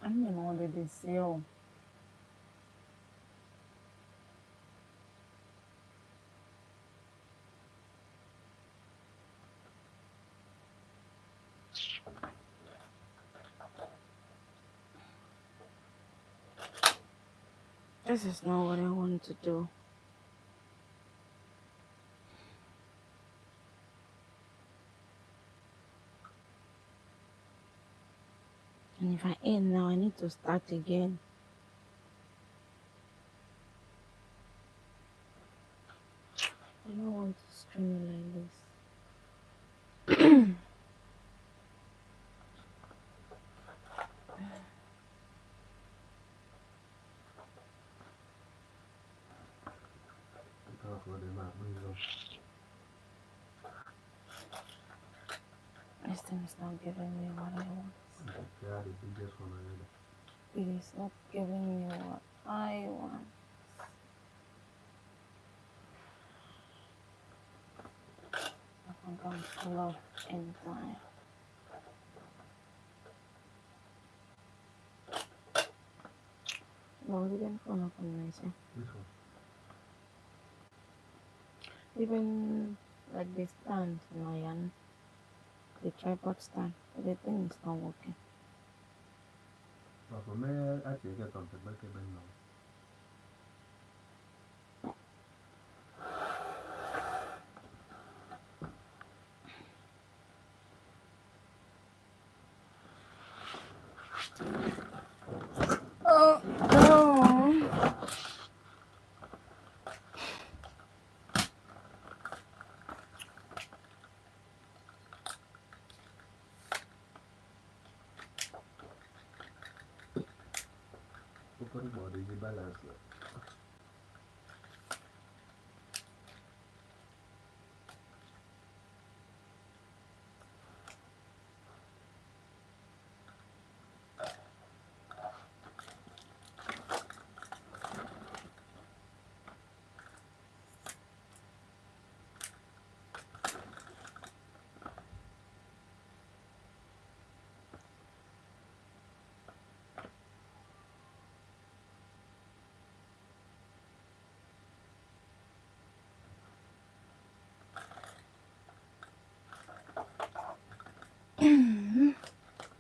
I don't know what they say. Oh. This is not what I want to do. And if I end now, I need to start again. I don't want to stream it like this. This thing is not giving me what I want. It is not giving me what I want. I think I'm full of time. No, it didn't phone up on nice. Even like the stand, Mayan, the tripod stand, the thing is not working. Oh no!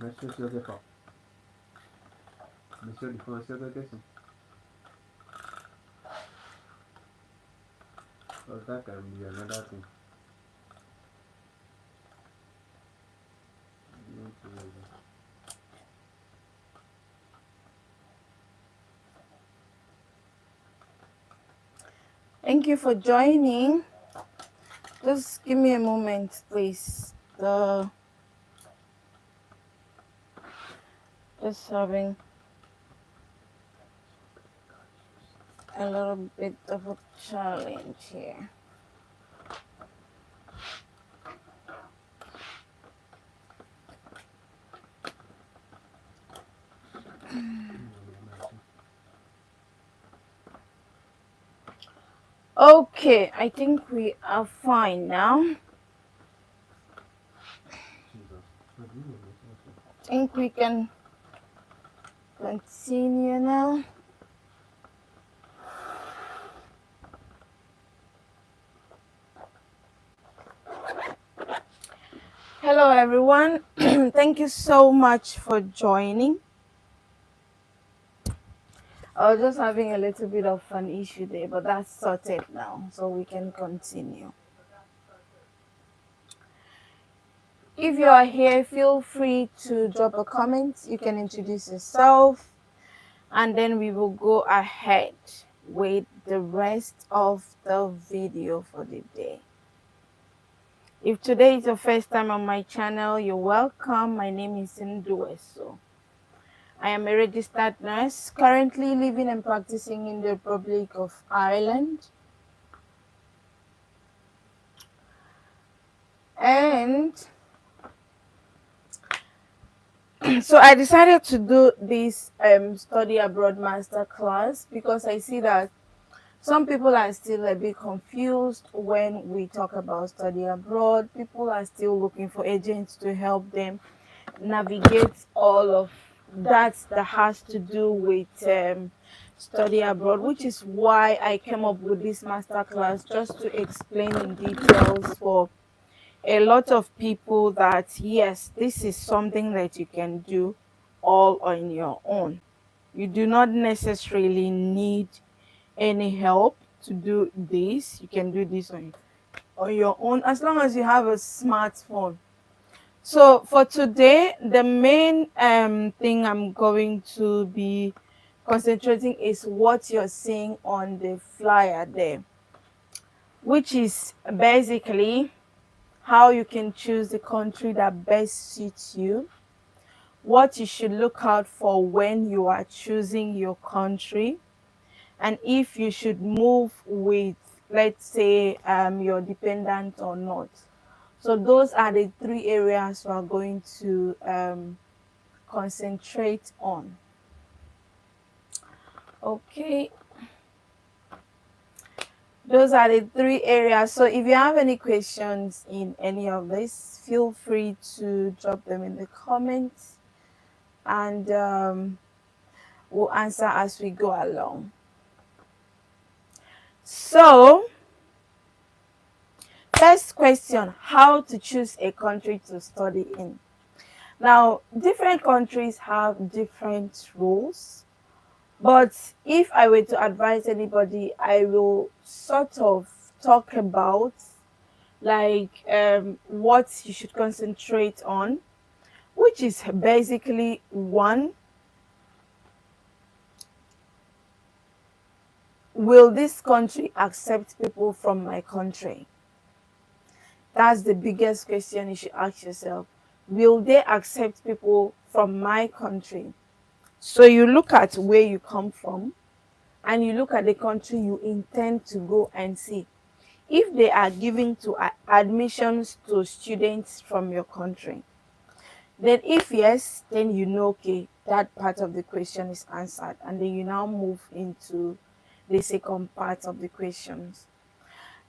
Monsieur sur des pas. Monsieur il faut essayer de question. That can be another thing. Thank you for joining. Just give me a moment, please. Just having a little bit of a challenge here. Okay, I think we are fine now. I think we can continue now. Hello everyone. Thank you so much for joining. I was just having a little bit of an issue there, but that's sorted now, so we can continue. If you are here, feel free to drop a comment. You can introduce yourself, and then we will go ahead with the rest of the video for the day. If today is your first time on my channel, you're welcome. My name is Nduweso. I am a registered nurse, currently living and practicing in the Republic of Ireland. And so I decided to do this study abroad masterclass because I see that some people are still a bit confused when we talk about study abroad. People are still looking for agents to help them navigate all of that has to do with study abroad, which is why I came up with this masterclass, just to explain in details for a lot of people that yes, this is something that you can do all on your own. You do not necessarily need any help to do this. You can do this on your own as long as you have a smartphone. So for today, the main thing I'm going to be concentrating is what you're seeing on the flyer there, which is basically how you can choose the country that best suits you, what you should look out for when you are choosing your country, and if you should move with, let's say, your dependent or not. So those are the three areas we are going to concentrate on. Okay, those are the three areas. So if you have any questions in any of this, feel free to drop them in the comments, and we'll answer as we go along. So, first question, how to choose a country to study in. Now, different countries have different rules, but if I were to advise anybody, I will sort of talk about like what you should concentrate on, which is basically one, will this country accept people from my country? That's the biggest question you should ask yourself. Will they accept people from my country? So you look at where you come from and you look at the country you intend to go and see. If they are giving to admissions to students from your country, then if yes, then you know, okay, that part of the question is answered. And then you now move into the second part of the questions.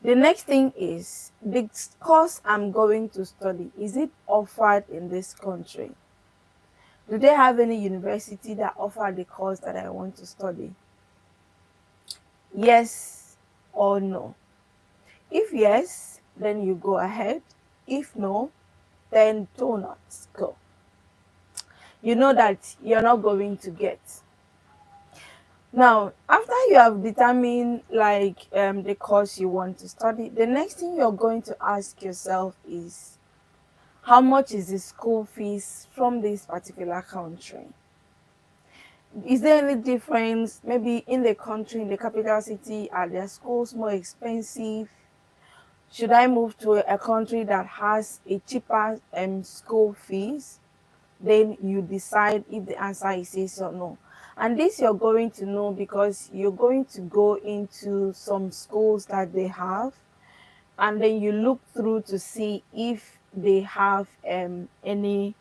The next thing is the course I'm going to study, is it offered in this country? Do they have any university that offer the course that I want to study? Yes or no? If yes, then you go ahead. If no, then do not go. You know that you're not going to get. Now, after you have determined like the course you want to study, the next thing you're going to ask yourself is, how much is the school fees from this particular country? Is there any difference maybe in the country, in the capital city? Are their schools more expensive? Should I move to a country that has a cheaper school fees? Then you decide if the answer is yes or no. And this you're going to know because you're going to go into some schools that they have, and then you look through to see if they have any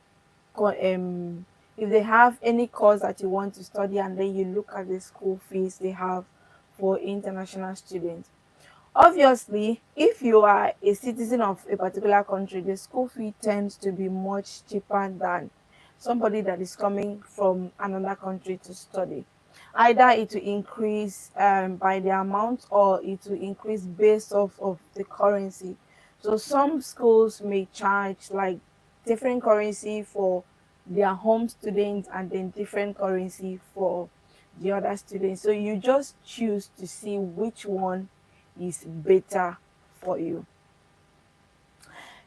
if they have any course that you want to study, and then you look at the school fees they have for international students. Obviously, if you are a citizen of a particular country, the school fee tends to be much cheaper than somebody that is coming from another country to study. Either it will increase by the amount, or it will increase based off of the currency. So some schools may charge like different currency for their home students and then different currency for the other students. So you just choose to see which one is better for you.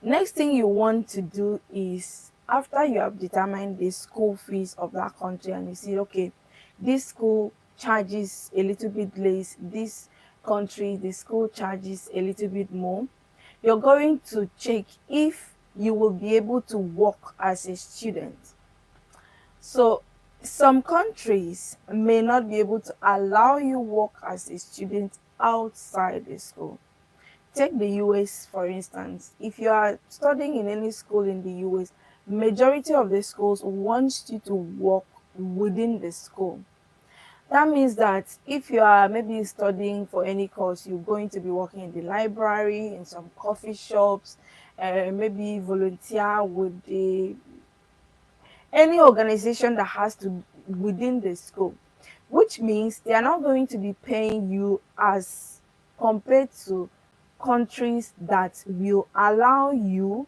Next thing you want to do is, after you have determined the school fees of that country and you see, okay, this school charges a little bit less, this country the school charges a little bit more, you're going to check if you will be able to work as a student. So some countries may not be able to allow you work as a student outside the school. Take the US for instance. If you are studying in any school in the US, majority of the schools want you to work within the school. That means that if you are maybe studying for any course, you're going to be working in the library, in some coffee shops, maybe volunteer with the any organization that has to within the school, which means they are not going to be paying you as compared to countries that will allow you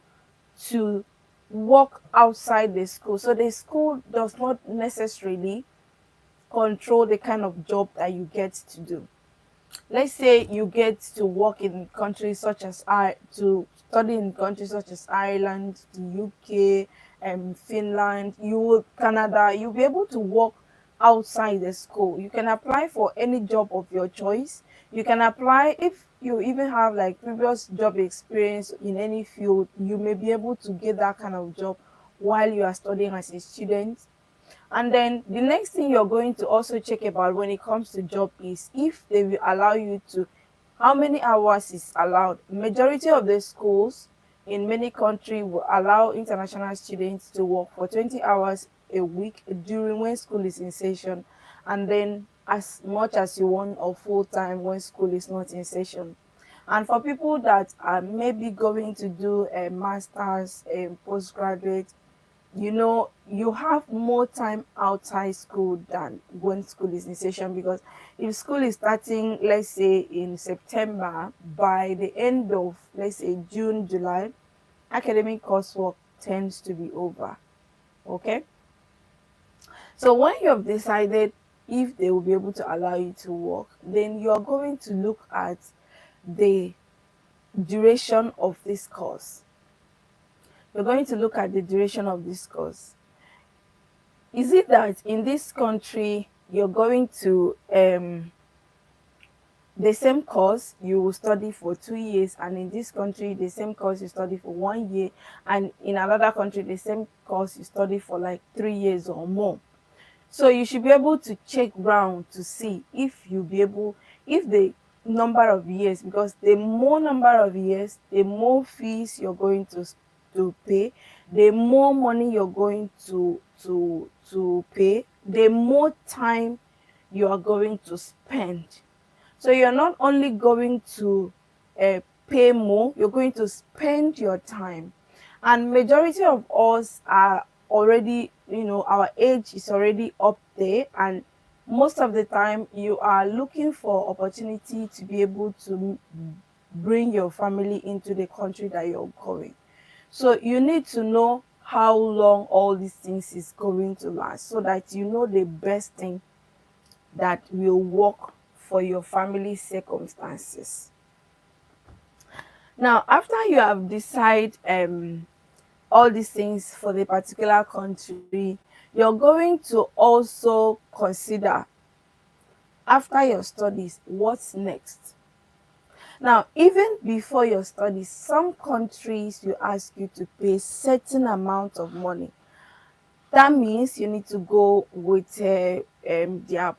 to work outside the school. So the school does not necessarily control the kind of job that you get to do. Let's say you get to work in countries such as to study in countries such as Ireland, the UK, Finland, Canada. You'll be able to work outside the school. You can apply for any job of your choice. You can apply if you even have like previous job experience in any field. You may be able to get that kind of job while you are studying as a student. And then the next thing you're going to also check about when it comes to job is if they will allow you to, how many hours is allowed. Majority of the schools in many countries will allow international students to work for 20 hours a week during when school is in session, and then as much as you want or full time when school is not in session. And for people that are maybe going to do a master's, a postgraduate, you have more time outside school than when school is in session, because if school is starting, let's say in September, by the end of, let's say, June, July, academic coursework tends to be over. Okay, so when you have decided if they will be able to allow you to work, then you are going to look at the duration of this course. You're going to look at the duration of this course. Is it that in this country you're going to the same course you will study for 2 years, and in this country the same course you study for 1 year, and in another country the same course you study for like 3 years or more? So you should be able to check round to see if you'll be able, if the number of years, because the more number of years, the more fees you're going to pay, the more money you're going to pay, the more time you are going to spend. So you're not only going to pay more, you're going to spend your time. And majority of us are already, our age is already up there, and most of the time you are looking for opportunity to be able to bring your family into the country that you're going. So you need to know how long all these things is going to last, so that you know the best thing that will work for your family circumstances. Now, after you have decided all these things for the particular country, you're going to also consider, after your studies, what's next. Now, even before your studies, some countries will ask you to pay certain amount of money. That means you need to go with their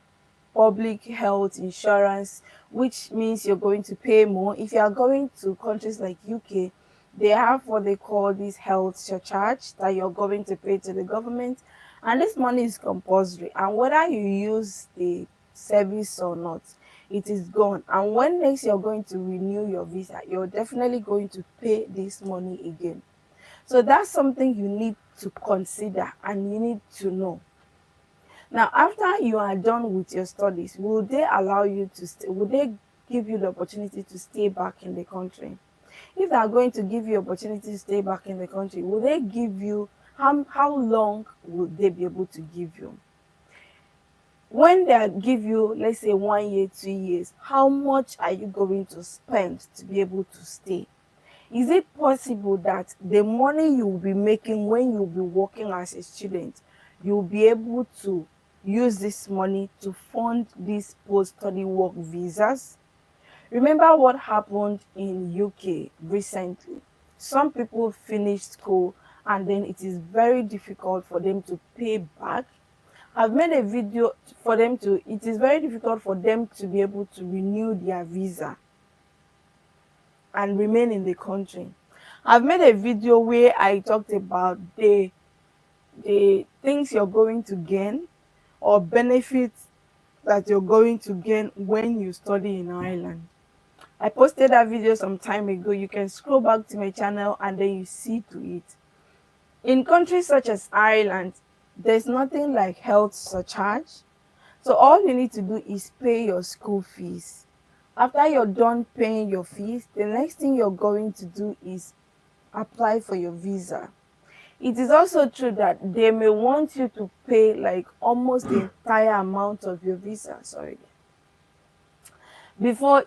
public health insurance, which means you're going to pay more. If you are going to countries like UK, they have what they call this health surcharge that you're going to pay to the government, and this money is compulsory. And whether you use the service or not, it is gone. And when next you're going to renew your visa, you're definitely going to pay this money again. So that's something you need to consider and you need to know. Now, after you are done with your studies, will they allow you to stay? Will they give you the opportunity to stay back in the country? If they are going to give you opportunity to stay back in the country, will they give you, how long will they be able to give you? When they give you, let's say 1 year, 2 years, how much are you going to spend to be able to stay? Is it possible that the money you will be making when you'll be working as a student, you'll be able to use this money to fund these post-study work visas? Remember what happened in UK recently. Some people finished school and then it is very difficult for them to pay back. I've made a video for them to, it is very difficult for them to be able to renew their visa and remain in the country. I've made a video where I talked about the things you're going to gain or benefits that you're going to gain when you study in Ireland. I posted that video some time ago. You can scroll back to my channel and then you see to it. In countries such as Ireland, there's nothing like health surcharge. So all you need to do is pay your school fees. After you're done paying your fees, the next thing you're going to do is apply for your visa. It is also true that they may want you to pay like almost the entire amount of your visa, sorry, before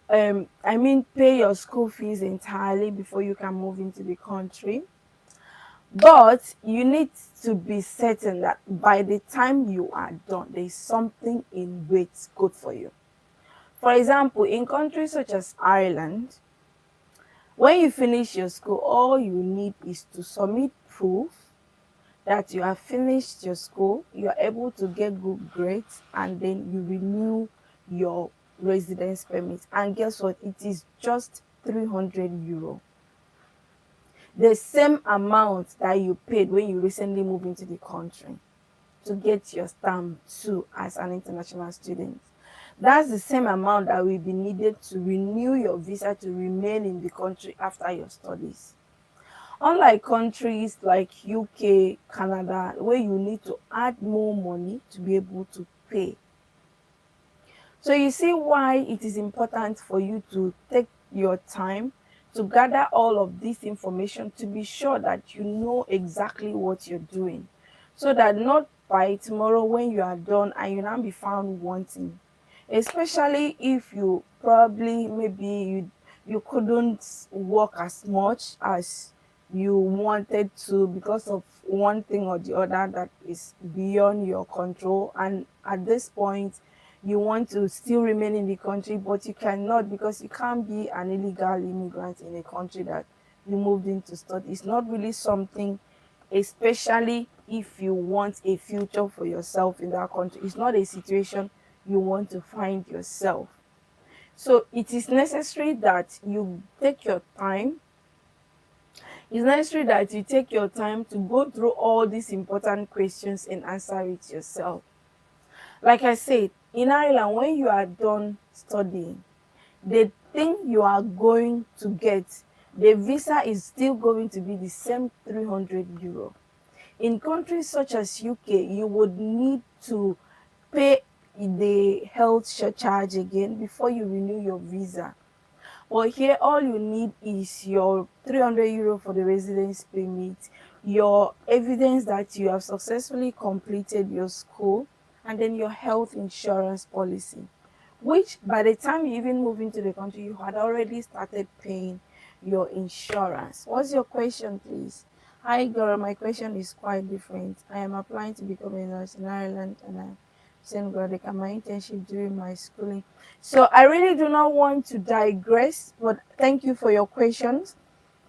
pay your school fees entirely before you can move into the country. But you need to be certain that by the time you are done, there is something in wait good for you. For example, in countries such as Ireland, when you finish your school, all you need is to submit proof that you have finished your school, you are able to get good grades, and then you renew your residence permit. And guess what? It is just €300. The same amount that you paid when you recently moved into the country to get your stamp too as an international student. That's the same amount that will be needed to renew your visa to remain in the country after your studies. Unlike countries like UK, Canada, where you need to add more money to be able to pay. So you see why it is important for you to take your time to gather all of this information to be sure that you know exactly what you're doing. So that not by tomorrow when you are done and you now be found wanting. Especially if you probably maybe you couldn't work as much as you wanted to because of one thing or the other that is beyond your control, and at this point you want to still remain in the country but you cannot because you can't be an illegal immigrant in a country that you moved in to study. It's not really something, especially if you want a future for yourself in that country. It's not a situation you want to find yourself. So it is necessary that you take your time. It's necessary that you take your time to go through all these important questions and answer it yourself. Like I said, in Ireland, when you are done studying, the thing you are going to get, the visa is still going to be the same €300. In countries such as UK, you would need to pay the health surcharge again before you renew your visa. But here, all you need is your €300 for the residence permit, your evidence that you have successfully completed your school, and then your health insurance policy, which by the time you even move into the country, you had already started paying your insurance. What's your question, please? Hi, girl. My question is quite different. I am applying to become a nurse in Ireland, and I'm same grade at my internship during my schooling. So I really do not want to digress, but thank you for your questions.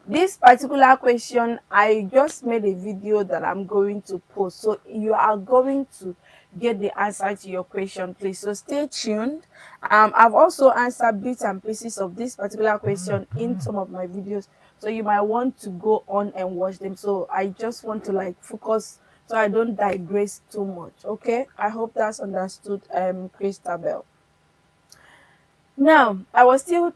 This particular question, I just made a video that I'm going to post. So you are going to get the answer to your question, please. So stay tuned. I've also answered bits and pieces of this particular question in some of my videos. So you might want to go on and watch them. So I just want to like focus so I don't digress too much. Okay. I hope that's understood, Christabel. Now, I was still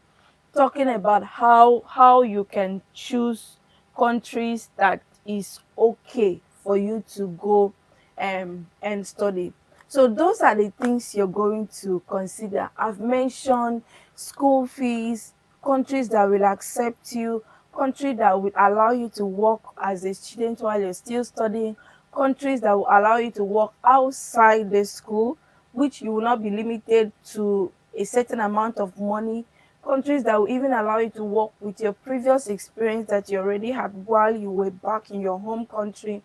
talking about how you can choose countries that is okay for you to go and study. So those are the things you're going to consider. I've mentioned school fees, countries that will accept you, country that will allow you to work as a student while you're still studying, countries that will allow you to work outside the school, which you will not be limited to a certain amount of money, countries that will even allow you to work with your previous experience that you already had while you were back in your home country,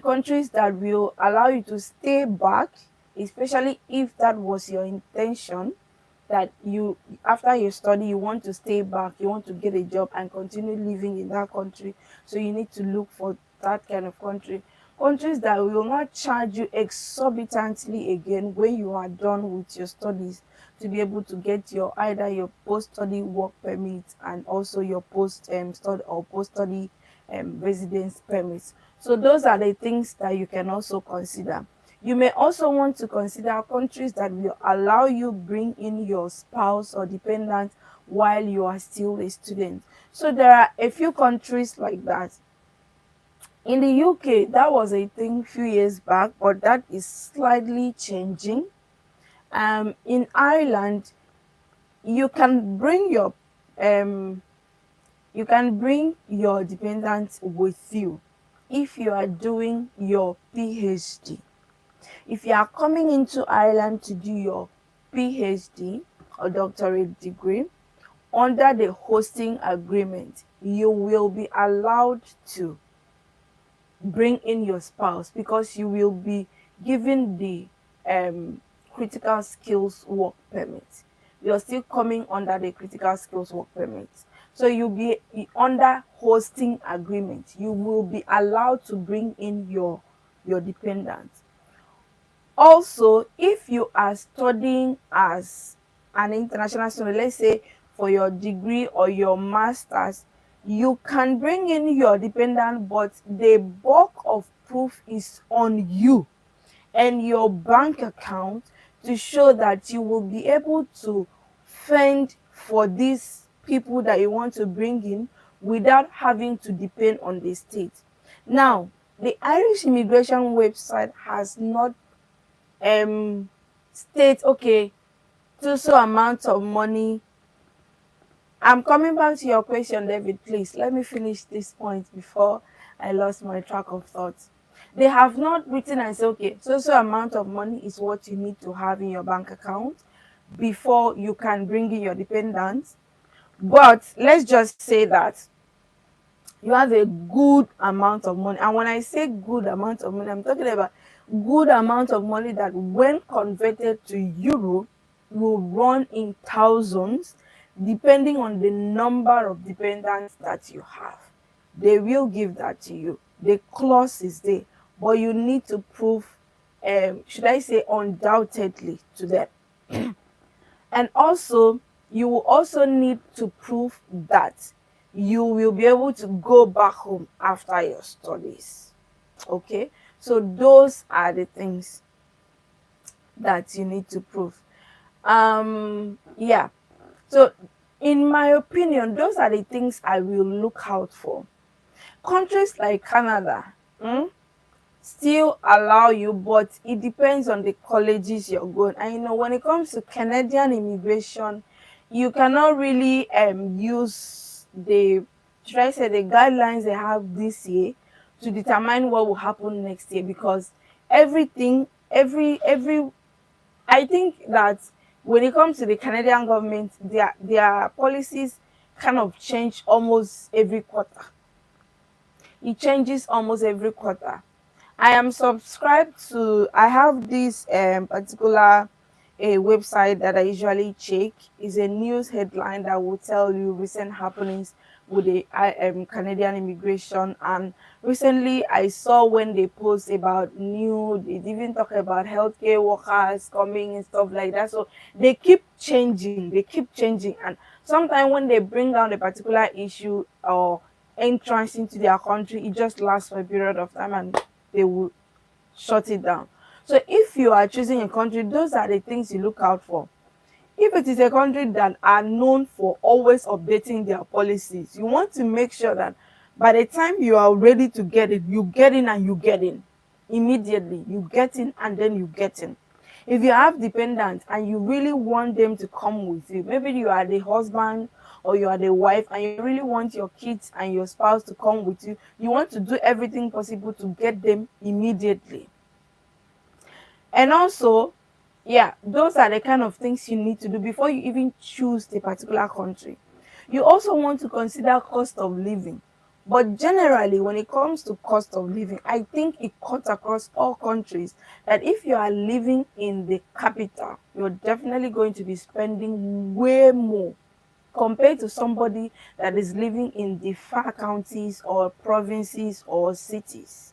countries that will allow you to stay back, especially if that was your intention, that you after you study you want to stay back, you want to get a job and continue living in that country, so you need to look for that kind of country. Countries that will not charge you exorbitantly again when you are done with your studies, to be able to get your either your post-study work permit and also your post-study or post-study residence permits. So those are the things that you can also consider. You may also want to consider countries that will allow you bring in your spouse or dependent while you are still a student. So there are a few countries like that. In the UK, that was a thing few years back, but that is slightly changing. In Ireland, you can bring your um you can bring your dependents with you if you are doing your PhD. If you are coming into Ireland to do your PhD or doctorate degree, under the hosting agreement, you will be allowed to bring in your spouse because you will be given the critical skills work permit. You're still coming under the critical skills work permit. So you'll be under hosting agreement. You will be allowed to bring in your dependents. Also, if you are studying as an international student, let's say for your degree or your master's, you can bring in your dependent, but the bulk of proof is on you and your bank account to show that you will be able to fend for these people that you want to bring in without having to depend on the state. Now, the Irish immigration website has not um state, okay, so amount of money. I'm coming back to your question, David. Please let me finish this point before I lost my track of thoughts. They have not written and say, okay, so amount of money is what you need to have in your bank account before you can bring in your dependents. But let's just say that you have a good amount of money. And when I say good amount of money, I'm talking about good amount of money that when converted to euro will run in thousands, depending on the number of dependents that you have. They will give that to you. The clause is there, but you need to prove, should I say, undoubtedly to them. And also, you will also need to prove that you will be able to go back home after your studies. Okay, so those are the things that you need to prove. Yeah, so in my opinion, those are the things I will look out for. Countries like Canada, still allow you, but it depends on the colleges you're going. And when it comes to Canadian immigration, you cannot really use the, should I say, the guidelines they have this year to determine what will happen next year, because everything, every I think that when it comes to the Canadian government, their policies kind of change almost every quarter. It changes almost every quarter. I am subscribed to, I have this particular a website that I usually check. Is a news headline that will tell you recent happenings with the Canadian immigration. And recently I saw when they post about they even talk about healthcare workers coming and stuff like that. So they keep changing. And sometimes when they bring down a particular issue or entrance into their country, it just lasts for a period of time and they will shut it down. So if you are choosing a country, those are the things you look out for. If it is a country that are known for always updating their policies, you want to make sure that by the time you are ready to get it, you get in and you get in immediately. You get in and then you get in. If you have dependents and you really want them to come with you, maybe you are the husband or you are the wife and you really want your kids and your spouse to come with you, you want to do everything possible to get them immediately. And also, yeah, those are the kind of things you need to do before you even choose the particular country. You also want to consider cost of living. But generally, when it comes to cost of living, I think it cuts across all countries that if you are living in the capital, you're definitely going to be spending way more compared to somebody that is living in the far counties or provinces or cities.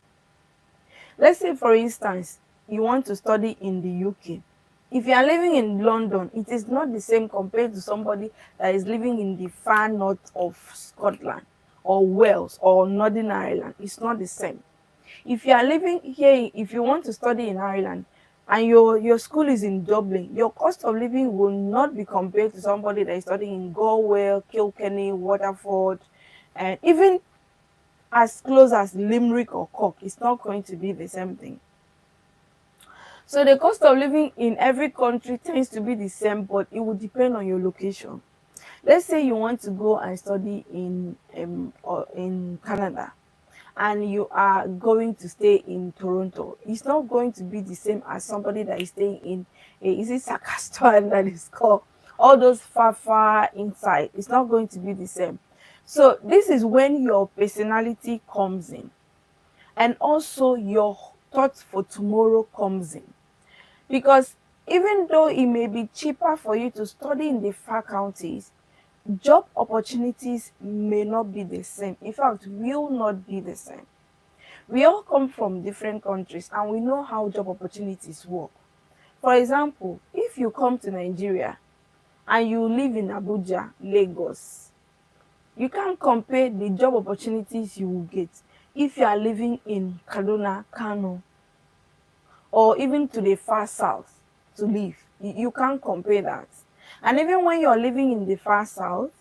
Let's say, for instance, you want to study in the UK. If you are living in London, it is not the same compared to somebody that is living in the far north of Scotland or Wales or Northern Ireland. It's not the same. If you are living here, if you want to study in Ireland and your school is in Dublin, your cost of living will not be compared to somebody that is studying in Galway, Kilkenny, Waterford, and even as close as Limerick or Cork. It's not going to be the same thing. So the cost of living in every country tends to be the same, but it will depend on your location. Let's say you want to go and study in or in Canada, and you are going to stay in Toronto. It's not going to be the same as somebody that is staying in is it Saskatchewan that is called, all those far inside. It's not going to be the same. So this is when your personality comes in, and also your thoughts for tomorrow comes in. Because even though it may be cheaper for you to study in the far counties, job opportunities may not be the same. In fact, will not be the same. We all come from different countries and we know how job opportunities work. For example, if you come to Nigeria and you live in Abuja, Lagos, you can't compare the job opportunities you will get if you are living in Kaduna, Kano, or even to the far south to live. You can't compare that. And even when you're living in the far south,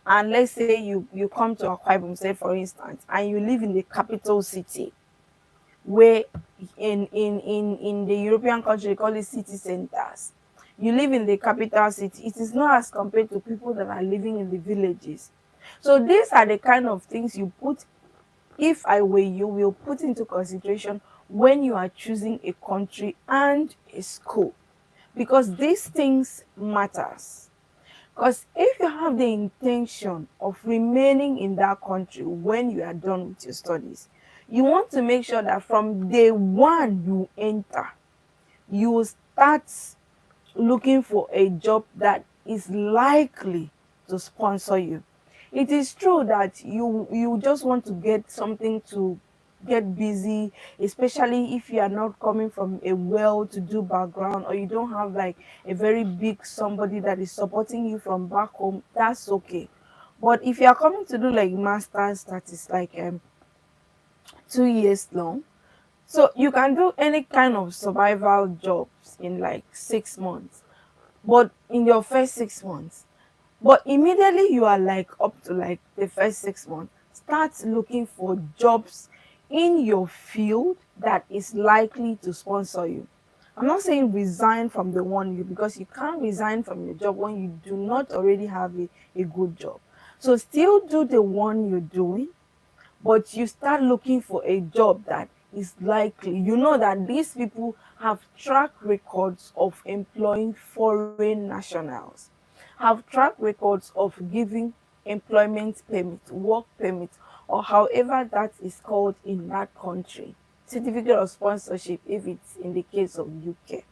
and let's say you come to Akwa Ibom, say for instance, and you live in the capital city, where in the European country they call it city centers. You live in the capital city. It is not as compared to people that are living in the villages. So these are the kind of things you put, if I were you, will put into consideration when you are choosing a country and a school, because these things matters. Because if you have the intention of remaining in that country when you are done with your studies, you want to make sure that from day one you enter, you will start looking for a job that is likely to sponsor you. It is true that you just want to get something to get busy, especially if you are not coming from a well-to-do background, or you don't have like a very big somebody that is supporting you from back home. That's okay. But if you are coming to do like masters that is like 2 years long, so you can do any kind of survival jobs in like 6 months, but in your first 6 months, but immediately you are like up to like the first 6 months, start looking for jobs in your field that is likely to sponsor you. I'm not saying resign from the one you, because you can't resign from your job when you do not already have a good job. So still do the one you're doing, but you start looking for a job that is likely, you know, that these people have track records of employing foreign nationals, have track records of giving employment permit, work permit, or however that is called in that country, certificate of sponsorship if it's in the case of UK.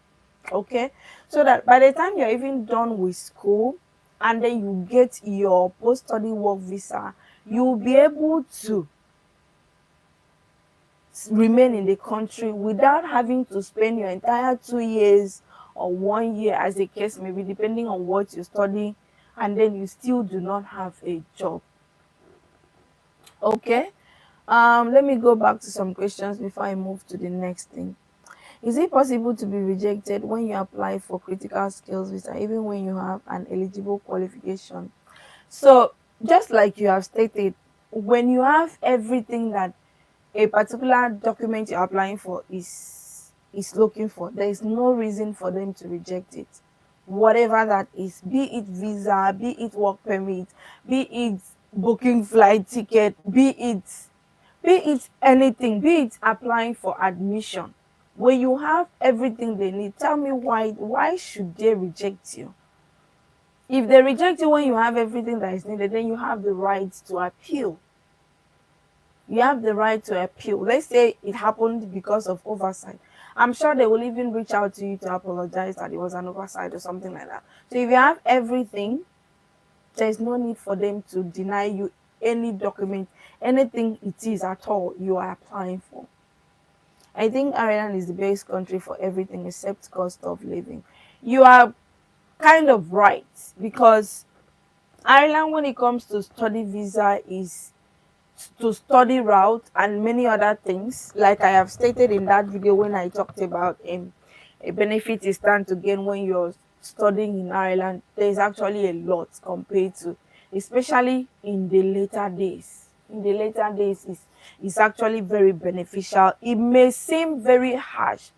Okay, so that by the time you're even done with school and then you get your post-study work visa, you'll be able to remain in the country without having to spend your entire 2 years or 1 year, as the case may be, depending on what you study, and then you still do not have a job. Okay, let me go back to some questions before I move to the next thing. Is it possible to be rejected when you apply for critical skills visa even when you have an eligible qualification? So just like you have stated, when you have everything that a particular document you're applying for is looking for, there is no reason for them to reject it. Whatever that is, be it visa, be it work permit, be it booking flight ticket, be it anything, be it applying for admission. When you have everything they need, tell me why should they reject you? If they reject you when you have everything that is needed, then you have the right to appeal. You have the right to appeal. Let's say it happened because of oversight. I'm sure they will even reach out to you to apologize that it was an oversight or something like that. So if you have everything, there's no need for them to deny you any document, anything it is at all you are applying for. I think Ireland is the best country for everything except cost of living. You are kind of right, because Ireland, when it comes to study visa, is to study route and many other things. Like I have stated in that video when I talked about a benefit is stand to gain when you're studying in Ireland, there is actually a lot compared to, especially in the later days. in the later days is actually very beneficial. It may seem very harsh.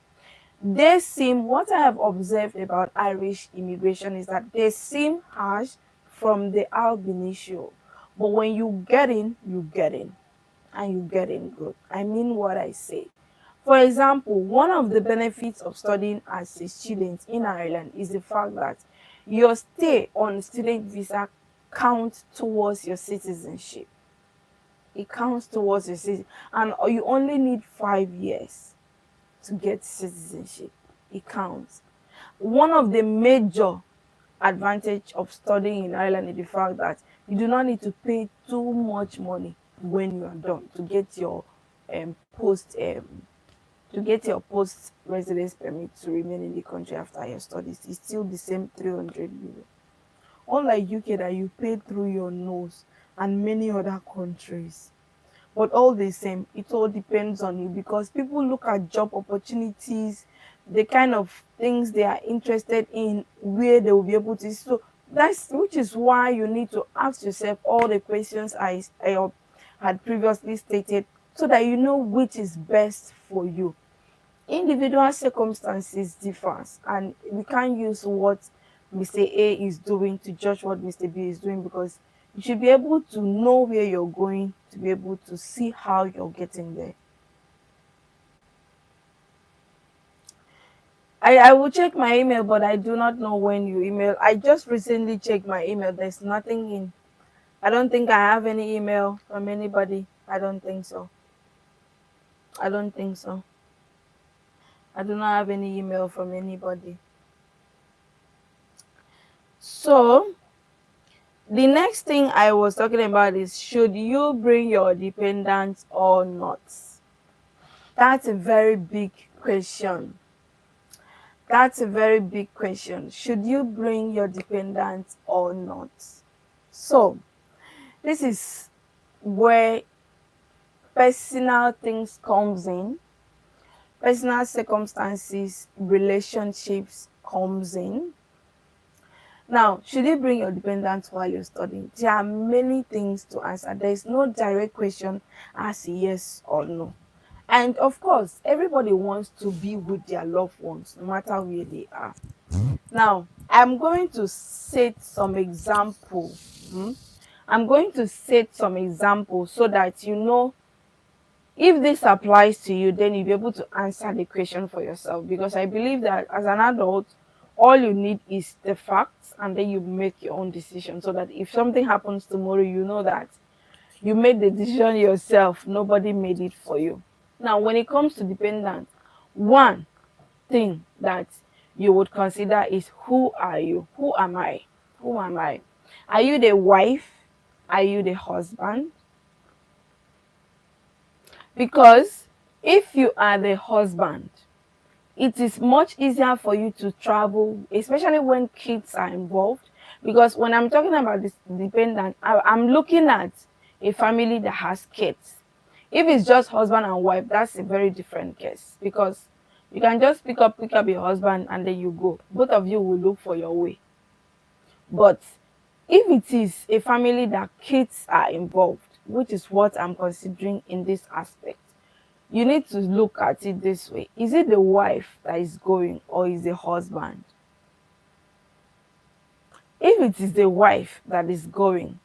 What I have observed about Irish immigration is that they seem harsh from the ab initio, but when you get in, you get in, and you get in good. I mean what I say. For example, one of the benefits of studying as a student in Ireland is the fact that your stay on student visa counts towards your citizenship. It counts towards your citizenship, and you only need 5 years to get citizenship. It counts. One of the major advantage of studying in Ireland is the fact that you do not need to pay too much money when you are done to get your post residence permit to remain in the country after your studies. It's still the same 300 euro. Unlike UK that you pay through your nose and many other countries. But all the same, it all depends on you, because people look at job opportunities, the kind of things they are interested in, where they will be able to. So that's which is why you need to ask yourself all the questions I had previously stated, so that you know which is best for you. Individual circumstances differs, and we can't use what Mr. A is doing to judge what Mr. B is doing, because you should be able to know where you're going to be able to see how you're getting there. I will check my email, but I do not know when you email. I just recently checked my email. There's nothing in. I don't think I have any email from anybody. I don't think so. I don't think so. I do not have any email from anybody. So the next thing I was talking about is, should you bring your dependents or not? That's a very big question. That's a very big question. Should you bring your dependents or not? So this is where personal things comes in, personal circumstances, relationships comes in. Now, should you bring your dependents while you're studying? There are many things to answer. There is no direct question as yes or no. And of course, everybody wants to be with their loved ones, no matter where they are. Now, I'm going to set some example. I'm going to set some examples so that you know, if this applies to you, then you'll be able to answer the question for yourself. Because I believe that as an adult, all you need is the facts, and then you make your own decision, so that if something happens tomorrow, you know that you made the decision yourself. Nobody made it for you. Now, when it comes to dependent, one thing that you would consider is, who are you? Who am I? Who am I? Are you the wife? Are you the husband? Because if you are the husband, it is much easier for you to travel, especially when kids are involved. Because when I'm talking about this dependent, I'm looking at a family that has kids. If it's just husband and wife, that's a very different case, because you can just pick up your husband and then you go. Both of you will look for your way. But if it is a family that kids are involved, which is what I'm considering in this aspect, you need to look at it this way. Is it the wife that is going, or is the husband? If it is the wife that is going,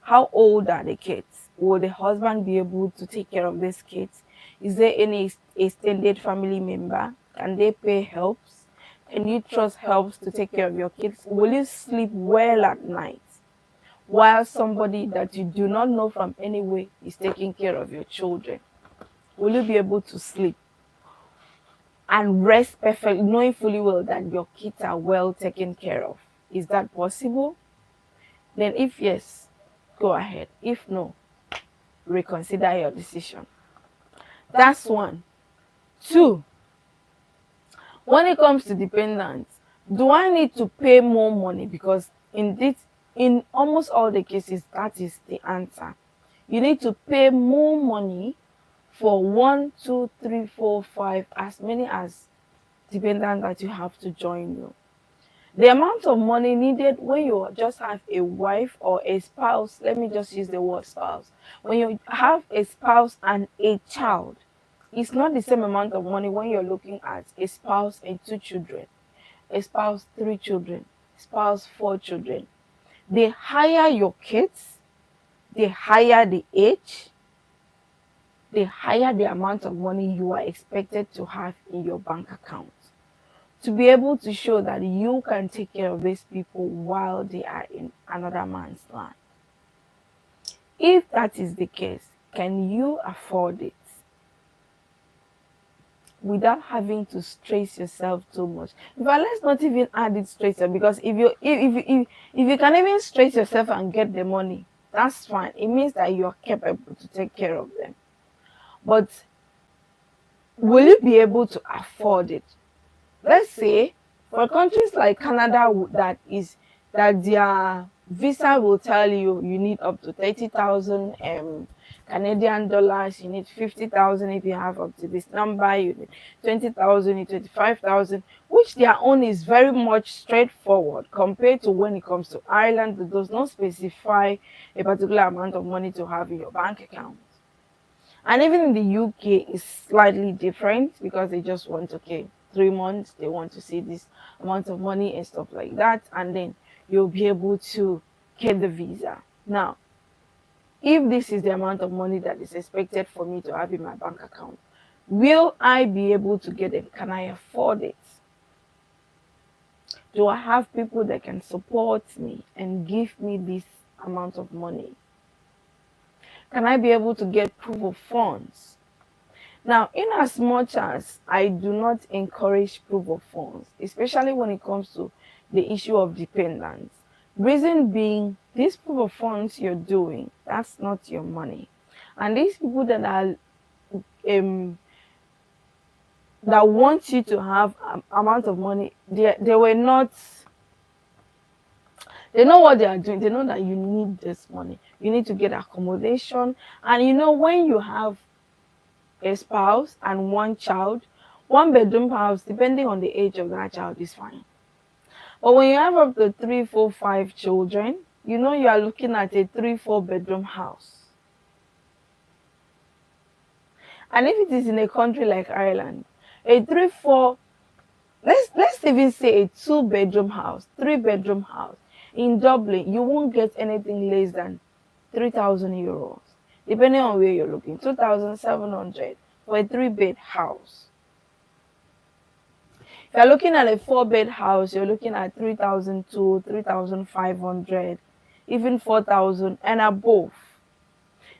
how old are the kids? Will the husband be able to take care of these kids? Is there any extended family member? Can they pay helps? Can you trust helps to take care of your kids? Will you sleep well at night while somebody that you do not know from anywhere is taking care of your children? Will you be able to sleep and rest perfectly, knowing fully well that your kids are well taken care of? Is that possible? Then if yes, go ahead. If no, reconsider your decision. That's one. Two, when it comes to dependents, do I need to pay more money? Because in almost all the cases, that is the answer. You need to pay more money for 1, 2, 3, 4, 5, as many as dependents that you have to join you. The amount of money needed when you just have a wife or a spouse, let me just use the word spouse. When you have a spouse and a child, it's not the same amount of money when you're looking at a spouse and two children, a spouse, three children, spouse, four children. The higher your kids, the higher the age, the higher the amount of money you are expected to have in your bank account, to be able to show that you can take care of these people while they are in another man's land. If that is the case, can you afford it without having to stress yourself too much? But let's not even add it stress, because if you can even stress yourself and get the money, that's fine. It means that you are capable to take care of them. But will you be able to afford it? Let's say for countries like Canada, that their visa will tell you you need up to 30,000 Canadian dollars, you need 50,000 if you have up to this number, you need 20,000, you need 25,000, which their own is very much straightforward compared to when it comes to Ireland, that does not specify a particular amount of money to have in your bank account. And even in the UK, it's slightly different because they just want, okay, 3 months, they want to see this amount of money and stuff like that. And then you'll be able to get the visa. Now, if this is the amount of money that is expected for me to have in my bank account, will I be able to get it? Can I afford it? Do I have people that can support me and give me this amount of money? Can I be able to get proof of funds? Now, in as much as I do not encourage proof of funds, especially when it comes to the issue of dependence, reason being, this proof of funds you're doing, that's not your money. And these people that are um that want you to have amount of money, they were not, they know what they are doing. They know that you need this money. You need to get accommodation. And when you have a spouse and one child, one bedroom house, depending on the age of that child, is fine. But when you have up to three, four, five children, you are looking at a 3, 4 bedroom house. And if it is in a country like Ireland, a 3, 4, let's even say a 2 bedroom house, 3 bedroom house in Dublin, you won't get anything less than €3,000, depending on where you're looking. 2,700 for a 3-bed house. If you're looking at a 4-bed house, you're looking at 3,200, 3,500, even 4,000 and above,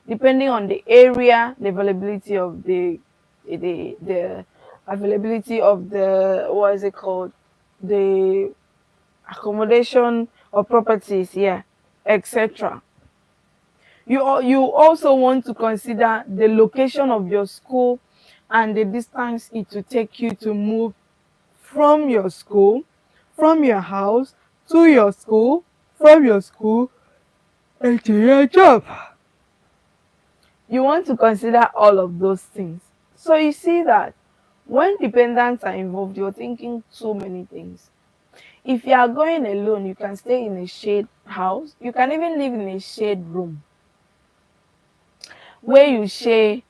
depending on the area, the availability of the availability of the, what is it called, the accommodation or properties, yeah, etc. You also want to consider the location of your school and the distance it will take you to move from your school, from your house to your school, from your school and to your job. You want to consider all of those things. So you see that when dependents are involved, you're thinking so many things. If you are going alone, you can stay in a shade house. You can even live in a shade room where you share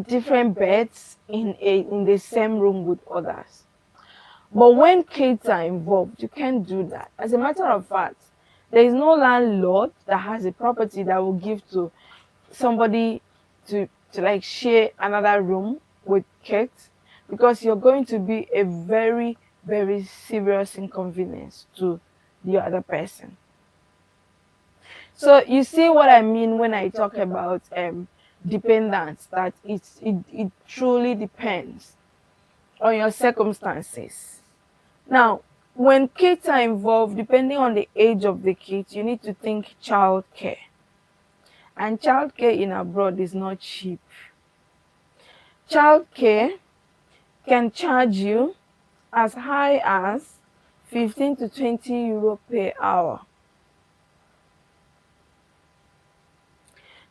different beds in the same room with others. But when kids are involved, you can't do that. As a matter of fact, there is no landlord that has a property that will give to somebody to like share another room with kids, because you're going to be a very, very serious inconvenience to the other person. So you see what I mean when I talk about dependence, that it truly depends on your circumstances. Now, when kids are involved, depending on the age of the kids, you need to think child care. And child care in abroad is not cheap. Child care can charge you as high as 15 to 20 euro per hour.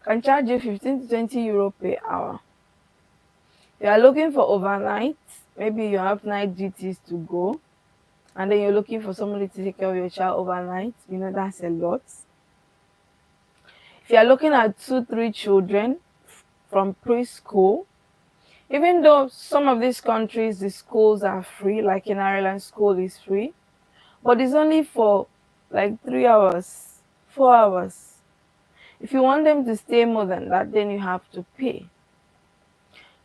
Can charge you 15 to 20 euro per hour. You are looking for overnight, maybe you have night duties to go, and then you're looking for somebody to take care of your child overnight, that's a lot. If you're looking at 2, 3 children from preschool, even though some of these countries, the schools are free, like in Ireland, school is free, but it's only for like 3 hours, 4 hours. If you want them to stay more than that, then you have to pay.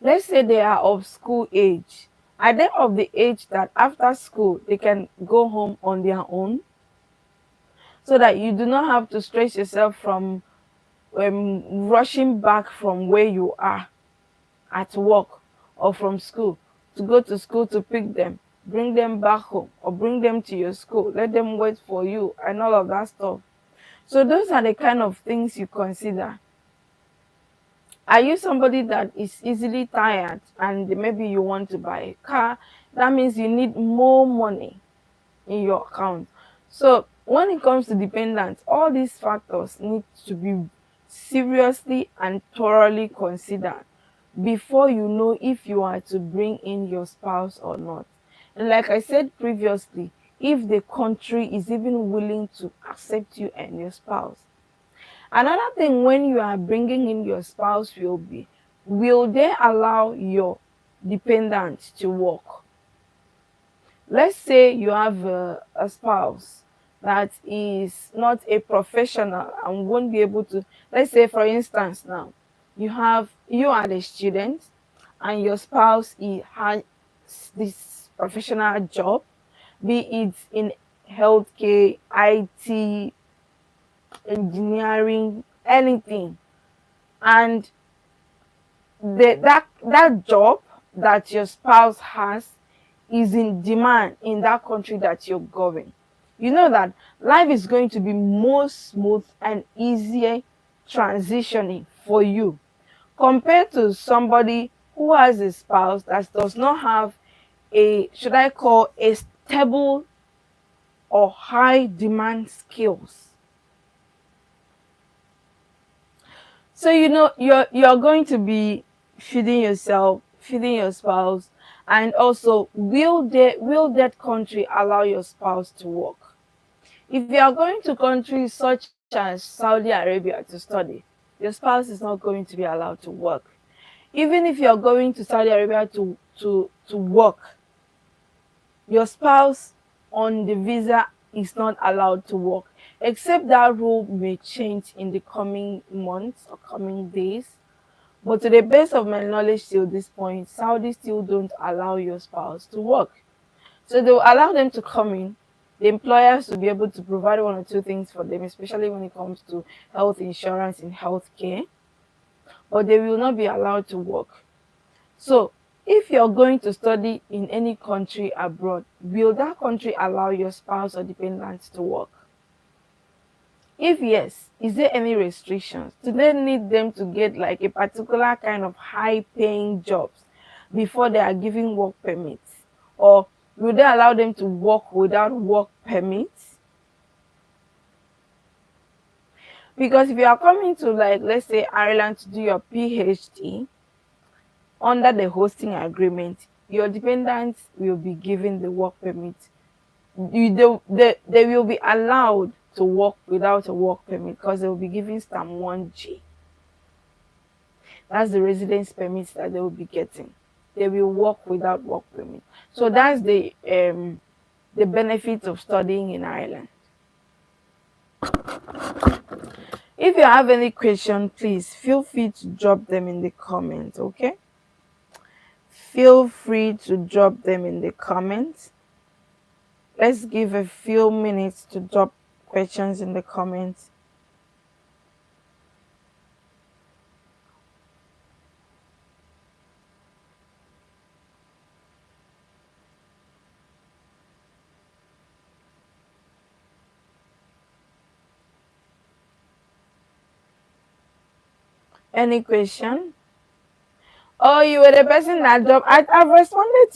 Let's say they are of school age. Are they of the age that after school they can go home on their own, so that you do not have to stress yourself from rushing back from where you are at work or from school to go to school to pick them, bring them back home, or bring them to your school, let them wait for you, and all of that stuff. So those are the kind of things you consider. Are you somebody that is easily tired and maybe you want to buy a car? That means you need more money in your account. So when it comes to dependence, all these factors need to be seriously and thoroughly considered before you know if you are to bring in your spouse or not. And like I said previously, if the country is even willing to accept you and your spouse. Another thing, when you are bringing in your spouse, will they allow your dependent to work? Let's say you have a spouse that is not a professional and won't be able to. Let's say, for instance, now you are the student and your spouse has this professional job, be it in healthcare, IT, engineering, anything, and that job that your spouse has is in demand in that country that you're going. You know that life is going to be more smooth and easier transitioning for you compared to somebody who has a spouse that does not have a, should I call, a stable or high demand skills. So you're going to be feeding yourself, feeding your spouse, and also will that country allow your spouse to work? If you are going to countries such as Saudi Arabia to study, your spouse is not going to be allowed to work. Even if you're going to Saudi Arabia to work, your spouse on the visa is not allowed to work, except that rule may change in the coming months or coming days. But to the best of my knowledge till this point, Saudi still don't allow your spouse to work. So they'll allow them to come in. The employers will be able to provide 1 or 2 things for them, especially when it comes to health insurance and healthcare, but they will not be allowed to work. So if you're going to study in any country abroad, will that country allow your spouse or dependents to work? If yes, is there any restrictions? Do they need them to get like a particular kind of high paying jobs before they are giving work permits? Or will they allow them to work without work permits? Because if you are coming to, like, let's say Ireland to do your PhD under the hosting agreement, your dependents will be given the work permit. They will be allowed to work without a work permit because they will be given stamp 1G. That's the residence permits that they will be getting. They will work without work permit. So that's the benefit of studying in Ireland. If you have any question, please feel free to drop them in the comments, okay? Feel free to drop them in the comments. Let's give a few minutes to drop questions in the comments. Any question? Oh, you were the person that dropped. I've responded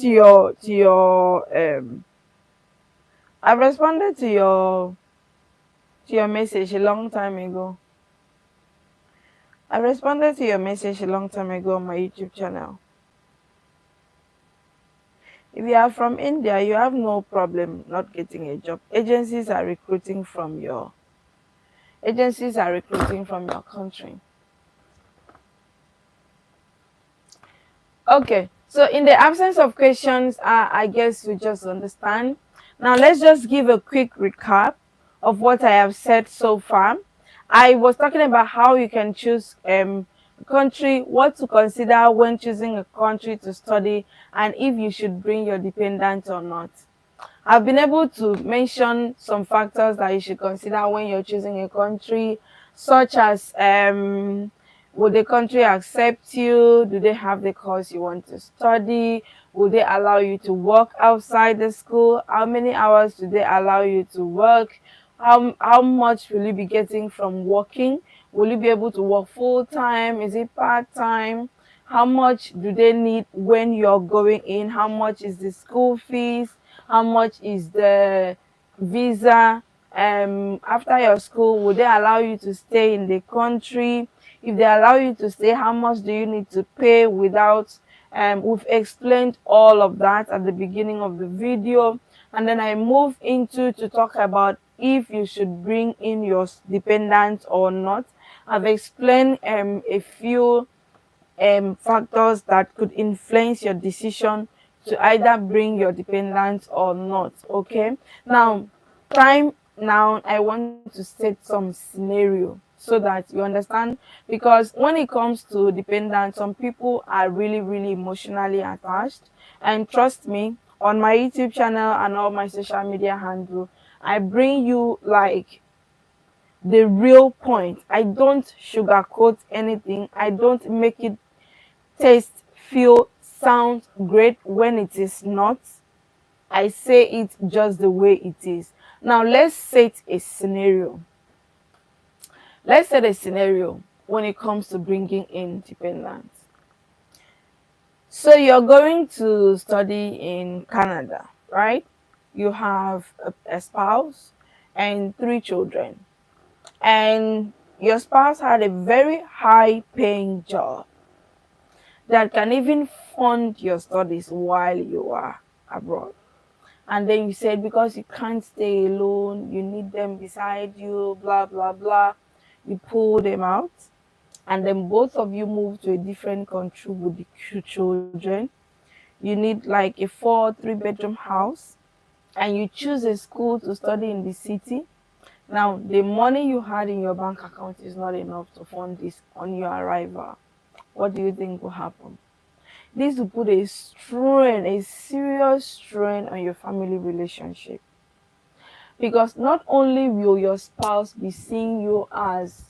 I've responded to your message a long time ago. I responded to your message a long time ago on my YouTube channel. If you are from India, you have no problem not getting a job. Agencies are recruiting from your country. Okay, so in the absence of questions, I guess we just understand. Now, let's just give a quick recap of what I have said so far. I was talking about how you can choose a country, what to consider when choosing a country to study, and if you should bring your dependent or not. I've been able to mention some factors that you should consider when you're choosing a country, such as would the country accept you? Do they have the course you want to study? Will they allow you to work outside the school? How many hours do they allow you to work? How much will you be getting from working? Will you be able to work full time? Is it part time? How much do they need when you're going in? How much is the school fees? How much is the visa? After your school, will they allow you to stay in the country? If they allow you to stay, how much do you need to pay without we've explained all of that at the beginning of the video, and then I move into to talk about if you should bring in your dependents or not. I've explained a few factors that could influence your decision to either bring your dependents or not. Okay, now time now I want to set some scenario so that you understand, because when it comes to dependents, some people are really emotionally attached, and trust me, on my YouTube channel and all my social media handle, I bring you like the real point. I don't sugarcoat anything. I don't make it taste, feel, sound great when it is not. I say it just the way it is. Now let's set a scenario. Let's set a scenario when it comes to bringing in dependents. So you're going to study in Canada, right? You have a spouse and 3 children, and your spouse had a very high paying job that can even fund your studies while you are abroad. And then you said because you can't stay alone, you need them beside you, blah, blah, blah. You pull them out, and then both of you move to a different country with the children. You need like a 4 3 bedroom house, and you choose a school to study in the city. Now, the money you had in your bank account is not enough to fund this on your arrival. What do you think will happen? This will put a strain, a serious strain on your family relationship. Because not only will your spouse be seeing you as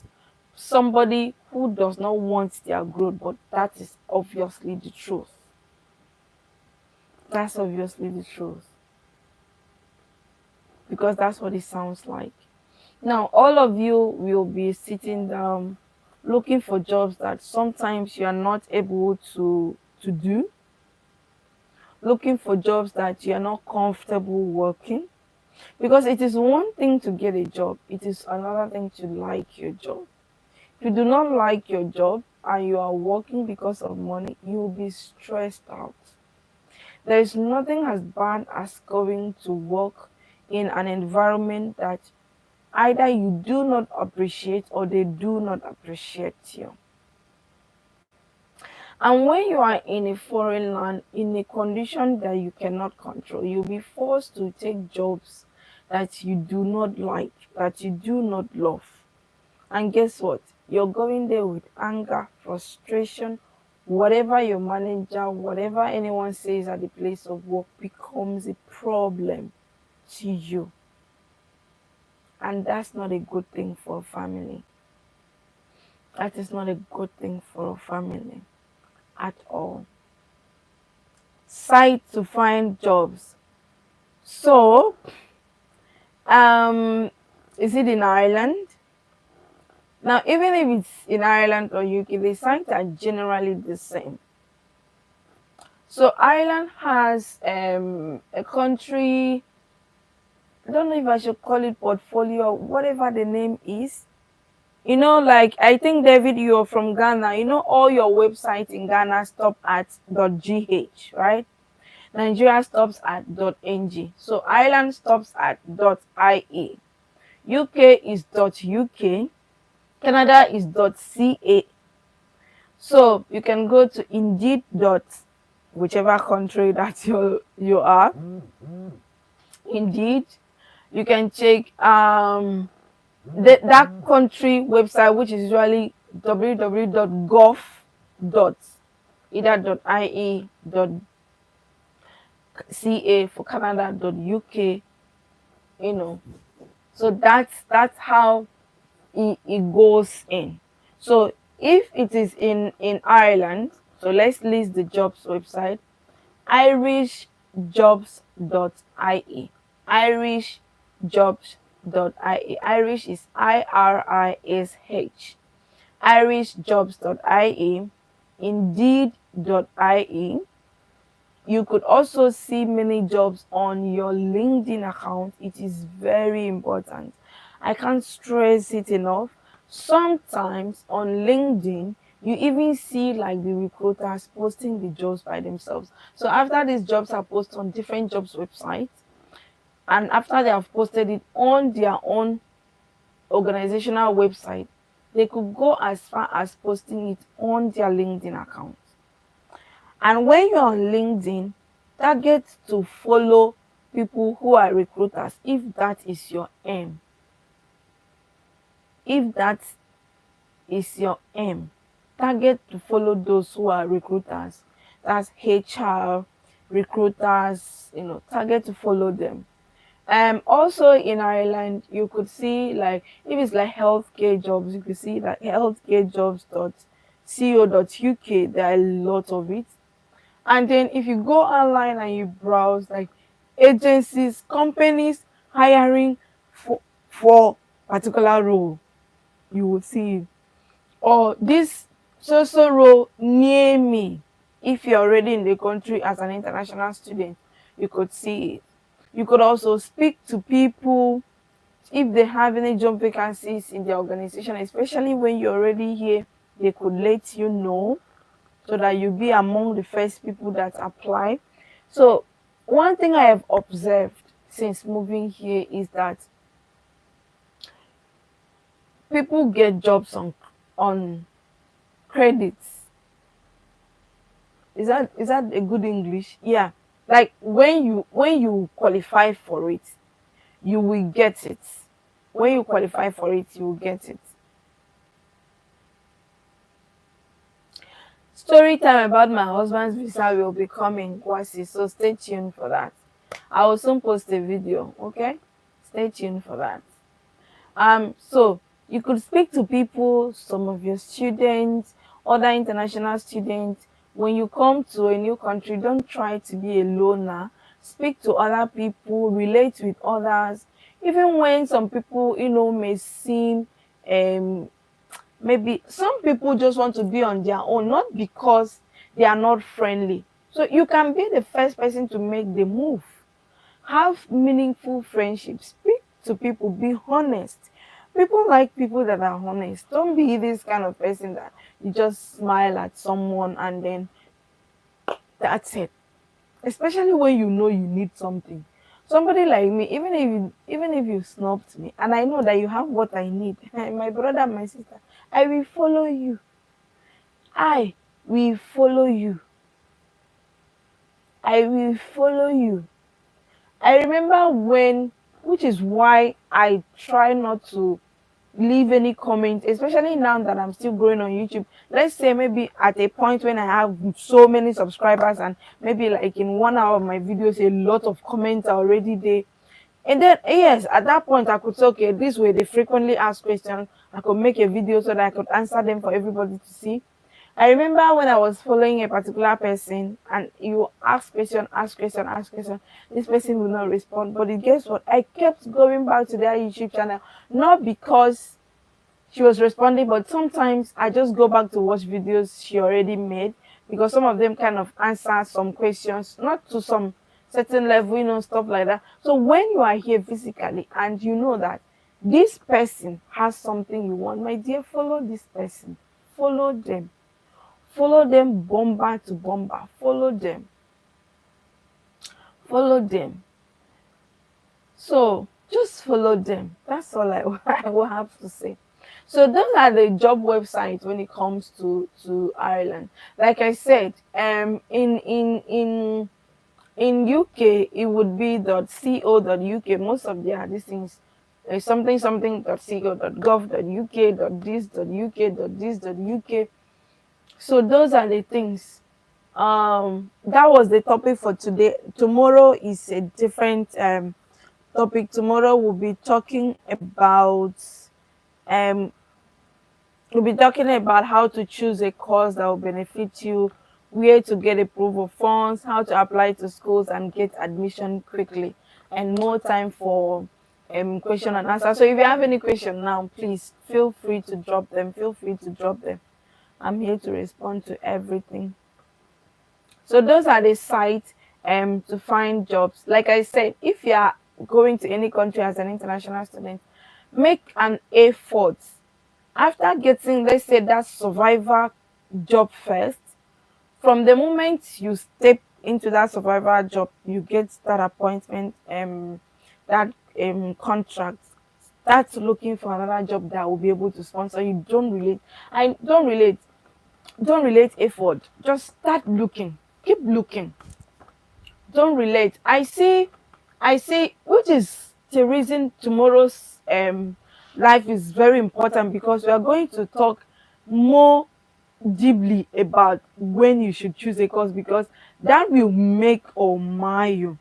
somebody who does not want their growth, but that is obviously the truth. That's obviously the truth. Because that's what it sounds like. Now, all of you will be sitting down looking for jobs that sometimes you are not able to do, looking for jobs that you are not comfortable working. Because it is one thing to get a job, it is another thing to like your job. If you do not like your job and you are working because of money, you will be stressed out. There is nothing as bad as going to work in an environment that either you do not appreciate or they do not appreciate you. And when you are in a foreign land, in a condition that you cannot control, you'll be forced to take jobs that you do not like, that you do not love. And guess what? You're going there with anger, frustration, whatever your manager, whatever anyone says at the place of work becomes a problem to you. And that's not a good thing for a family. That is not a good thing for a family at all. Site to find jobs. So, um, is it in Ireland? Now, even if it's in Ireland or UK, the sites are generally the same. So, Ireland has a country, I don't know if I should call it portfolio or whatever the name is. You know, like I think David, you're from Ghana. You know, all your websites in Ghana stop at .gh, right? Nigeria stops at .ng. So Ireland stops at .ie. UK is .uk. Canada is .ca. So you can go to Indeed whichever country that you are. Indeed, you can check that country website, which is usually www.gov. either .ie, .ca for Canada, .uk. So that's how it goes in. So if it is in Ireland, so let's list the jobs website. irishjobs.ie. irishjobs.ie. Irish is IRISH. irishjobs.ie. Indeed.ie. You could also see many jobs on your LinkedIn account. It is very important. I can't stress it enough. Sometimes on LinkedIn, you even see like the recruiters posting the jobs by themselves. So after these jobs are posted on different jobs websites, and after they have posted it on their own organizational website, they could go as far as posting it on their LinkedIn account. And when you're on LinkedIn, target to follow people who are recruiters if that is your aim. If that is your aim, target to follow those who are recruiters. That's HR, recruiters, target to follow them. Also in Ireland, you could see like if it's like healthcare jobs, you could see that healthcarejobs.co.uk, there are a lot of it. And then if you go online and you browse like agencies, companies hiring for particular role, you will see it. Or this social role near me. If you're already in the country as an international student, you could see it. You could also speak to people if they have any job vacancies in their organization, especially when you're already here, they could let you know so that you'll be among the first people that apply. So one thing I have observed since moving here is that people get jobs on credits. Is that a good English? Yeah. Like when you qualify for it, you will get it. When you qualify for it, you will get it. Story time about my husband's visa will be coming, Kwasi, so stay tuned for that. I will soon post a video, okay? Stay tuned for that. So you could speak to people, some of your students, other international students. When you come to a new country, don't try to be a loner. Speak to other people, relate with others. Even when some people, may seem maybe some people just want to be on their own, not because they are not friendly. So you can be the first person to make the move. Have meaningful friendships. Speak to people. Be honest. People like people that are honest. Don't be this kind of person that you just smile at someone and then that's it. Especially when you know you need something. Somebody like me, even if you snubbed me and I know that you have what I need, my brother, my sister, I will follow you. I will follow you. I will follow you. I remember which is why I try not to leave any comment, especially now that I'm still growing on YouTube. Let's say maybe at a point when I have so many subscribers and maybe like in 1 hour of my videos, a lot of comments are already there. And then, yes, at that point, I could say, okay, this way they frequently ask questions. I could make a video so that I could answer them for everybody to see. I remember when I was following a particular person and you ask question, ask question, ask question, this person will not respond. But guess what? I kept going back to their YouTube channel, not because she was responding, but sometimes I just go back to watch videos she already made because some of them kind of answer some questions, not to some certain level, stuff like that. So when you are here physically and you know that this person has something you want, my dear, follow this person. Follow them. Follow them bomber to bomber. Follow them. Follow them. So just follow them. That's all I will have to say. So those are the job websites when it comes to Ireland. Like I said, in UK it would be .co.uk. Most of their these things something something .co.gov.uk .this.uk. So those are the things. That was the topic for today. Tomorrow is a different topic. Tomorrow um we'll be talking about how to choose a course that will benefit you, where to get approval funds, how to apply to schools and get admission quickly, and more time for question and answer. So if you have any question now, please feel free to drop them. Feel free to drop them. I'm here to respond to everything. So those are the sites to find jobs. Like I said, if you are going to any country as an international student, make an effort. After getting, let's say, that survivor job first, from the moment you step into that survivor job, you get that appointment, that contract. Start looking for another job that will be able to sponsor you. Don't relate effort. Just start looking. Keep looking. Don't relate. I see, which is the reason tomorrow's life is very important, because we are going to talk more deeply about when you should choose a course, because that will make or mar you.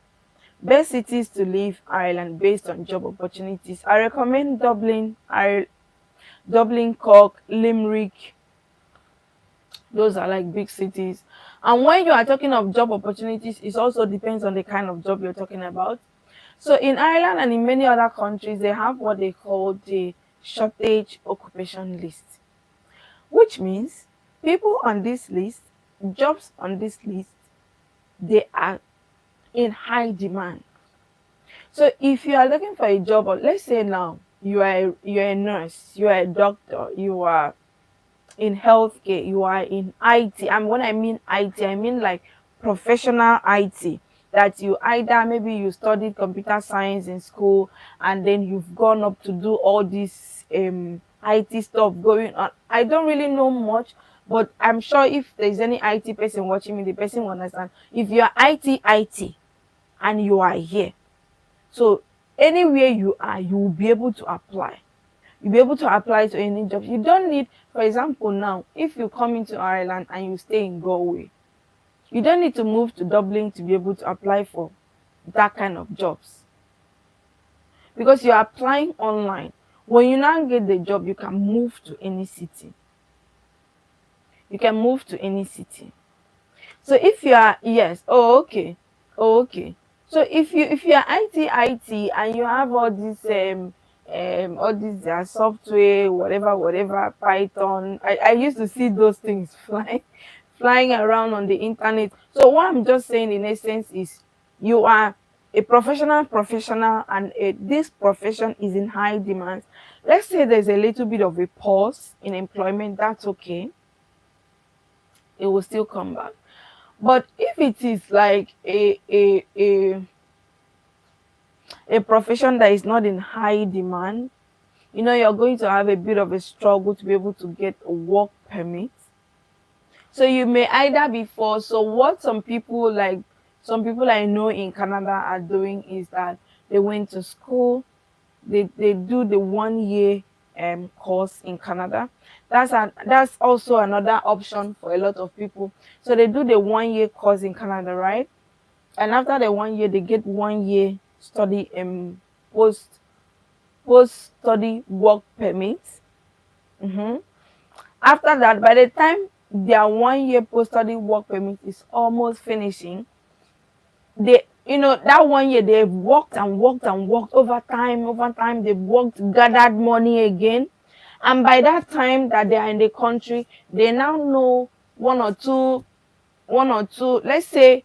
Best cities to live Ireland based on job opportunities. I recommend Dublin, Cork, Limerick. Those are like big cities. And when you are talking of job opportunities, it also depends on the kind of job you're talking about. So in Ireland and in many other countries, they have what they call the shortage occupation list, which means people on this list, jobs on this list, they are in high demand. So if you are looking for a job, or let's say now you're a nurse, you are a doctor, you are in healthcare, you are in IT. And when I mean IT, I mean like professional IT. That you either, maybe you studied computer science in school, and then you've gone up to do all this IT stuff going on. I don't really know much, but I'm sure if there's any IT person watching me, the person will understand. If you are IT and you are here, so anywhere you are, you will be able to apply. You'll be able to apply to any job. You don't need, for example, now, if you come into Ireland and you stay in Galway, you don't need to move to Dublin to be able to apply for that kind of jobs, because you're applying online. When you now get the job, you can move to any city. You can move to any city. So if you are, yes, okay. So if you are IT and you have all these software, whatever, Python. I used to see those things flying around on the internet. So what I'm just saying in essence is, you are a professional, and this profession is in high demand. Let's say there's a little bit of a pause in employment, that's okay. It will still come back. But if it is like a profession that is not in high demand, you're going to have a bit of a struggle to be able to get a work permit. So you may either be forced. So what some people I know in Canada are doing is that they went to school, they do the 1 year course in Canada. That's also another option for a lot of people. So they do the 1 year course in Canada, right? And after the 1 year, they get 1 year study post study work permit. After that, by the time their 1 year post study work permit is almost finishing, that 1 year they've worked and worked and worked over time, they've worked, gathered money again. And by that time that they are in the country, they now know one or two, let's say,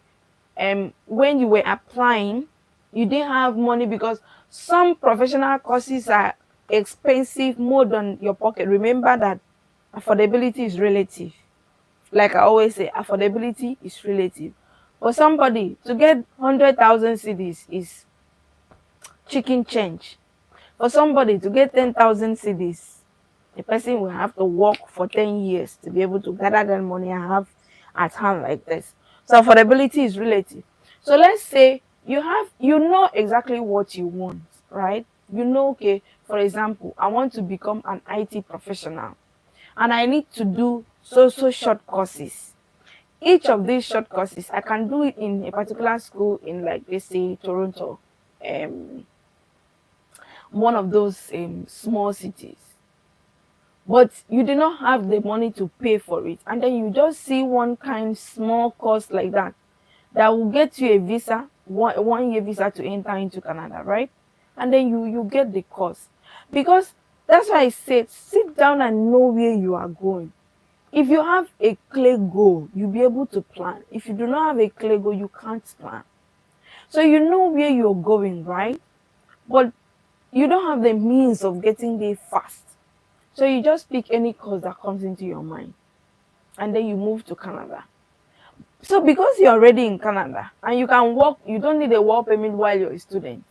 when you were applying, you didn't have money, because some professional courses are expensive more than your pocket. Remember that affordability is relative. Like I always say, affordability is relative. For somebody to get 100,000 cedis is chicken change. For somebody to get 10,000 cedis, the person will have to work for 10 years to be able to gather that money and have at hand like this. So affordability is relative. So let's say you know exactly what you want, right? You know, okay, for example, I want to become an IT professional and I need to do so short courses. Each of these short courses, I can do it in a particular school in, like, let's say Toronto, um, one of those small cities. But you do not have the money to pay for it, and then you just see one kind small course like that will get you a visa, one year visa to enter into Canada, right? And then you get the course, because that's why I said sit down and know where you are going. If you have a clear goal, you'll be able to plan. If you do not have a clear goal, you can't plan. So you know where you're going, right? But you don't have the means of getting there fast. So you just pick any course that comes into your mind and then you move to Canada. So because you're already in Canada and you can work, you don't need a work permit while you're a student.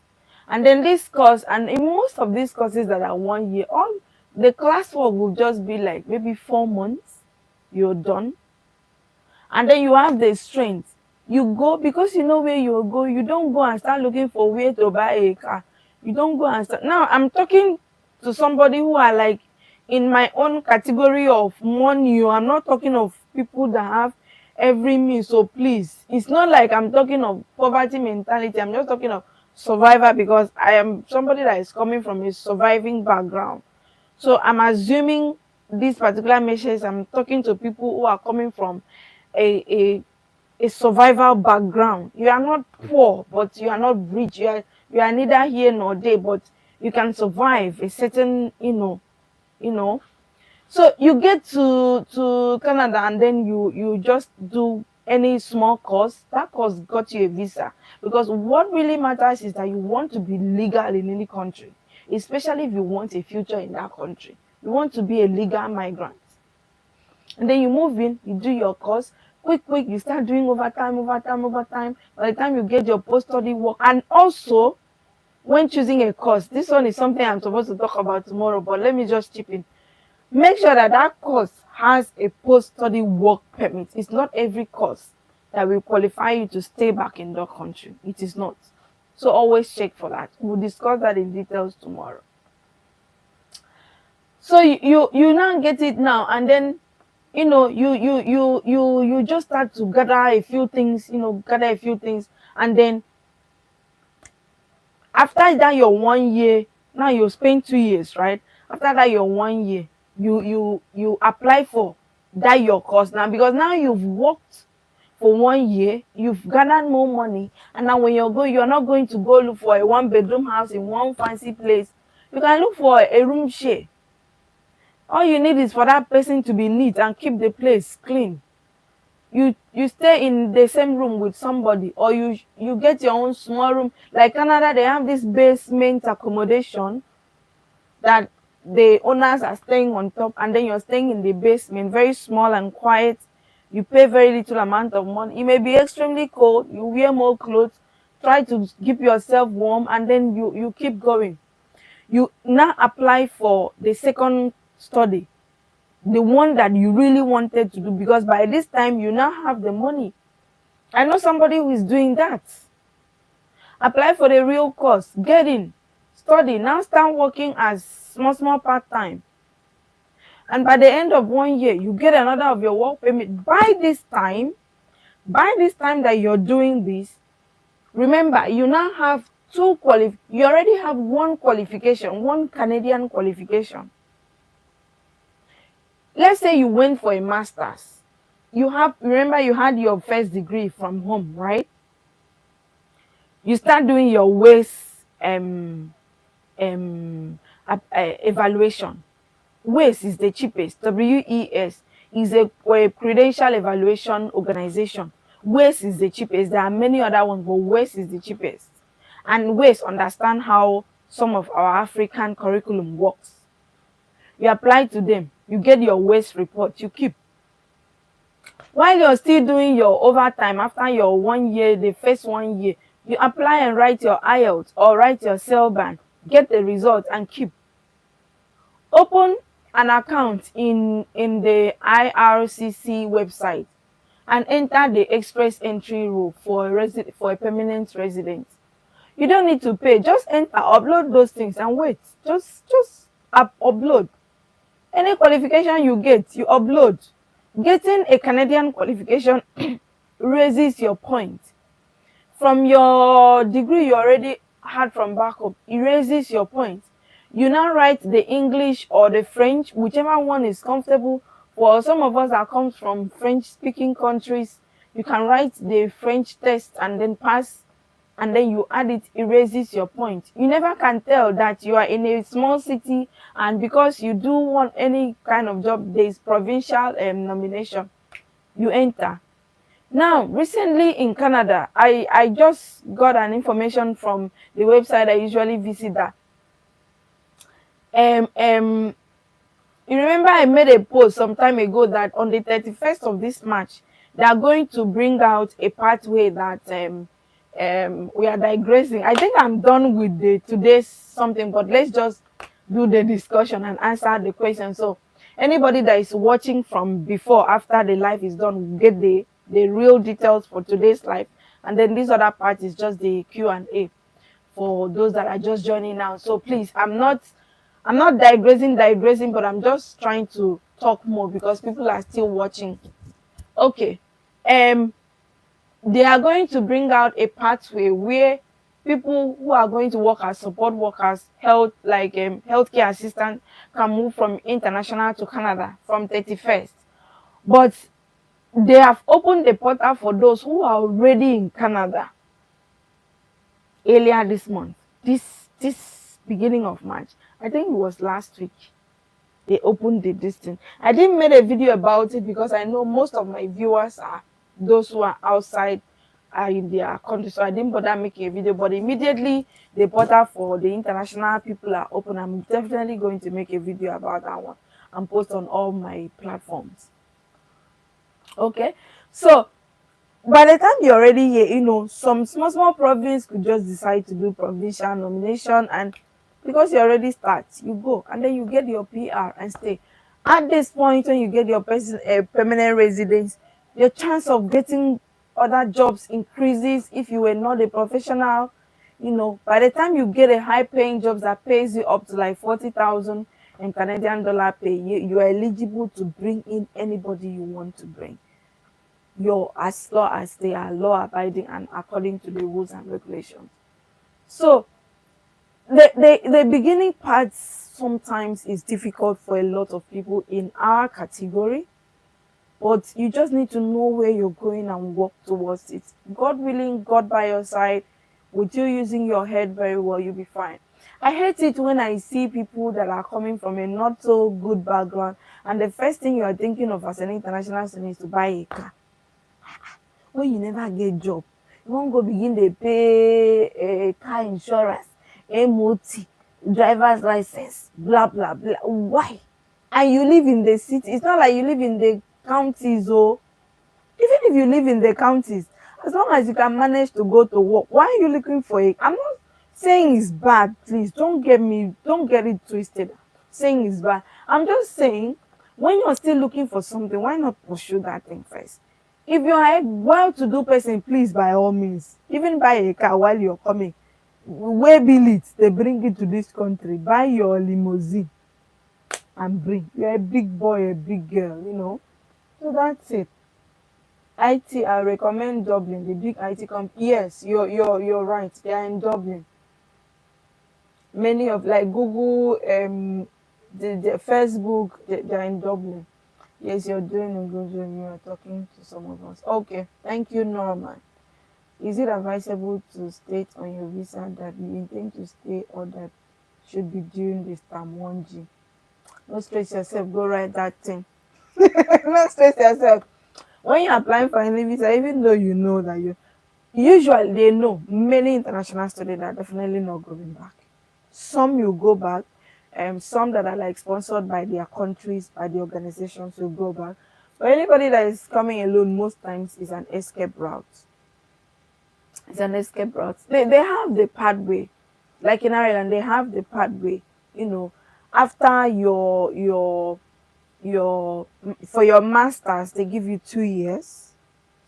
And then this course, and in most of these courses that are 1 year, all the classwork will just be like maybe 4 months, you're done. And then you have the strength. You go because you know where you go. You don't go and start looking for where to buy a car. You don't go and start. Now I'm talking to somebody who are like in my own category of money. I'm not talking of people that have every means. So please, it's not like I'm talking of poverty mentality. I'm just talking of survivor, because I am somebody that is coming from a surviving background. So I'm assuming these particular measures, I'm talking to people who are coming from a, a, a survival background. You are not poor, but you are not rich. You are neither here nor there, but you can survive a certain, you know. So you get to Canada and then you just do any small course. That course got you a visa, because what really matters is that you want to be legal in any country, especially if you want a future in that country. You want to be a legal migrant. And then you move in, you do your course, quick, you start doing overtime. By the time you get your post-study work, and also when choosing a course, this one is something I'm supposed to talk about tomorrow, but let me just chip in. Make sure that that course has a post-study work permit. It's not every course that will qualify you to stay back in that country. It is not. So always check for that. We'll discuss that in details tomorrow. So you now get it now, and then you just start to gather a few things, and then after that your 1 year, now you spend 2 years, right? After that your 1 year, you apply for that your course now, because now you've worked for 1 year, you've gathered more money, and now when you're not going to go look for a one-bedroom house in one fancy place. You can look for a room share. All you need is for that person to be neat and keep the place clean. You stay in the same room with somebody, or you get your own small room. Like Canada, they have this basement accommodation that the owners are staying on top, and then you're staying in the basement, very small and quiet. You pay very little amount of money. It may be extremely cold, you wear more clothes, try to keep yourself warm, and then you keep going. You now apply for the second study, the one that you really wanted to do, because by this time you now have the money. I know somebody who is doing that. Apply for the real course, get in, study, now start working as small part-time. And by the end of 1 year, you get another of your work permit. By this time that you're doing this, remember, you now have you already have one qualification, one Canadian qualification. Let's say you went for a master's. Remember, you had your first degree from home, right? You start doing your WACE evaluation. WACE is the cheapest. WES is a credential evaluation organization. WACE is the cheapest. There are many other ones, but WACE is the cheapest. And WACE understand how some of our African curriculum works. You apply to them, you get your WACE report, you keep. While you're still doing your overtime after your 1 year, the first 1 year, you apply and write your IELTS or write your CELBAN, get the result and keep. Open an account in the IRCC website and enter the express entry rule for a permanent resident. You don't need to pay. Just enter, upload those things and wait. Just upload. Any qualification you get, you upload. Getting a Canadian qualification raises your point. From your degree you already had from back home, it raises your point. You now write the English or the French, whichever one is comfortable. For some of us that comes from French speaking countries, you can write the French test and then pass, and then you add it, it raises your point. You never can tell that you are in a small city, and because you do want any kind of job, there is provincial nomination, you enter. Now, recently in Canada, I just got an information from the website I usually visit that um um you remember I made a post some time ago that on the 31st of this March, they are going to bring out a pathway that we are digressing. I think I'm done with the today's something, but let's just do the discussion and answer the question. So anybody that is watching from before, after the live is done, will get the real details for today's live. And then this other part is just the Q&A for those that are just joining now. So please, I'm not digressing, but I'm just trying to talk more because people are still watching. Okay. Um, they are going to bring out a pathway where people who are going to work as support workers, healthcare assistant, can move from international to Canada from 31st. But they have opened the portal for those who are already in Canada earlier this month. This beginning of March. I think it was last week. They opened this thing. I didn't make a video about it because I know most of my viewers are those who are outside, are in their country, so I didn't bother making a video. But immediately the portal for the international people are open, I'm definitely going to make a video about that one and post on all my platforms. Okay, so by the time you're already here, some small province could just decide to do provincial nomination, and because you already start, you go and then you get your PR and stay. At this point, when you get your permanent residence, your chance of getting other jobs increases. If you were not a professional, by the time you get a high paying job that pays you up to like 40,000 in Canadian dollar pay, you are eligible to bring in anybody you want to bring, as long as they are law abiding and according to the rules and regulations. So the beginning part sometimes is difficult for a lot of people in our category, but you just need to know where you're going and work towards it. God willing, God by your side, with you using your head very well, you'll be fine. I hate it when I see people that are coming from a not so good background, and the first thing you are thinking of as an international student is to buy a car. When you never get job, you wan go begin dey pay car insurance, MOT, driver's license, blah blah blah. Why? And you live in the city. It's not like you live in the counties. Oh, even if you live in the counties, as long as you can manage to go to work, why are you looking for it? I'm not saying it's bad. Please don't get it twisted. Saying it's bad, I'm just saying, when you're still looking for something, why not pursue that thing first? If you are a well-to-do person, please, by all means, even buy a car while you're coming. Wey bill it, they bring it to this country. Buy your limousine and bring. You're a big boy, a big girl. So that's it. IT, I recommend Dublin, the big IT company. Yes, you're right. They are in Dublin. Many of, like, Google, the Facebook, they're in Dublin. Yes, you're doing a good job. You are talking to some of us. Okay, thank you, Norman. Is it advisable to state on your visa that you intend to stay, or that should be during the stamp 1G? Don't stress yourself. Go write that thing. Don't stress yourself. When you're applying for any visa, even though you know that usually they know many international students are definitely not going back. Some will go back, some that are like sponsored by their countries, by the organizations will go back. For anybody that is coming alone, most times is an escape route. It's an escape route. They have the pathway. Like in Ireland, they have the pathway. You know, after your for your masters, they give you 2 years.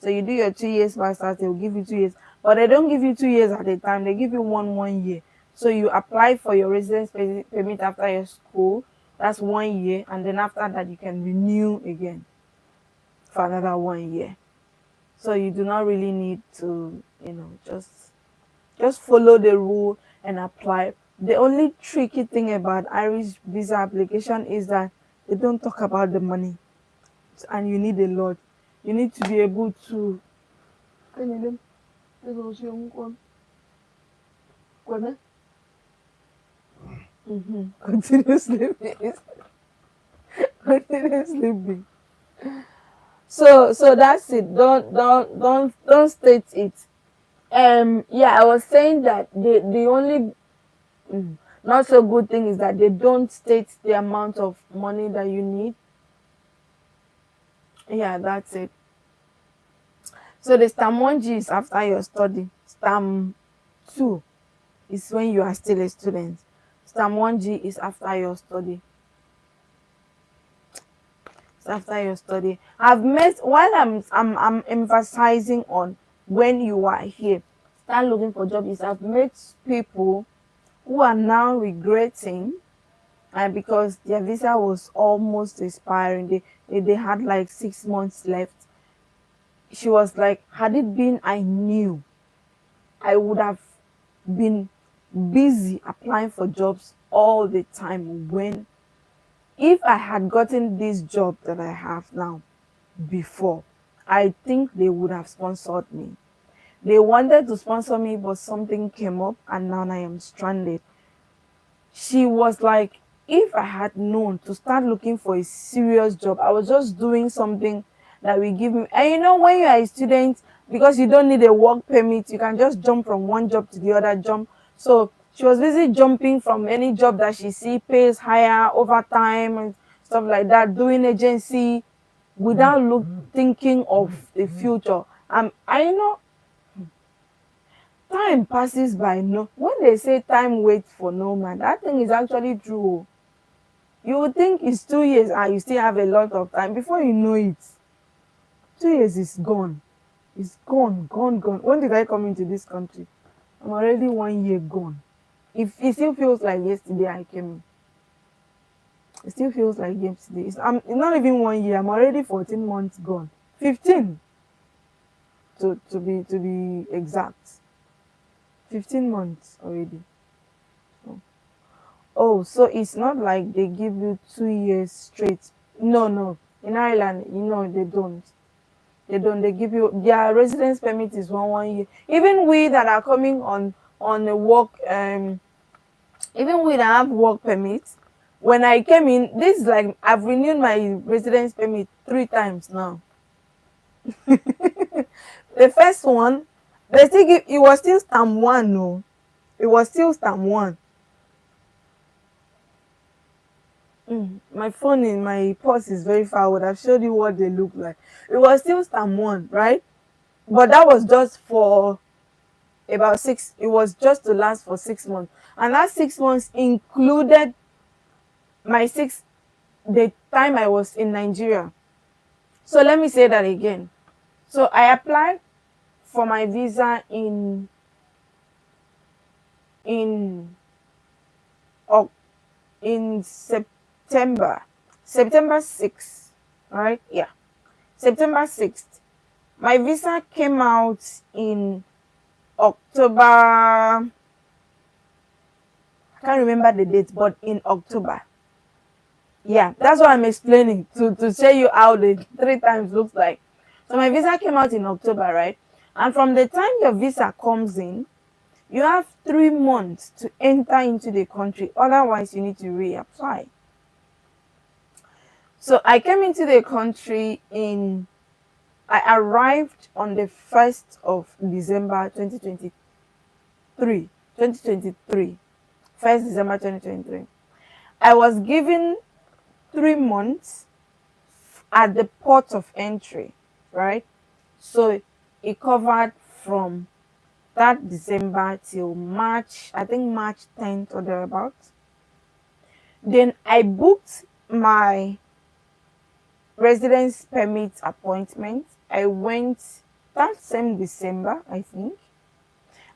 So you do your 2 years masters, they will give you 2 years. But they don't give you 2 years at a time, they give you one year. So you apply for your residence permit after your school, that's 1 year, and then after that you can renew again for another 1 year. So you do not really need to, just follow the rule and apply. The only tricky thing about Irish visa application is that they don't talk about the money, and you need a lot. You need to be able to continue sleeping. Continue sleeping. So that's it. Don't state it. Yeah, I was saying that the only not so good thing is that they don't state the amount of money that you need. Yeah, that's it. So the stamp 1G is after your study. Stamp 2 is when you are still a student. Stamp 1G is after your study. It's after your study. I've met, while I'm emphasizing on when you are here, start looking for jobs. I've met people who are now regretting, and because their visa was almost expiring, they had like 6 months left. She was like, had it been I knew, I would have been busy applying for jobs all the time. When if I had gotten this job that I have now before, I think they would have sponsored me. They wanted to sponsor me, but something came up and now I am stranded. She was like, if I had known to start looking for a serious job, I was just doing something that will give me. And when you are a student, because you don't need a work permit, you can just jump from one job to the other, jump. So she was busy jumping from any job that she see pays higher, overtime and stuff like that, doing agency without thinking of the future. Time passes by. No, when they say time waits for no man, that thing is actually true. You would think it's 2 years and you still have a lot of time. Before you know it, 2 years is gone. It's gone, gone, gone. When did I come into this country? I'm already 1 year gone. If it still feels like yesterday I came in. It still feels like yesterday. I'm not even 1 year. I'm already 14 months gone. 15 to be exact. 15 months already. Oh, so it's not like they give you 2 years straight. No, no. In Ireland, they don't. They don't. They give you their residence permit is 1 year. Even we that are coming on a work, even we that have work permits, when I came in, this is like I've renewed my residence permit 3 times now. The first one, they still give it was still stamp 1, no. It was still stamp 1. My phone in my purse is very far. I would have showed you what they look like. It was still stamp 1, right? But that was just for about six. It was just to last for 6 months, and that 6 months included the time I was in Nigeria. So let me say that again. So I applied for my visa in Oc- in September 6th, right? Yeah, September 6th. My visa came out in October. I can't remember the date, but in October. Yeah, that's what I'm explaining to show you how the 3 times looks like. So my visa came out in October, right? And from the time your visa comes in, you have 3 months to enter into the country. Otherwise, you need to reapply. So I came into the country I arrived on the 1st of December 2023. 2023. 1st December 2023. I was given 3 months at the port of entry, right? So it covered from that December till March, I think March 10th or thereabouts. Then I booked my residence permit appointment. I went that same December, I think.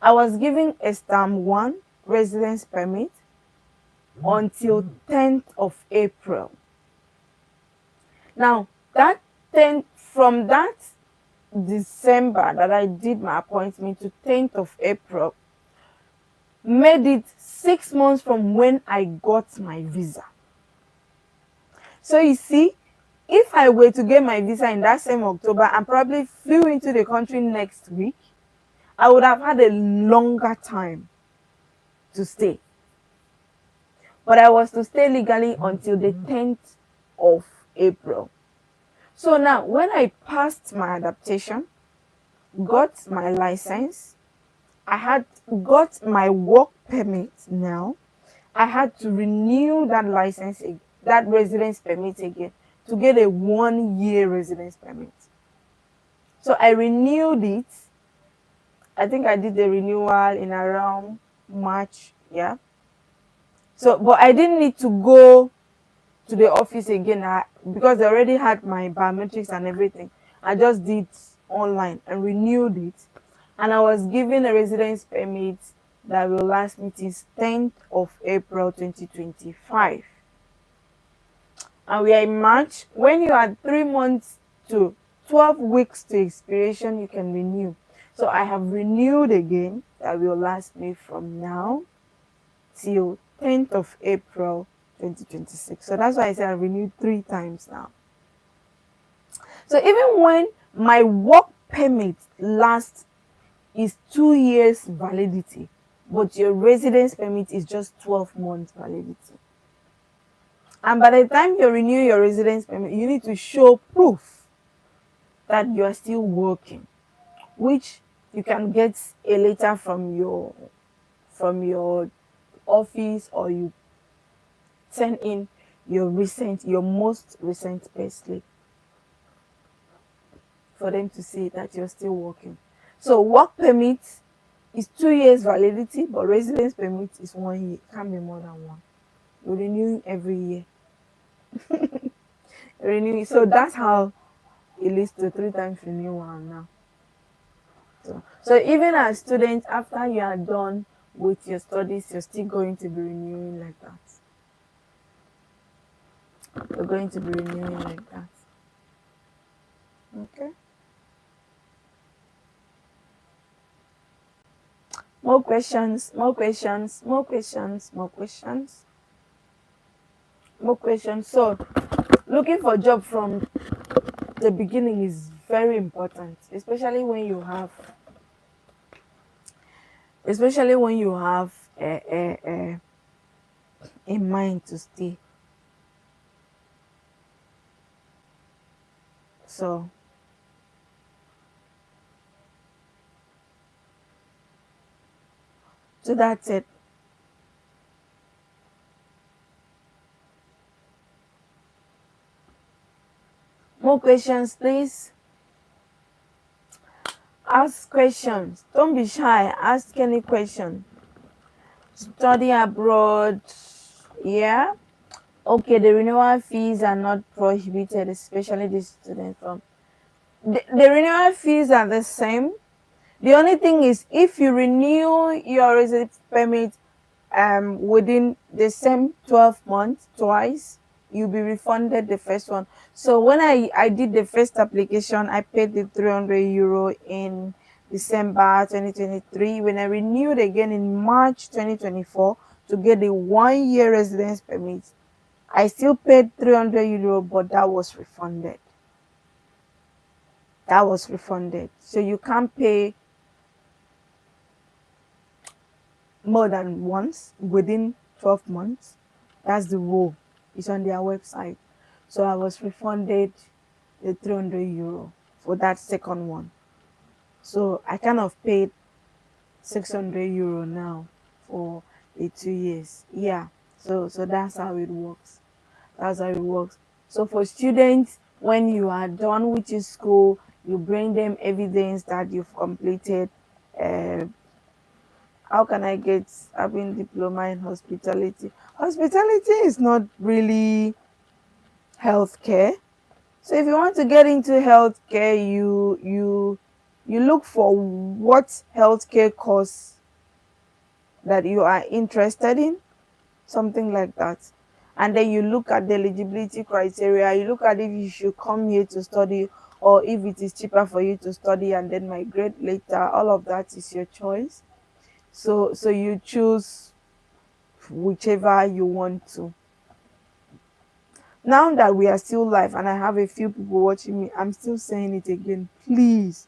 I was given a stamp one residence permit until 10th of April. Now, that 10th, from that December that I did my appointment to 10th of April, made it 6 months from when I got my visa. So you see, if I were to get my visa in that same October and probably flew into the country next week, I would have had a longer time to stay. But I was to stay legally until the 10th of April. So now, when I passed my adaptation, got my license, I had got my work permit now, I had to renew that license, that residence permit again to get a 1 year residence permit. So I renewed it. I think I did the renewal in around March, yeah. So, but I didn't need to go to the office again because they already had my biometrics and everything. I just did online and renewed it. And I was given a residence permit that will last me till 10th of April 2025. And we are in March. When you are 3 months to 12 weeks to expiration, you can renew. So I have renewed again. That will last me from now till 10th of April 2026. So that's why I said I renewed 3 times now. So even when my work permit lasts is 2 years validity, but your residence permit is just 12 months validity. And by the time you renew your residence permit, you need to show proof that you are still working, which you can get a letter from your office, or you send in your most recent payslip for them to see that you're still working. So work permit is 2 years validity, but residence permit is 1 year. Can't be more than one. You renew every year. Renew. So that's how it leads to 3 times renewal now. So even as students, after you are done with your studies, you're still going to be renewing like that. You're going to be renewing like that. Okay. More questions, more questions, more questions, more questions, more questions. So looking for a job from the beginning is very important, especially when you have a mind to stay. So that's it. More questions, please. Ask questions. Don't be shy. Ask any question. Study abroad. Yeah. Okay, the renewal fees are not prohibited, especially the student from. The renewal fees are the same. The only thing is, if you renew your residence permit within the same 12 months twice, you'll be refunded the first one. So when I did the first application, I paid the 300 euro in December 2023. When I renewed again in March 2024 to get the 1 year residence permit, I still paid 300 euro, but that was refunded. That was refunded. So you can't pay more than once within 12 months. That's the rule. It's on their website. So I was refunded the 300 euro for that second one. So I kind of paid 600 euro now for the 2 years. Yeah. So that's how it works. That's how it works. So for students, When you are done with your school, you bring them evidence that you've completed. Uh, how can I get having diploma in hospitality? Hospitality is not really healthcare. So if you want to get into healthcare, you look for what healthcare course that you are interested in, something like that. And then you look at the eligibility criteria, you look at if you should come here to study or if it is cheaper for you to study and then migrate later. All of that is your choice. So you choose whichever you want to. Now that we are still live and I have a few people watching me, I'm still saying it again. Please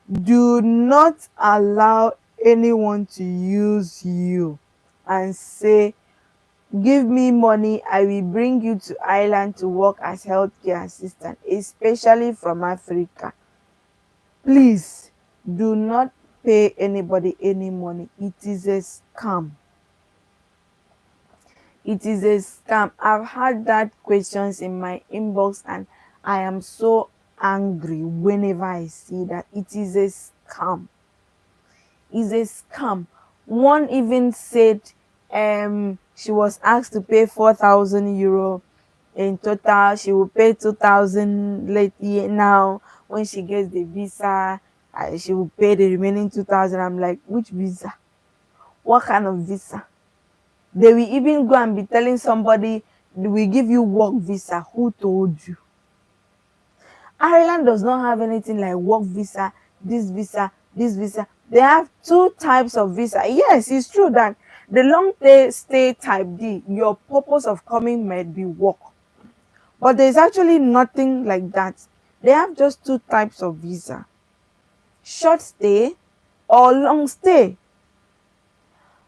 do not allow anyone to use you and say, give me money, I will bring you to Ireland to work as healthcare assistant, especially from Africa. Please do not pay anybody any money. It is a scam. It is a scam. I've had that questions in my inbox and I am so angry whenever I see that. It is a scam. It's a scam. One even said she was asked to pay 4,000 euro in total. She will pay 2,000 lately now. When she gets the visa, she will pay the remaining 2,000. I'm like, which visa? What kind of visa? They will even go and be telling somebody, we give you work visa. Who told you? Ireland does not have anything like work visa, this visa, this visa. They have two types of visa. Yes, it's true that the long stay type D, your purpose of coming might be work. But there's actually nothing like that. They have just two types of visa: short stay or long stay.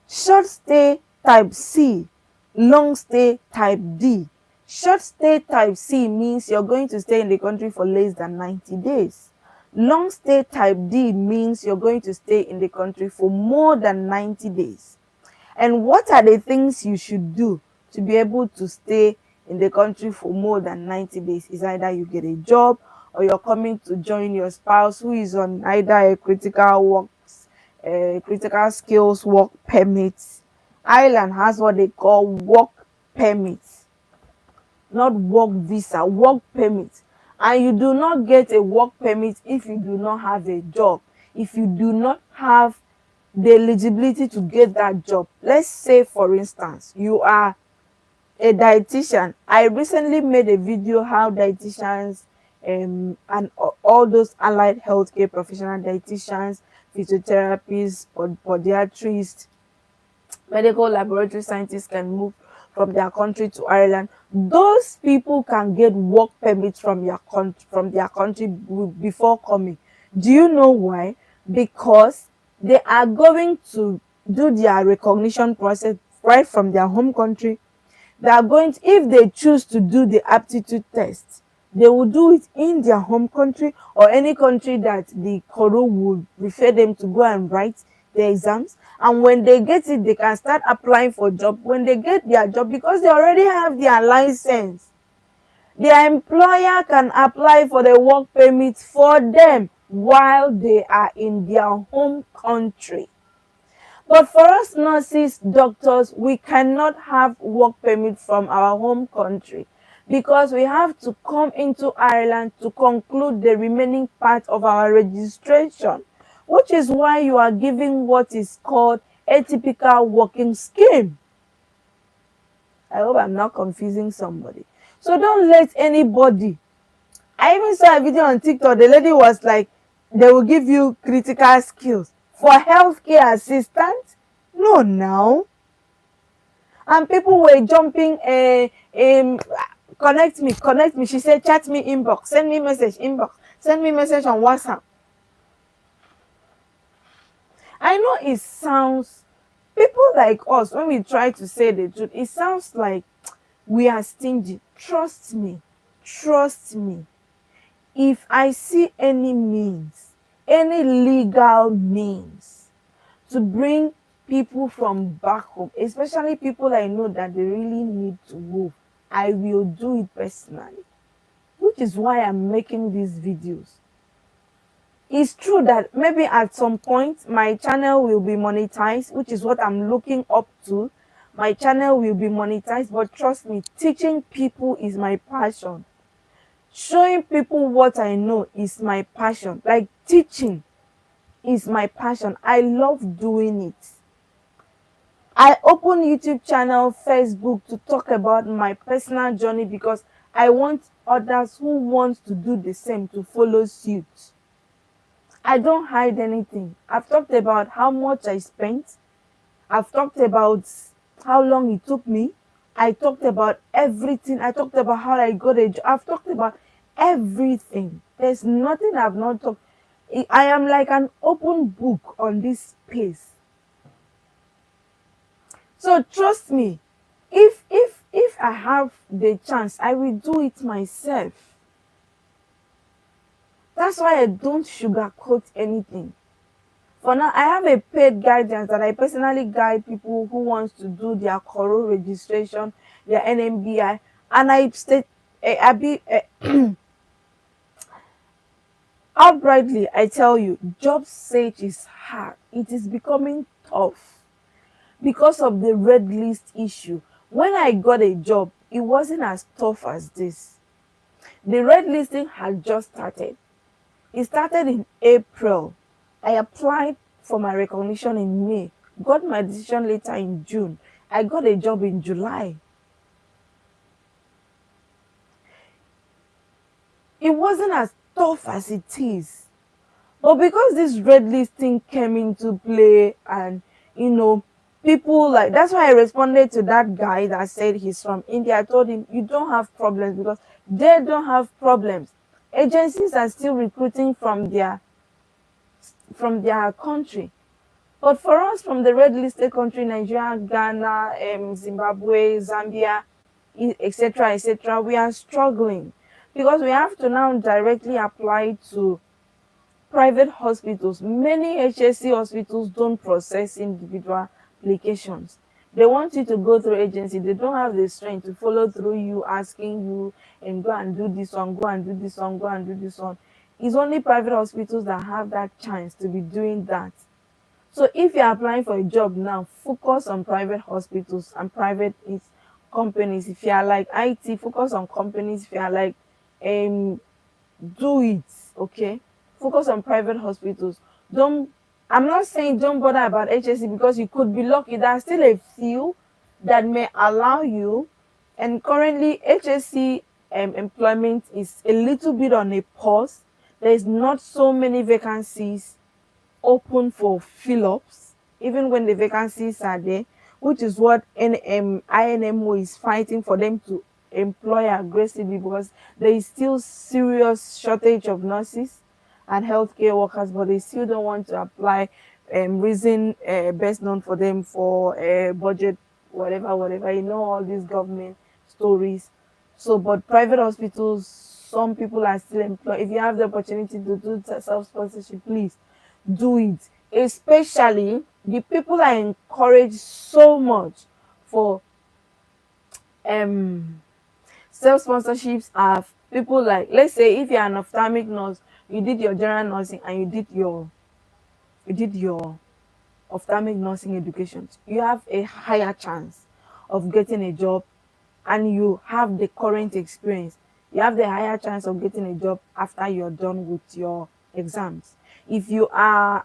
Short stay type C, long stay type D. Short stay type C means you're going to stay in the country for less than 90 days. Long stay type D means you're going to stay in the country for more than 90 days. And what are the things you should do to be able to stay in the country for more than 90 days? Is either you get a job or you're coming to join your spouse who is on either a critical skills work permit. Ireland has what they call work permit, not work visa, work permit. And you do not get a work permit if you do not have a job, if you do not have the eligibility to get that job. Let's say, for instance, you are a dietitian. I recently made a video how dietitians and all those allied healthcare professional, dietitians, physiotherapists, podiatrists, medical laboratory scientists can move from their country to Ireland. Those people can get work permits from their country before coming. Do you know why? Because they are going to do their recognition process right from their home country. They are going to, if they choose to do the aptitude test, they will do it in their home country or any country that the Koro would refer them to go and write the exams. And when they get it, they can start applying for job. When they get their job, because they already have their license, their employer can apply for the work permit for them while they are in their home country. But for us nurses, doctors, we cannot have work permit from our home country because we have to come into Ireland to conclude the remaining part of our registration, which is why you are given what is called a typical working scheme. I hope I'm not confusing somebody. So don't let anybody. I even saw a video on TikTok. The lady was like, they will give you critical skills for healthcare assistants. No, now. And people were jumping, connect me, connect me. She said, chat me inbox, send me message inbox, send me message on WhatsApp. I know it sounds, people like us, when we try to say the truth, it sounds like we are stingy. Trust me, trust me. If I see any means, any legal means to bring people from back home, especially people I know that they really need to move, I will do it personally. Which which is why I'm making these videos. It's true that maybe at some point my channel will be monetized, which is what I'm looking up to. My channel will be monetized, but trust me, teaching people is my passion. Showing people what I know is my passion. Like teaching is my passion. I love doing it. I open YouTube channel, Facebook to talk about my personal journey because I want others who want to do the same to follow suit. I don't hide anything. I've talked about how much I spent. I've talked about how long it took me. I talked about everything. I talked about how I got a job. I've talked about everything. There's nothing I've not talked. I am like an open book on this space. So trust me, if I have the chance, I will do it myself. That's why I don't sugarcoat anything. For now, I have a paid guidance that I personally guide people who wants to do their Coro registration, their NMBI, and I state, outrightly, I tell you, job search is hard. It is becoming tough because of the red list issue. When I got a job, it wasn't as tough as this. The red listing had just started. It started in April. I applied for my recognition in May, got my decision later in June. I got a job in July. It wasn't as tough as it is. But because this red listing came into play and, people like, that's why I responded to that guy that said he's from India. I told him, you don't have problems because they don't have problems. Agencies are still recruiting from their country. But for us from the red listed country, Nigeria, Ghana, Zimbabwe, Zambia, etc., etc., we are struggling because we have to now directly apply to private hospitals. Many HSC hospitals don't process individual applications. They want you to go through agency. They don't have the strength to follow through you, asking you and go and do this one, go and do this one, go and do this one. It's only private hospitals that have that chance to be doing that. So if you're applying for a job now, focus on private hospitals and private companies. If you are like IT, focus on companies. If you are like do it, okay? Focus on private hospitals. I'm not saying don't bother about HSC because you could be lucky. There are still a few that may allow you. And currently HSC employment is a little bit on a pause. There's not so many vacancies open for fill-ups, even when the vacancies are there, which is what INMO is fighting for them to employ aggressively because there is still serious shortage of nurses and healthcare workers, but they still don't want to apply. Reason best known for them for budget, whatever, all these government stories. So, but private hospitals, some people are still employed. If you have the opportunity to do self-sponsorship, please do it. Especially the people are encouraged so much for self-sponsorships are people like, let's say if you're an ophthalmic nurse, you did your general nursing and you did your ophthalmic nursing education, you have a higher chance of getting a job, and you have the current experience, you have the higher chance of getting a job after you're done with your exams. If you are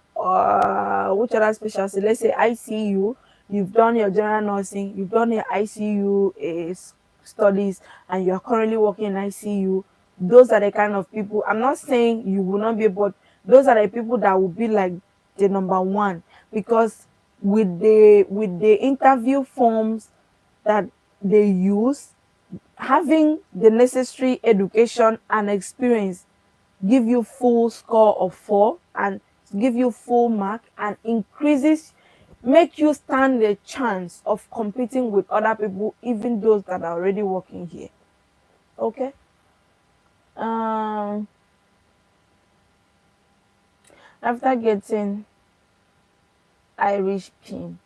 which other specialty, let's say ICU, you've done your general nursing, you've done your ICU studies, and you're currently working in ICU, those are the kind of people, I'm not saying you will not be, but those are the people that will be like the number one, because with the interview forms that they use, having the necessary education and experience give you full score of 4 and give you full mark and make you stand a chance of competing with other people, even those that are already working here. Okay. After getting Irish PIN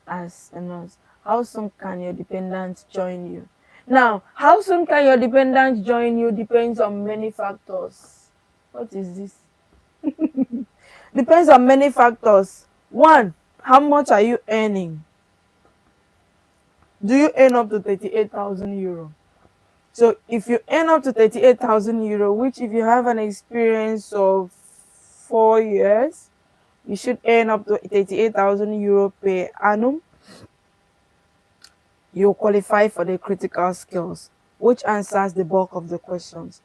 as a nurse, how soon can your dependents join you? Now, how soon can your dependents join you depends on many factors. What is this? Depends on many factors. One, how much are you earning? Do you earn up to 38,000 euro? So if you earn up to 38,000 euro, which if you have an experience of 4 years, you should earn up to 38,000 euro per annum. You qualify for the critical skills, which answers the bulk of the questions.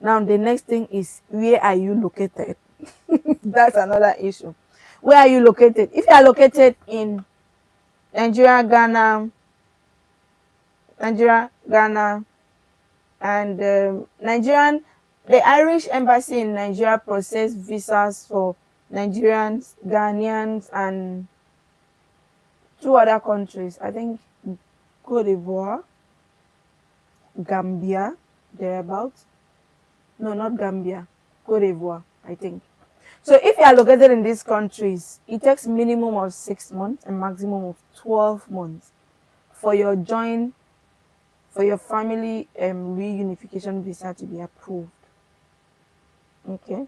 Now, the next thing is, where are you located? That's another issue. Where are you located? If you are located in Nigeria, Ghana, and the Irish embassy in Nigeria process visas for Nigerians, Ghanaians, and two other countries. I think Cote d'Ivoire, Gambia, thereabouts. No, not Gambia, Cote d'Ivoire, I think. So if you are located in these countries, it takes minimum of 6 months and maximum of 12 months for your family reunification visa to be approved. Okay.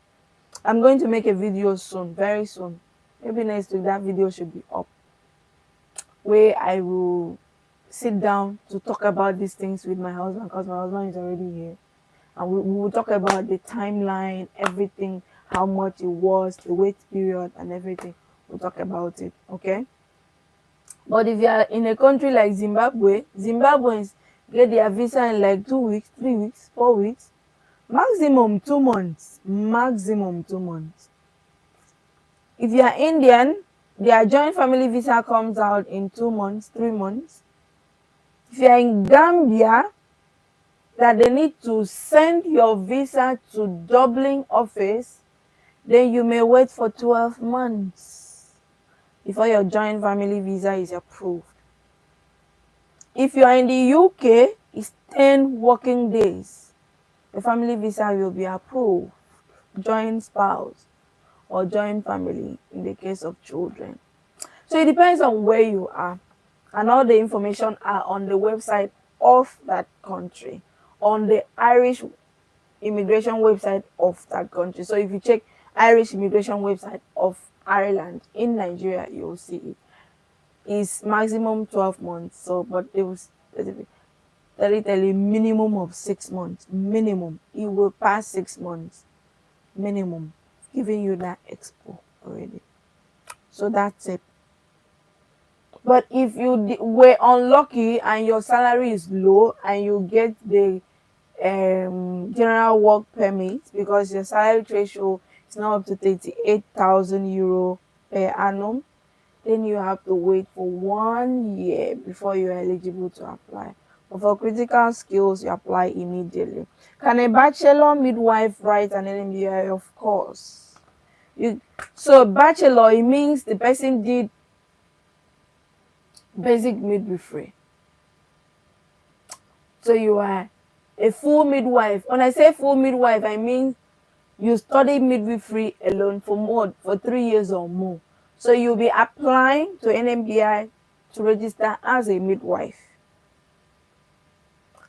I'm going to make a video soon, very soon. Maybe next week that video should be up, where I will sit down to talk about these things with my husband, because my husband is already here. And we will talk about the timeline, everything, how much it was, the wait period, and everything. We'll talk about it, okay? But if you are in a country like Zimbabwe, Zimbabweans get their visa in like 2 weeks, 3 weeks, 4 weeks, maximum 2 months, maximum 2 months. If you are Indian, their joint family visa comes out in 2 months, 3 months. If you are in Gambia, that they need to send your visa to Dublin office, then you may wait for 12 months before your joint family visa is approved. If you are in the UK, it's 10 working days. The family visa will be approved, joint spouse or joint family in the case of children. So it depends on where you are, and all the information are on the website of that country, on the Irish immigration website of that country. So if you check Irish immigration website of Ireland in Nigeria, you'll see it. It's maximum 12 months. So, but they will tell a minimum of 6 months. Minimum. It will pass 6 months. Minimum. Giving you that expo already. So that's it. But if you were unlucky and your salary is low and you get the general work permit, because your salary threshold is now up to 38,000 euro per annum, then you have to wait for 1 year before you're eligible to apply. But for critical skills, you apply immediately. Can a bachelor midwife write an NMBI? Of course. So bachelor, it means the person did basic midwifery. So you are a full midwife. When I say full midwife, I mean you study midwifery alone for 3 years or more. So you'll be applying to NMBI to register as a midwife.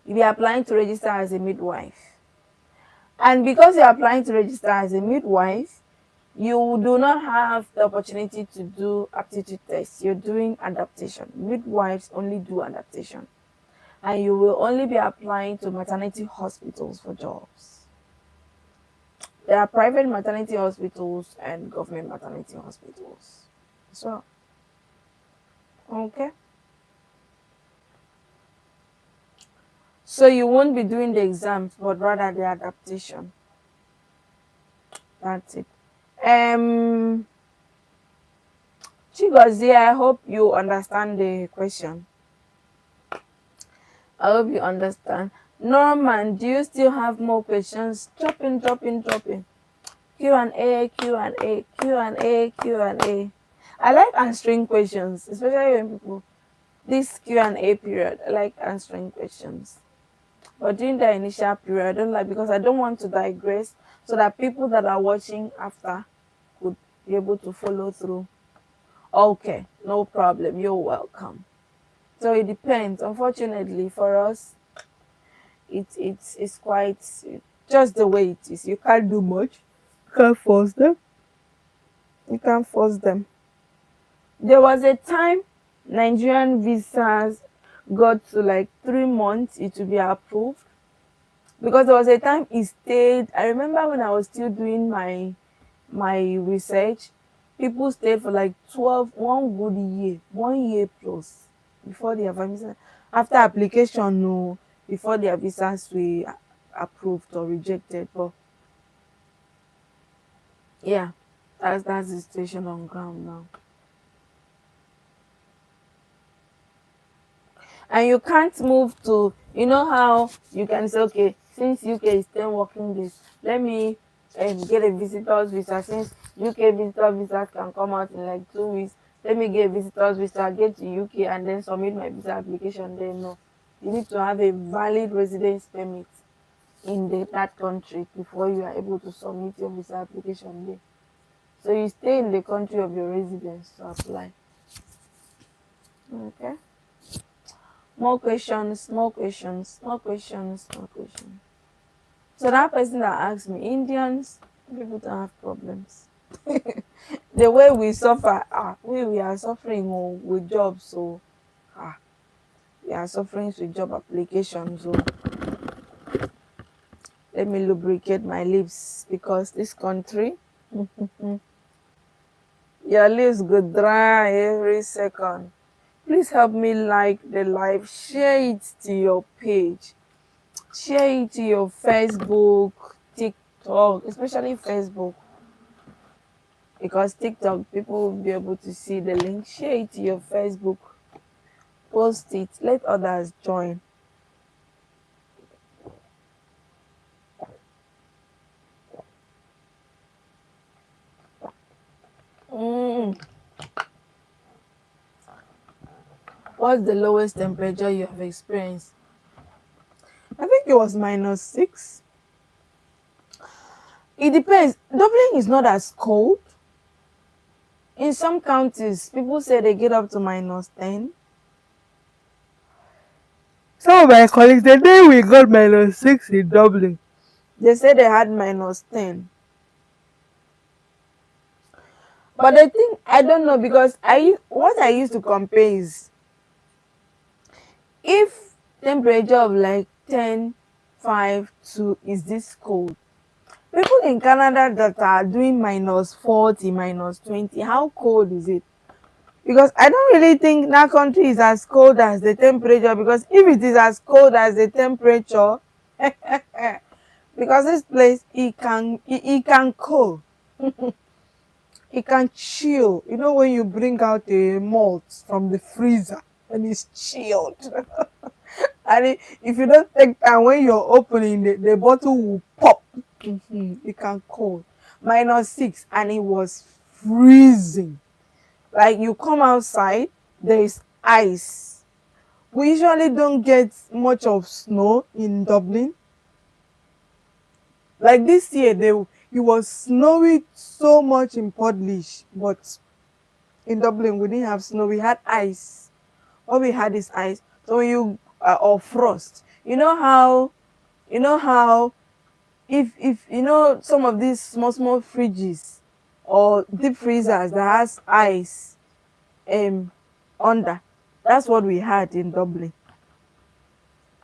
You'll be applying to register as a midwife. And because you're applying to register as a midwife, you do not have the opportunity to do aptitude tests. You're doing adaptation. Midwives only do adaptation. And you will only be applying to maternity hospitals for jobs. There are private maternity hospitals and government maternity hospitals as well. Okay. So you won't be doing the exams, but rather the adaptation. That's it. Chigozie, I hope you understand the question. I hope you understand. Norman, do you still have more questions? Drop in. Q&A, Q&A, Q&A, Q&A. I like answering questions, especially when people, this Q&A period, I like answering questions. But during the initial period, I don't like, because I don't want to digress, so that people that are watching after could be able to follow through. Okay, no problem. You're welcome. So it depends. Unfortunately for us, It's quite just the way it is. You can't do much. You can't force them. You can't force them. There was a time Nigerian visas got to like 3 months it to be approved, because there was a time it stayed. I remember when I was still doing my research, people stayed for like 1 good year, 1 year plus before their visa, after application, no, before their visas were approved or rejected. But yeah, that's the situation on ground now. And you can't move to, you know how you can say, okay, since UK is 10 working days, let me get a visitor's visa. Since UK visitor visa can come out in like 2 weeks, let me get a visitor's visa, get to UK and then submit my visa application there. No, you need to have a valid residence permit in that country before you are able to submit your visa application there. So you stay in the country of your residence to apply. Okay. More questions, more questions, more questions, more questions. So that person that asked me, Indians, people don't have problems. The way we suffer, we are suffering with jobs, so we are suffering with job applications. So let me lubricate my lips, because this country, your lips go dry every second. Please help me like the live, share it to your page. Share it to your Facebook, TikTok, especially Facebook, because TikTok people will be able to see the link. Share it to your Facebook, post it, let others join. Mm. What's the lowest temperature you have experienced? I think it was -6. It depends. Dublin is not as cold. In some counties, people say they get up to -10. Some of my colleagues, the day we got -6 in Dublin, they said they had -10. But the thing, I don't know, because what I used to compare is, if temperature of like 10, 5, 2 is this cold, people in Canada that are doing -40, -20, how cold is it? Because I don't really think that country is as cold as the temperature, because if it is as cold as the temperature, because this place, it can cool. It can chill. You know, when you bring out a malt from the freezer and it's chilled. And if you don't take time when you're opening, the bottle will pop. It can cold. -6, and it was freezing. Like, you come outside, there is ice. We usually don't get much of snow in Dublin. Like this year, it was snowing so much in Podlish, but in Dublin we didn't have snow. We had ice. All we had is ice. So when you or frost. You know how if you know some of these small fridges or deep freezers that has ice um under. That's what we had in Dublin.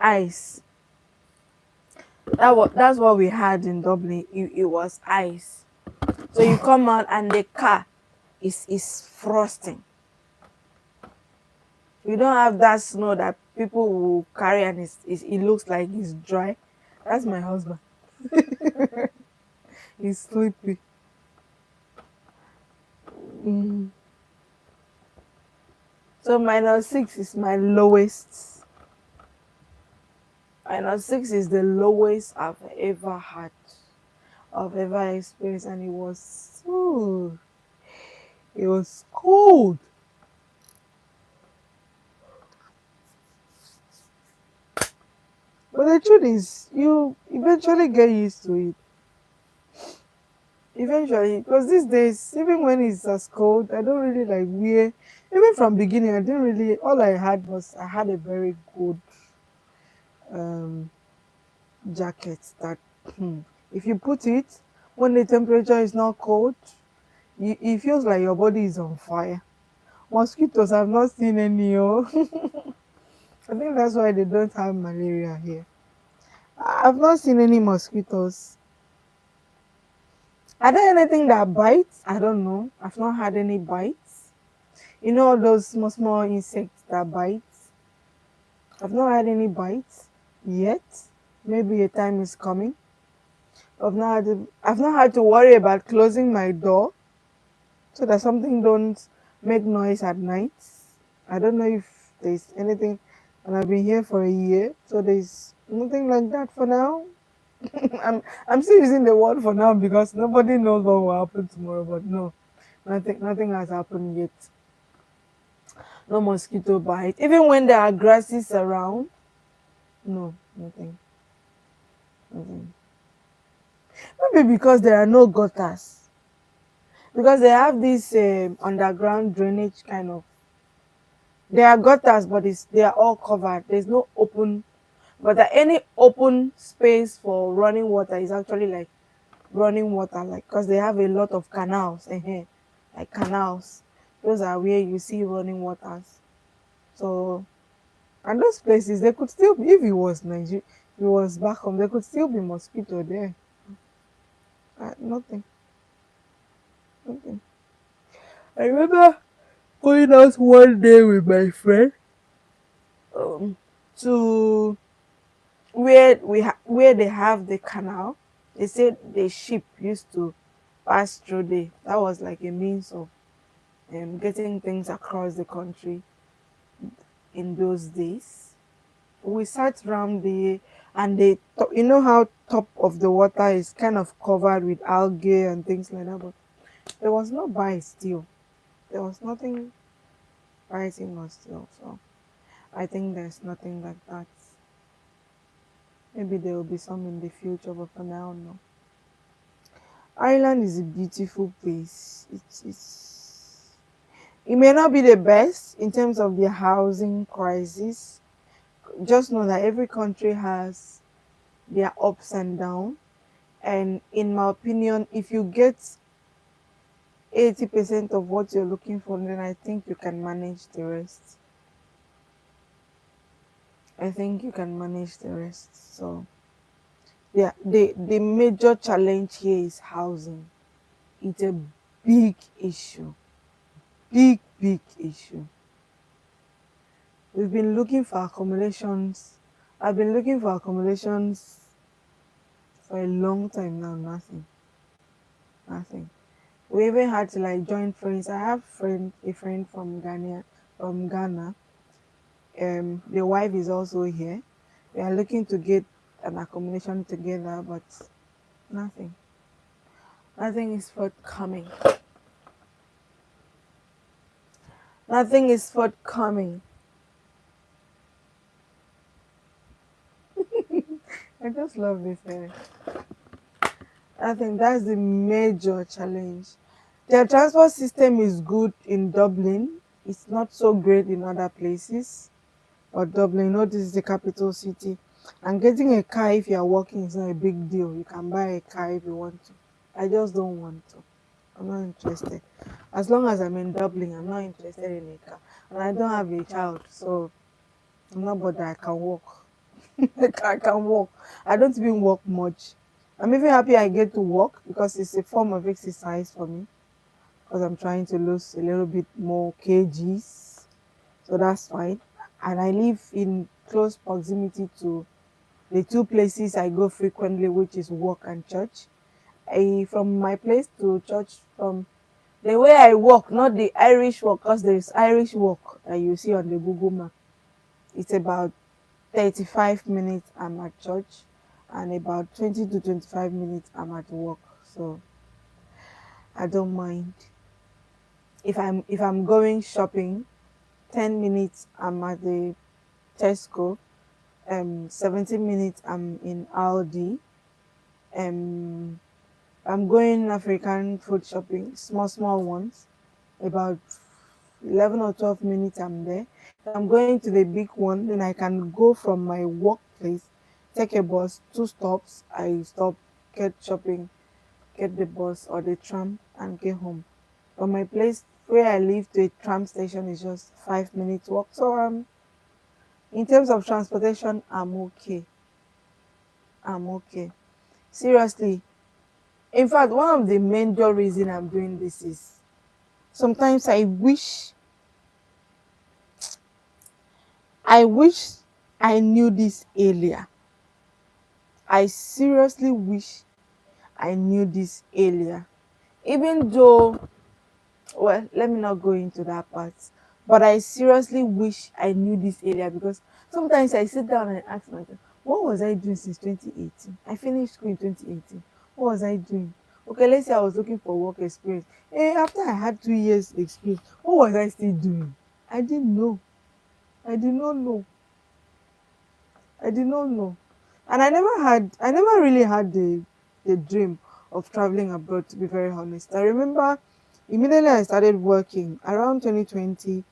Ice. That's what we had in Dublin. It was ice. So you come out and the car is frosting. You don't have that snow that people will carry and it looks like it's dry. That's my husband. He's sleepy. Mm. So -6 is my lowest. -6 is the lowest I've ever had. I've ever experienced, and it was cold. But the truth is, you eventually get used to it. Eventually, because these days, even when it's as cold, I don't really like wear. Even from beginning, I didn't really. All I had was I had a very good um jacket that if you put it when the temperature is not cold, it feels like your body is on fire. Mosquitoes, I've not seen any. Oh, I think that's why they don't have malaria here. I've not seen any mosquitoes. Are there anything that bites? I don't know. I've not had any bites. You know all those small small insects that bite? I've not had any bites yet. Maybe a time is coming. I've not had to worry about closing my door so that something don't make noise at night. I don't know if there's anything, and I've been here for a year, so there's nothing like that for now. I'm still using the word for now because nobody knows what will happen tomorrow. But no, nothing has happened yet. No mosquito bite. Even when there are grasses around, no, nothing. Maybe because there are no gutters. Because they have this underground drainage kind of. There are gutters, but they are all covered. There's no open. But any open space for running water is actually like running water, like because they have a lot of canals, like canals. Those are where you see running waters. So, and those places, they could still be, if it was Nigeria, if it was back home, there could still be mosquito there. Nothing, nothing. I remember going out one day with my friend um, to where they have the canal. They said the ship used to pass through there. That was like a means of getting things across the country in those days. We sat around there, and you know how top of the water is kind of covered with algae and things like that, but there was no bite still. There was nothing biting us still. So I think there's nothing like that. Maybe there will be some in the future, but for now, no. Ireland is a beautiful place. It may not be the best in terms of the housing crisis. Just know that every country has their ups and downs. And in my opinion, if you get 80% of what you're looking for, then I think you can manage the rest. I think you can manage the rest. So yeah, the major challenge here is housing. It's a big issue. Big issue. We've been looking for accommodations. I've been looking for accommodations for a long time now. Nothing. We even had to like join friends. I have a friend from Ghana. The wife is also here. We are looking to get an accommodation together, but nothing. Nothing is forthcoming. Nothing is forthcoming. I just love this. I think that's the major challenge. Their transport system is good in Dublin. It's not so great in other places. But Dublin, you know, this is the capital city. And getting a car if you are working is not a big deal. You can buy a car if you want to. I just don't want to. I'm not interested. As long as I'm in Dublin, I'm not interested in a car. And I don't have a child, so I'm not bothered. I can walk. I can walk. I don't even walk much. I'm even happy I get to walk because it's a form of exercise for me. Because I'm trying to lose a little bit more kgs. So that's fine. And I live in close proximity to the two places I go frequently, which is work and church. From my place to church, from the way I walk, not the Irish walk, because there's Irish walk that you see on the Google map. It's about 35 minutes I'm at church, and about 20 to 25 minutes I'm at work. So I don't mind. If I'm going shopping, 10 minutes I'm at the Tesco, 17 minutes I'm in Aldi, um I'm going African food shopping, small ones, about 11 or 12 minutes I'm there. If I'm going to the big one, then I can go from my workplace take a bus, 2 stops. I stop, get shopping, get the bus or the tram, and get home. From my place where I live to a tram station is just 5 minutes walk. So in terms of transportation, I'm okay. I'm okay. Seriously. In fact, one of the major reason I'm doing this is sometimes I wish I knew this earlier. I seriously wish I knew this earlier. Even though, well, let me not go into that part. But I seriously wish I knew this earlier because sometimes I sit down and ask myself, what was I doing since 2018? I finished school in 2018. What was I doing? Okay, let's say I was looking for work experience. After I had 2 years experience, what was I still doing? I didn't know. I did not know. I did not know. And I never really had the dream of traveling abroad, to be very honest. I remember immediately I started working around 2020.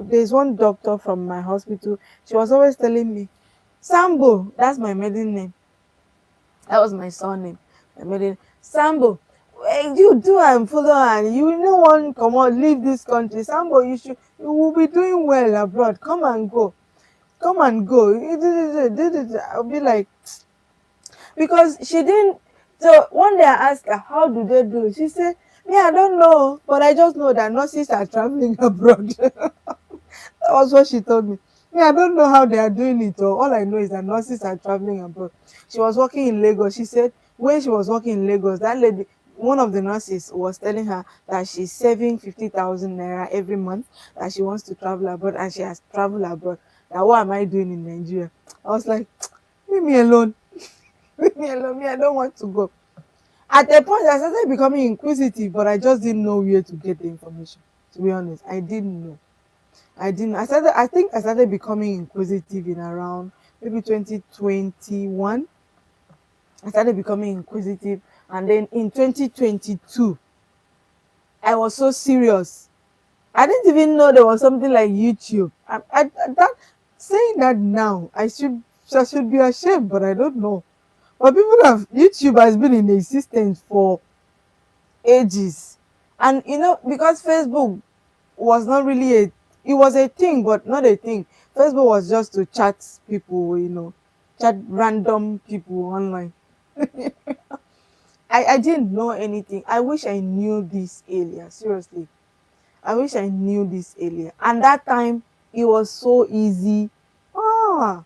There's one doctor from my hospital. She was always telling me, Sambo, that's my maiden name. That was my surname. My maiden Sambo. You do and follow and you no one come on, leave this country. Sambo, you will be doing well abroad. Come and go. Come and go. I'll be like, because she didn't. So one day I asked her, how do they do it? She said, me, I don't know, but I just know that nurses are traveling abroad. That was what she told me. Me, I don't know how they are doing it. Or all I know is that nurses are traveling abroad. She was working in Lagos. She said when she was working in Lagos, that lady, one of the nurses was telling her that she's saving 50,000 naira every month, that she wants to travel abroad, and she has traveled abroad. That what am I doing in Nigeria? I was like, leave me alone. Leave me alone. Me, I don't want to go. At a point, I started becoming inquisitive, but I just didn't know where to get the information. To be honest, I didn't know. I didn't. I started. I think I started becoming inquisitive in around maybe 2021. I started becoming inquisitive, and then in 2022, I was so serious. I didn't even know there was something like YouTube. That saying that now, I should be ashamed, but I don't know. But people have YouTube has been in existence for ages, and because Facebook was not really a it was a thing but not a thing. Facebook was just to chat people, chat random people online. I didn't know anything. I wish I knew this earlier, seriously. I wish I knew this earlier. And that time it was so easy. ah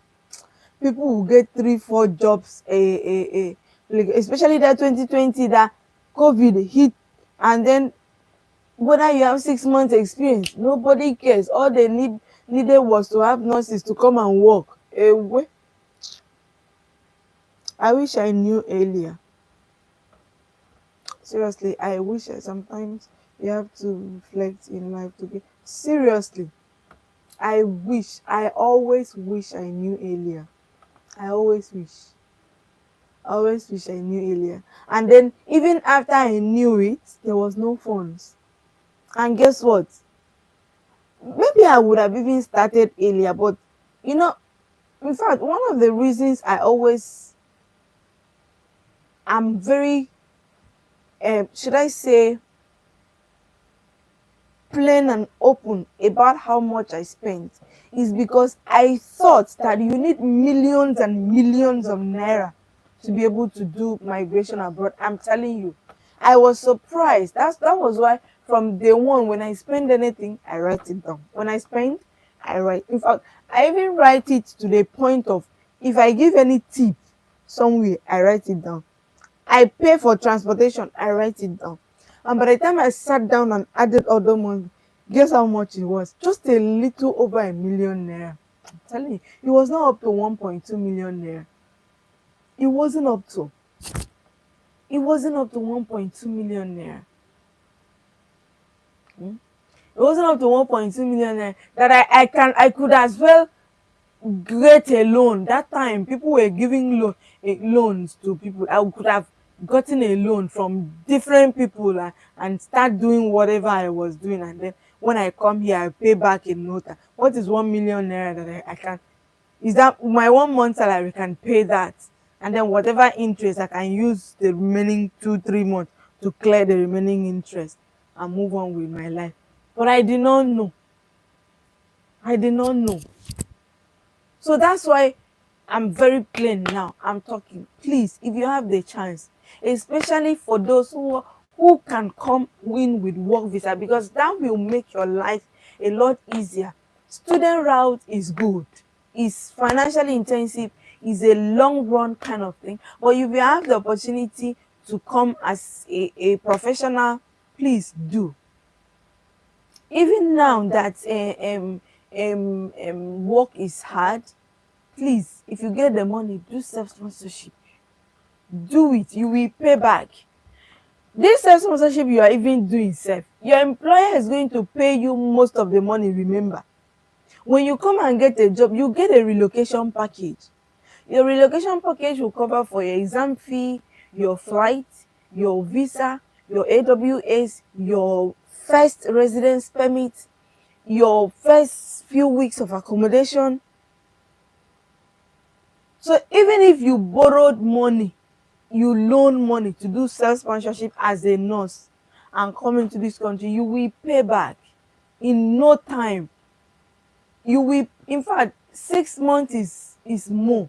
People will get 3 4 jobs like, especially that 2020 that COVID hit. And then whether you have 6 months experience, nobody cares. All they needed was to have nurses to come and work. I wish I knew earlier. Seriously, I wish sometimes you have to reflect in life to be seriously. I always wish I knew earlier. I always wish. I always wish I knew earlier. And then even after I knew it, there was no funds. And guess what? Maybe I would have even started earlier, but you know, in fact, one of the reasons I always am very, should I say, plain and open about how much I spent is because I thought that you need millions and millions of naira to be able to do migration abroad. I'm telling you, I was surprised. That was why from day one, when I spend anything, I write it down. When I spend, I write. In fact, I even write it to the point of if I give any tip somewhere, I write it down. I pay for transportation, I write it down. And by the time I sat down and added other money, guess how much it was? Just a little over 1 million naira. I'm telling you, it was not up to 1.2 million naira. It wasn't up to. It wasn't up to 1.2 million naira. Hmm? It wasn't up to 1.2 million naira that I could as well get a loan. That time people were giving loans to people. I could have gotten a loan from different people and start doing whatever I was doing, and then when I come here I pay back in no time. What is 1 million naira that I can Is that my 1 month salary can pay that, and then whatever interest I can use the remaining 2 3 months to clear the remaining interest and move on with my life. But I did not know. I did not know. So that's why I'm very plain now. I'm talking. Please, if you have the chance, especially for those who can come in with work visa, because that will make your life a lot easier. Student route is good. It's financially intensive. It's a long run kind of thing. But if you have the opportunity to come as a professional, please do. Even now that work is hard, please, if you get the money, do self-sponsorship. Do it. You will pay back. This self-sponsorship you are even doing self, your employer is going to pay you most of the money, remember. When you come and get a job, you get a relocation package. Your relocation package will cover for your exam fee, your flight, your visa, your AWS, your first residence permit, your first few weeks of accommodation. So even if you borrowed money, you loan money to do self-sponsorship as a nurse and come into this country, you will pay back in no time. You will, in fact, 6 months is more.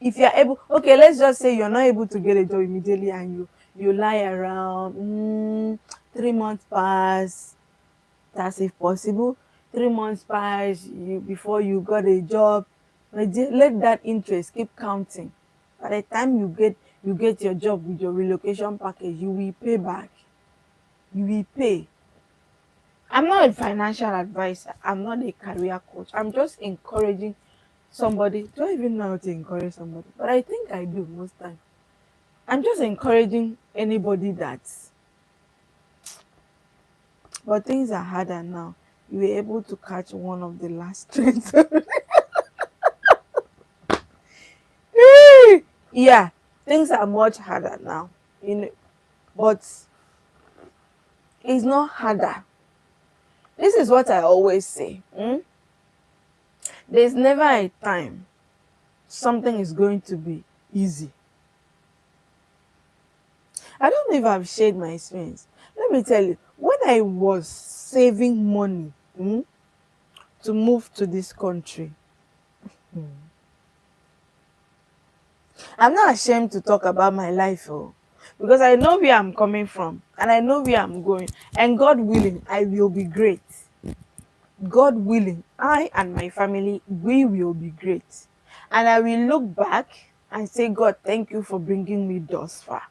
If you're able, okay, let's just say you're not able to get a job immediately and you lie around, 3 months pass. That's if possible. 3 months pass before you got a job. Let that interest keep counting. By the time you get your job with your relocation package, you will pay back. You will pay. I'm not a financial advisor. I'm not a career coach. I'm just encouraging somebody. Do I even know how to encourage somebody? But I think I do most times. I'm just encouraging anybody that's, but things are harder now. You were able to catch one of the last trends. Yeah, things are much harder now. But it's not harder. This is what I always say. There's never a time something is going to be easy. I don't know if I've shared my experience. Let me tell you, when I was saving money to move to this country, I'm not ashamed to talk about my life, because I know where I'm coming from and I know where I'm going. And God willing, I will be great. God willing, I and my family, we will be great. And I will look back and say, God, thank you for bringing me thus far.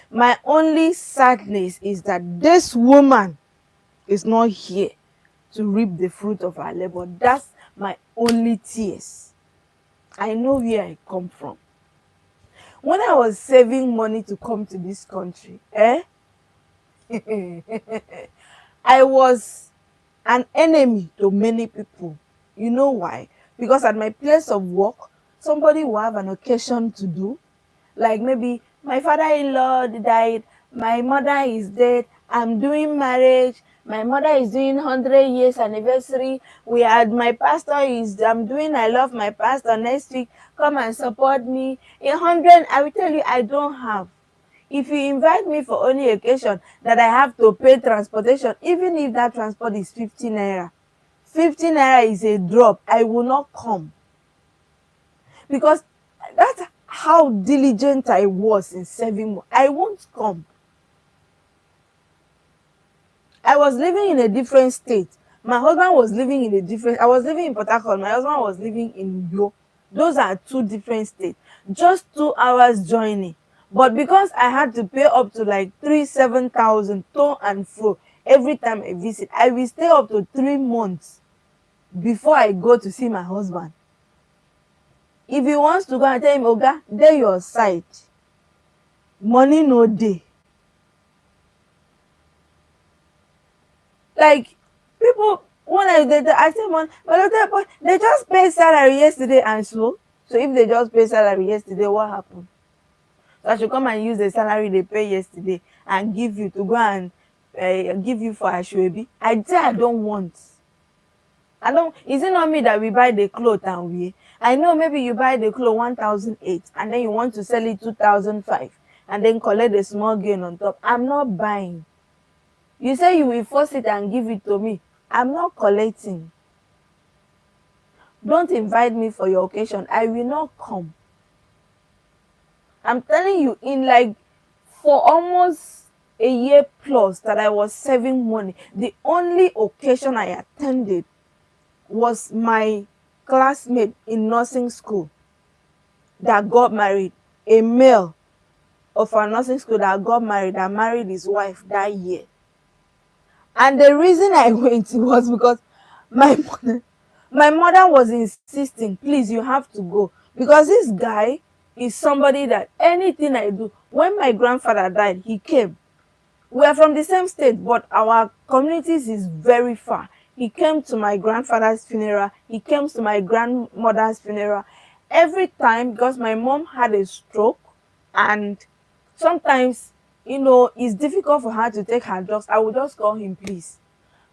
My only sadness is that this woman is not here to reap the fruit of her labor. That's my only tears. I know where I come from. When I was saving money to come to this country, I was an enemy to many people. You know why? Because at my place of work, somebody will have an occasion to do. Like maybe my father-in-law died, my mother is dead, I'm doing marriage, my mother is doing 100 years anniversary, I'm doing I love my pastor next week, come and support me. 100, I will tell you, I don't have. If you invite me for only occasion that I have to pay transportation, even if that transport is 50 naira, 50 naira is a drop, I will not come. Because that's how diligent I was in saving. I won't come. I was living in a different state. My husband was living in a different, I was living in Port Harcourt. My husband was living in Uyo. Those are two different states. Just 2 hours journey. But because I had to pay up to like 7,000 to and fro every time I visit, I will stay up to 3 months before I go to see my husband. If he wants to go and tell him, Oga, there your side. Money no dey. Like people, when I say money, but they just pay salary yesterday and so if they just pay salary yesterday, what happened? So I should come and use the salary they pay yesterday and give you to go and give you for ashwebi. I say I don't want. Is it not me that we buy the clothes and wear? I know maybe you buy the clothes 1,008 and then you want to sell it 2,005 and then collect a small gain on top. I'm not buying. You say you will force it and give it to me. I'm not collecting. Don't invite me for your occasion. I will not come. I'm telling you, in like for almost a year plus that I was saving money, the only occasion I attended was my classmate in nursing school that got married, a male of our nursing school that got married, that married his wife that year. And the reason I went was because my mother, my mother was insisting, please, you have to go. Because this guy is somebody that anything I do, when my grandfather died, he came. We are from the same state, but our communities is very far. He came to my grandfather's funeral. He came to my grandmother's funeral. Every time, because my mom had a stroke, and sometimes, it's difficult for her to take her drugs. I would just call him, please,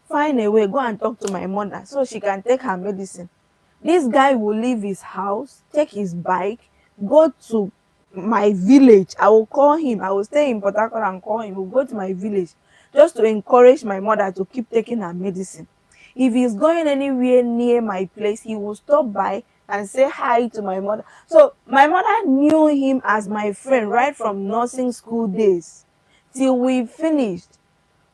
find a way, go and talk to my mother so she can take her medicine. This guy will leave his house, take his bike, go to my village. I will call him. I will stay in Port Harcourt and call him. We'll go to my village just to encourage my mother to keep taking her medicine. If he's going anywhere near my place, he will stop by and say hi to my mother. So my mother knew him as my friend right from nursing school days till we finished.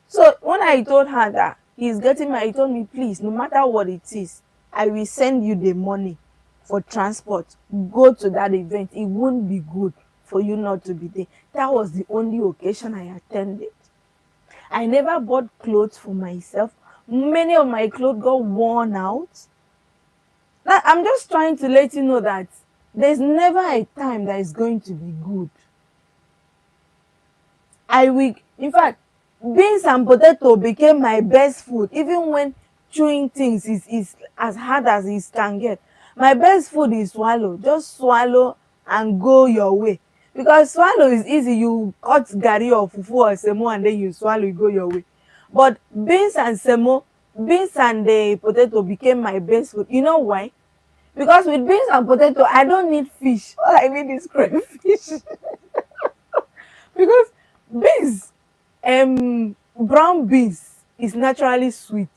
So when I told her that he's getting married, he told me, please, no matter what it is, I will send you the money for transport. Go to that event. It won't be good for you not to be there. That was the only occasion I attended. I never bought clothes for myself. Many of my clothes got worn out. Now, I'm just trying to let you know that there's never a time that is going to be good. In fact, beans and potato became my best food, even when chewing things is as hard as it can get. My best food is swallow. Just swallow and go your way. Because swallow is easy. You cut garri or fufu or semo and then you swallow, you go your way. But beans and semo, beans and the potato became my best food. You know why? Because with beans and potato, I don't need fish. All I need is crayfish. Because beans, brown beans is naturally sweet.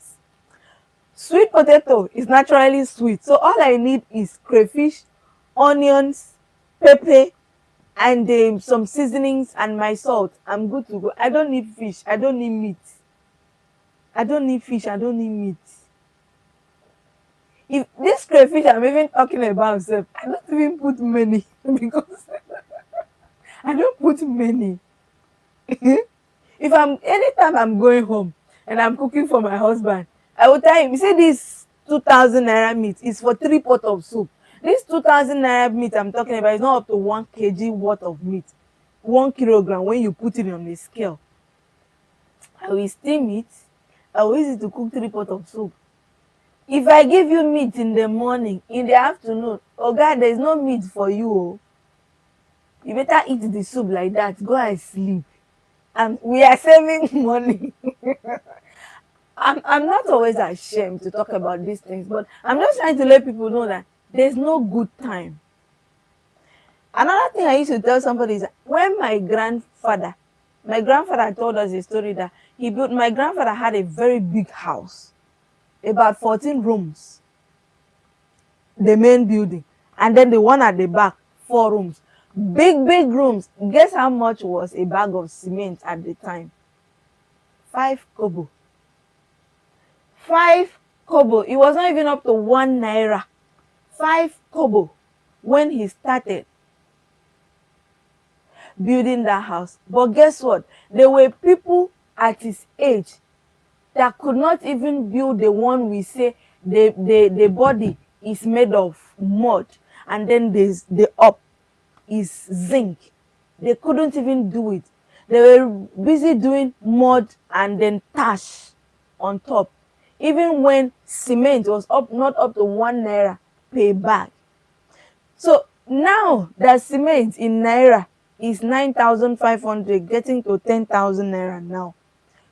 Sweet potato is naturally sweet. So all I need is crayfish, onions, pepper, and some seasonings and my salt. I'm good to go. I don't need fish. I don't need meat. I don't need fish. I don't need meat. If this crayfish I'm even talking about, self, I don't even put many because I don't put many. If anytime I'm going home and I'm cooking for my husband, I will tell him, you see this 2,000 naira meat is for 3 pots of soup. This 2,000 naira meat I'm talking about is not up to 1 kg worth of meat. 1 kilogram when you put it on the scale. I will steam it. I will use it to cook 3 pots of soup. If I give you meat in the morning, in the afternoon, oh God, there is no meat for you. Oh. You better eat the soup like that. Go and sleep. And we are saving money. I'm not always ashamed to talk about these things, but I'm just trying to let people know that there's no good time. Another thing I used to tell somebody is that when my grandfather told us a story that my grandfather had a very big house, about 14 rooms, the main building, and then the one at the back, 4 rooms. Big rooms. Guess how much was a bag of cement at the time? 5 kobo. 5 kobo. It was not even up to 1 naira. 5 kobo when he started building that house. But guess what? There were people at his age that could not even build the one we say the body is made of mud and then the up is zinc. They couldn't even do it. They were busy doing mud and then tash on top. Even when cement was not up to 1 naira per bag. So now that cement in naira is 9,500, getting to 10,000 naira now.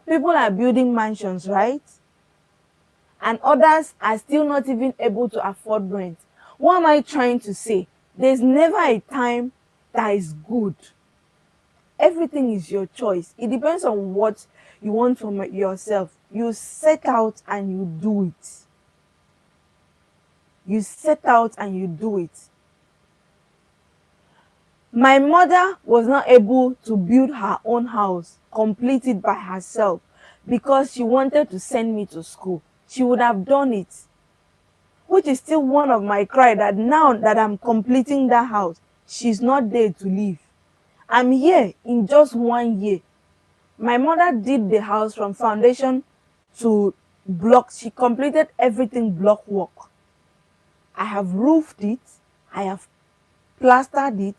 People are building mansions, right? And others are still not even able to afford rent. What am I trying to say? There's never a time that is good. Everything is your choice. It depends on what you want from yourself. You set out and you do it. You set out and you do it. My mother was not able to build her own house, complete it by herself, because she wanted to send me to school. She would have done it, which is still one of my cry, that now that I'm completing that house, she's not there to live. I'm here in just 1 year. My mother did the house from foundation to block. She completed everything block work. I have roofed it. I have plastered it,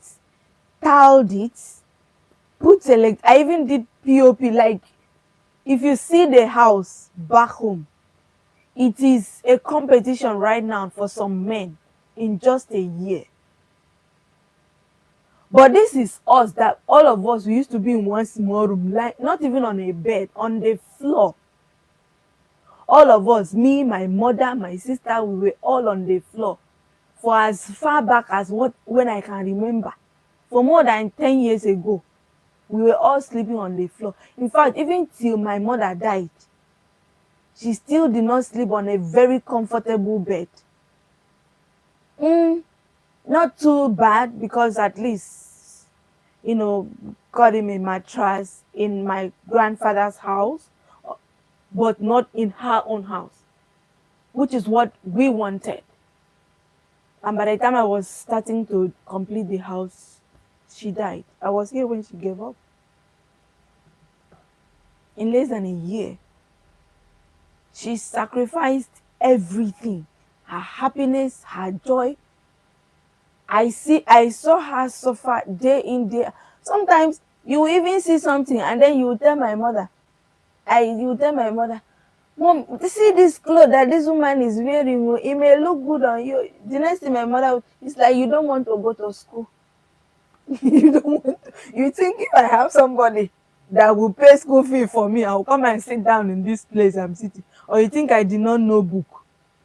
tiled it, I even did POP. Like, if you see the house back home, it is a competition right now for some men in just a year. But this is us, that all of us, we used to be in one small room, like not even on a bed, on the floor. All of us, me, my mother, my sister, we were all on the floor for as far back as when I can remember. For more than 10 years ago, we were all sleeping on the floor. In fact, even till my mother died, she still did not sleep on a very comfortable bed. Not too bad, because at least, got him a mattress in my grandfather's house, but not in her own house, which is what we wanted. And by the time I was starting to complete the house, she died. I was here when she gave up. In less than a year, she sacrificed everything, her happiness, her joy. I saw her suffer day in, day. Sometimes you even see something and then you tell my mother, Mom, see this clothes that this woman is wearing, oh, it may look good on you. The next thing my mother, it's like, you don't want to go to school. You don't want to. You think if I have somebody that will pay school fee for me, I will come and sit down in this place I'm sitting? Or you think I did not know book,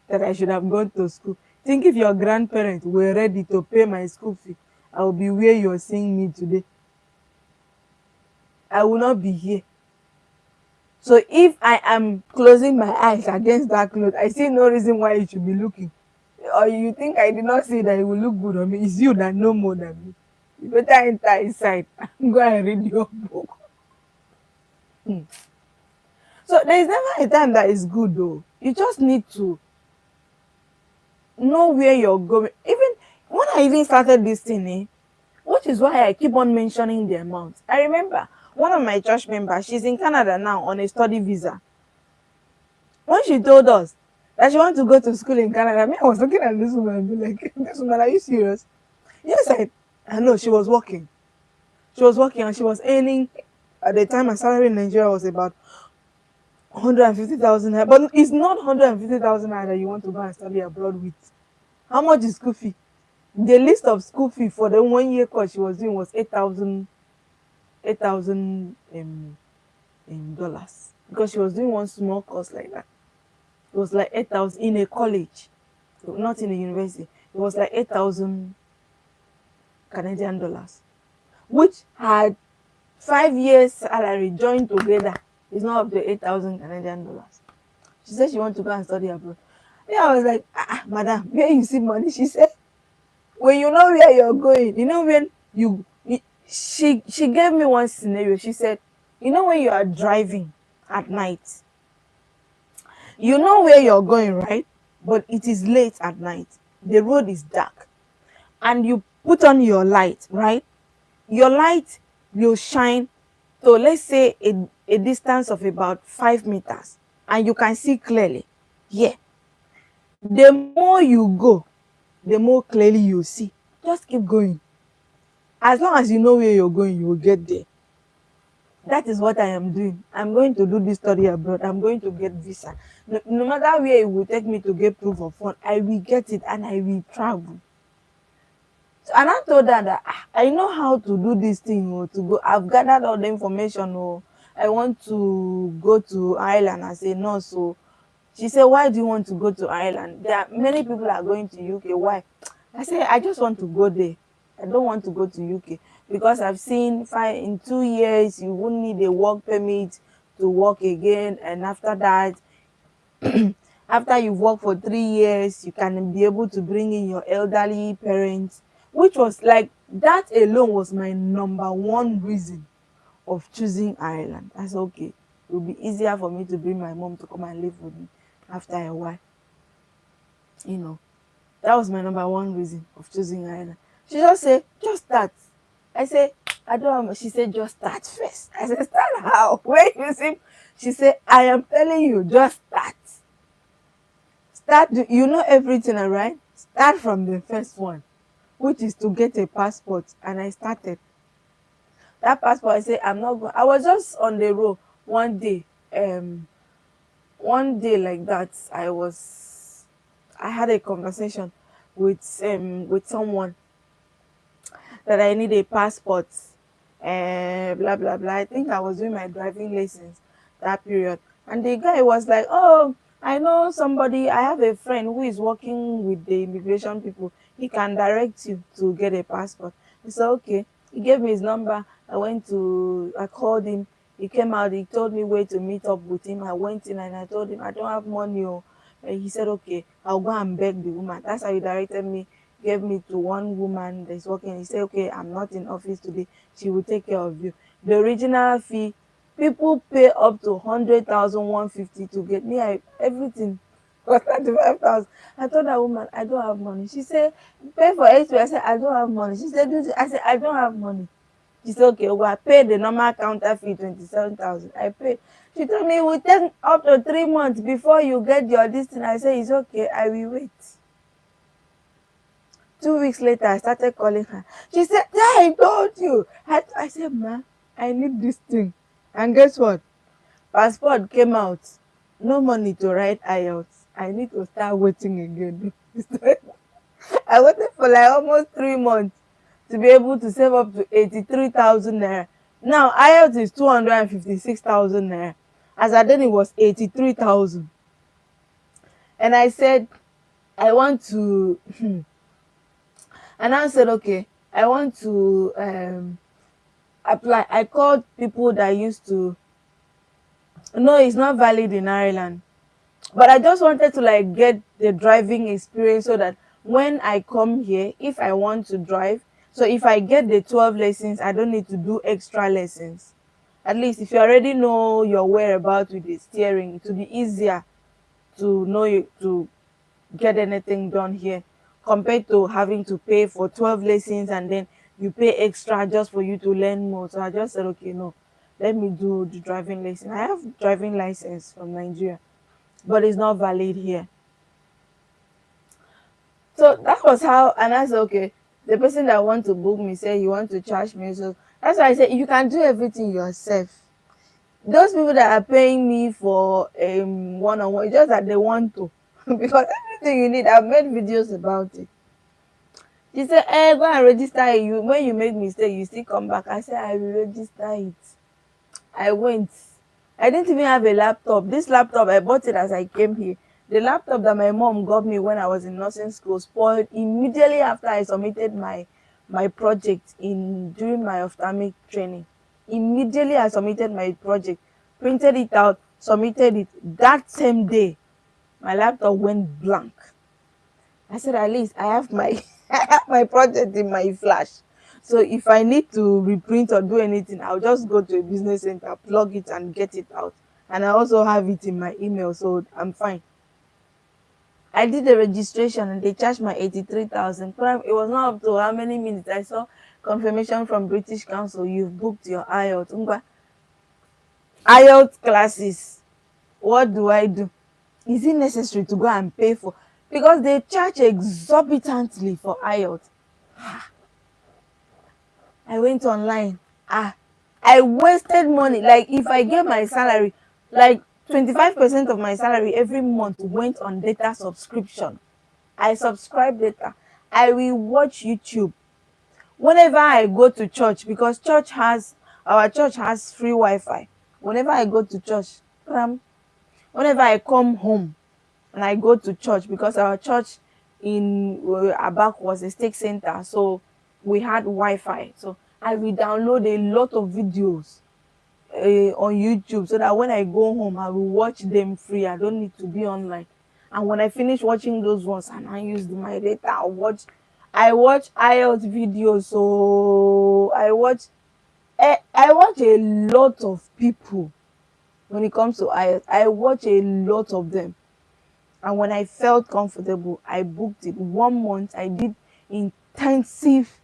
that I should have gone to school? Think if your grandparents were ready to pay my school fee, I will be where you're seeing me today. I will not be here. So if I am closing my eyes against that cloth, I see no reason why you should be looking. Or you think I did not say that it will look good on me? It's you that know more than me. You better enter inside and go and read your book. So there is never a time that is good though. You just need to know where you're going. Even when I even started this thing, which is why I keep on mentioning the amount. I remember one of my church members, she's in Canada now on a study visa. When she told us that she wants to go to school in Canada, I was looking at this woman and be like, this woman, are you serious? Yes, I know. She was working. She was working and she was earning, at the time her salary in Nigeria was about 150,000. But it's not 150,000 that you want to go and study abroad with. How much is school fee? The list of school fee for the 1 year course she was doing was $8,000 dollars, because she was doing one small course like that. It was like 8,000 in a college, not in a university. It was like 8,000 Canadian dollars, which had 5 years salary joined together is not up to 8,000 Canadian dollars. She said she wants to go and study abroad. Yeah, I was like, madam, where you see money? She said, when you know where you're going, when she gave me one scenario. She said, when you are driving at night, you know where you're going, right? But it is late at night. The road is dark. And you put on your light, right? Your light will shine to, let's say, a distance of about 5 meters. And you can see clearly. Yeah. The more you go, the more clearly you see. Just keep going. As long as you know where you're going, you will get there. That is what I am doing. I'm going to do this study abroad. I'm going to get visa. No matter where it will take me to get proof of fund, I will get it and I will travel. So, and I told her that I know how to do this thing, or to go. I've gathered all the information. Or I want to go to Ireland as a nurse. So She said, why do you want to go to Ireland? There are many people are going to UK. Why? I said, I just want to go there. I don't want to go to UK because I've seen in 2 years you won't need a work permit to work again, and after that, after you've worked for 3 years, you can be able to bring in your elderly parents, which was like that alone was my number one reason of choosing Ireland. I said, okay, it will be easier for me to bring my mom to come and live with me after a while. You know, that was my number one reason of choosing Ireland. She just said, just start. I said, I don't know. She said, just start first. I said, start how? Where you see? She said, I am telling you, just start. Start, you know everything, all right? Start from the first one, which is to get a passport. And I started. That passport, I said, I'm not going. I was just on the road one day. One day like that, I had a conversation with someone that I need a passport, blah blah blah. I think I was doing my driving license that period, and the guy was like, "Oh, I know somebody. I have a friend who is working with the immigration people. He can direct you to get a passport." I said, "Okay." He gave me his number. I called him. He came out. He told me where to meet up with him. I went in and I told him I don't have money. Oh. And he said, "Okay, I'll go and beg the woman." That's how he directed me, gave me to one woman that's working. He said, "Okay, I'm not in office today. She will take care of you." The original fee, people pay up to 100,000, 150 to get me. Everything was 35,000. I told that woman, I don't have money. She said, pay for it. I said, I don't have money. She said, do this. I said, I don't have money. She said, okay, well, I paid the normal counter fee, 27,000. I paid. She told me it will take up to 3 months before you get your distance. I said, it's okay, I will wait. 2 weeks later, I started calling her. She said, yeah, I told you. I said, ma, I need this thing. And guess what? Passport came out. No money to write IELTS. I need to start waiting again. I waited for like almost 3 months to be able to save up to 83,000 naira. Now, IELTS is 256,000 naira. As at then, it was 83,000. And I said, I want to, and I said, okay, I want to apply. I called people that used to, no, it's not valid in Ireland. But I just wanted to like get the driving experience so that when I come here, if I want to drive, so if I get the 12 lessons, I don't need to do extra lessons. At least if you already know your whereabouts with the steering, it will be easier to know you to get anything done here compared to having to pay for 12 lessons and then you pay extra just for you to learn more. So I just said, okay, no, let me do the driving lesson. I have driving license from Nigeria, but it's not valid here. So that was how, and I said, okay, the person that want to book me said you want to charge me. So that's why I said you can do everything yourself. Those people that are paying me for one on one, it's just that they want to. Because everything you need, I've made videos about it. She said, go and register it. You when you make mistake, you still come back. I said, I will register it. I went. I didn't even have a laptop. This laptop, I bought it as I came here. The laptop that my mom got me when I was in nursing school spoiled immediately after I submitted my project in during my ophthalmic training. Immediately I submitted my project, printed it out, submitted it. That same day, my laptop went blank. I said, at least I have my I have my project in my flash. So if I need to reprint or do anything, I'll just go to a business center, plug it and get it out. And I also have it in my email, so I'm fine. I did the registration and they charged my 83,000. It was not up to how many minutes. I saw confirmation from British Council, you've booked your IELTS. IELTS classes. What do I do? Is it necessary to go and pay for? Because they charge exorbitantly for IELTS. I went online. I wasted money. Like if I get my salary, like 25% of my salary every month went on data subscription. I subscribe data. I will watch YouTube. Whenever I go to church, because our church has free Wi-Fi. Whenever I go to church, whenever I come home, and I go to church because our church in Abak was a stake center, so we had Wi-Fi. So I will download a lot of videos on YouTube so that when I go home, I will watch them free. I don't need to be online. And when I finish watching those ones and I use my data, I watch IELTS videos. So I watch a lot of people when it comes to IELTS. I watch a lot of them. And when I felt comfortable, I booked it. 1 month, I did intensive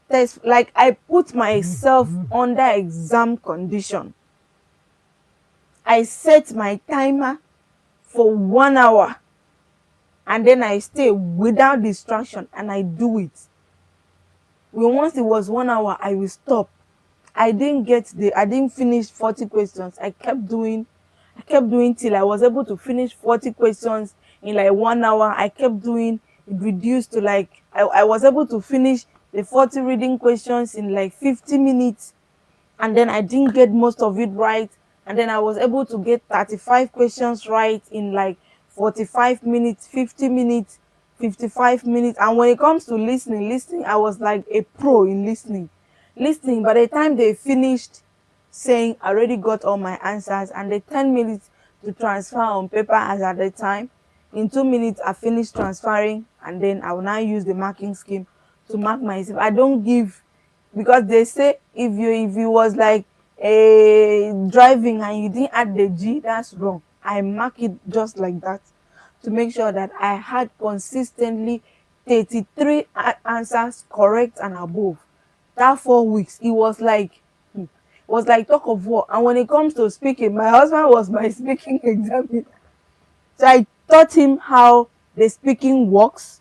test. Like I put myself under exam condition. I set my timer for 1 hour and then I stay without distraction and I do it. Once it was 1 hour, I will stop. I didn't finish 40 questions. I kept doing till I was able to finish 40 questions in like 1 hour. I kept doing, it reduced to like, I was able to finish the 40 reading questions in like 50 minutes. And then I didn't get most of it right. And then I was able to get 35 questions right in like 45 minutes, 50 minutes, 55 minutes. And when it comes to listening, I was like a pro in listening. Listening, by the time they finished saying I already got all my answers and the 10 minutes to transfer on paper as at the time, in 2 minutes I finished transferring and then I will now use the marking scheme to mark myself. I don't give, because they say if you was like a driving and you didn't add the G, that's wrong. I mark it just like that to make sure that I had consistently 33 answers correct and above. That 4 weeks, it was like talk of war. And when it comes to speaking, my husband was my speaking examiner. So I taught him how the speaking works.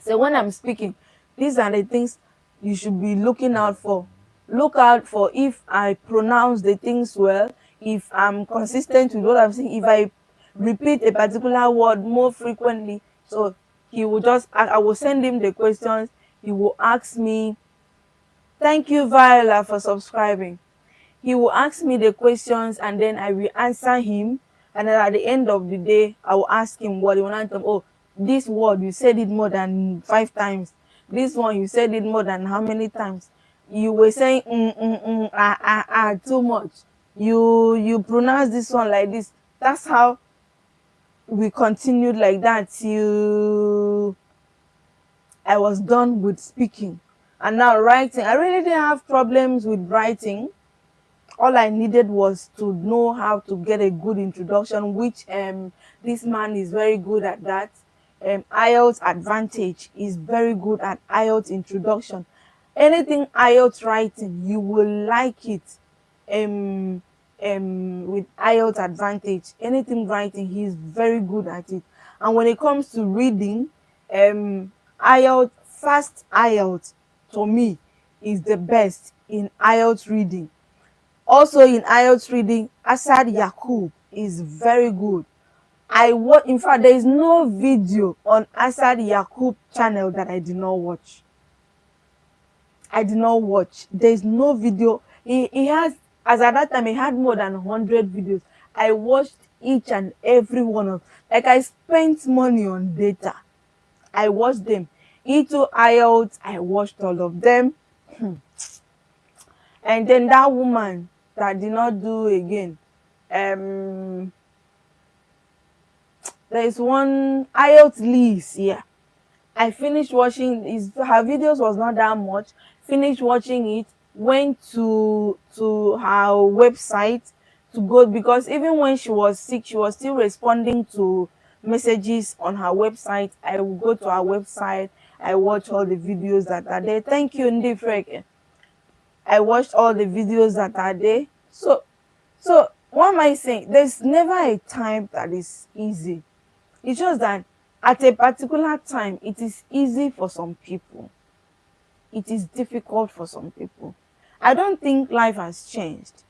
So when I'm speaking, these are the things you should be looking out for. Look out for if I pronounce the things well, if I'm consistent with what I'm saying, if I repeat a particular word more frequently. So he will I will send him the questions. He will ask me, thank you, Viola, for subscribing. He will ask me the questions and then I will answer him. And then at the end of the day, I will ask him what he want. Oh, this word, you said it more than 5 times. This one, you said it more than how many times? You were saying, too much. You pronounce this one like this. That's how we continued like that till I was done with speaking. And now writing, I really didn't have problems with writing. All I needed was to know how to get a good introduction, which this man is very good at that. IELTS Advantage is very good at IELTS introduction. Anything IELTS writing, you will like it. With IELTS Advantage, anything writing, he's very good at it. And when it comes to reading, IELTS Fast IELTS to me is the best in IELTS reading. Also in IELTS reading, Asad Yakub is very good. In fact, there is no video on Asad Yakub channel that I did not watch. There is no video. He has, as at that time, he had more than 100 videos. I watched each and every one of, like I spent money on data. I watched them. Into IELTS, I watched all of them. And then that woman that did not do again, there is one IELTS Liz. Yeah, I finished watching her videos, was not that much. Finished watching it, went to her website to go, because even when she was sick, she was still responding to messages on her website. I will go to her website, I watch all the videos that are there. Thank you, Ndifrek. I watched all the videos that are there. So what am I saying? There's never a time that is easy. It's just that at a particular time, it is easy for some people. It is difficult for some people. I don't think life has changed.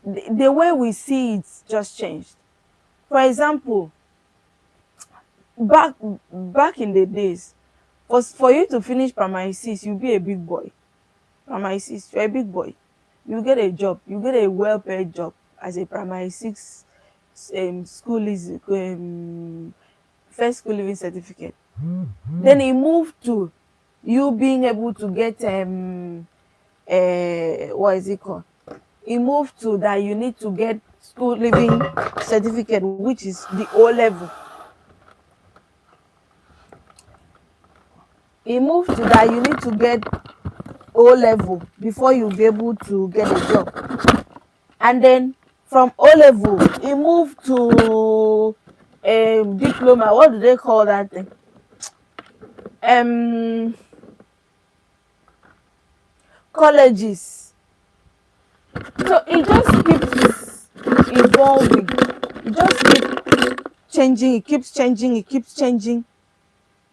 The way we see it just changed. For example, back in the days, for you to finish primary 6, you'll be a big boy. Primary 6, you're a big boy. You get a job. You get a well-paid job as a primary 6 school is first school living certificate. Then he moved to you being able to get what is it called? He moved to that you need to get school living certificate, which is the O level. He moved to that you need to get O level before you'll be able to get a job. And then from O level, he moved to a diploma. What do they call that thing? Um, Colleges. So it just keeps evolving. It just keeps changing. It keeps changing. It keeps changing.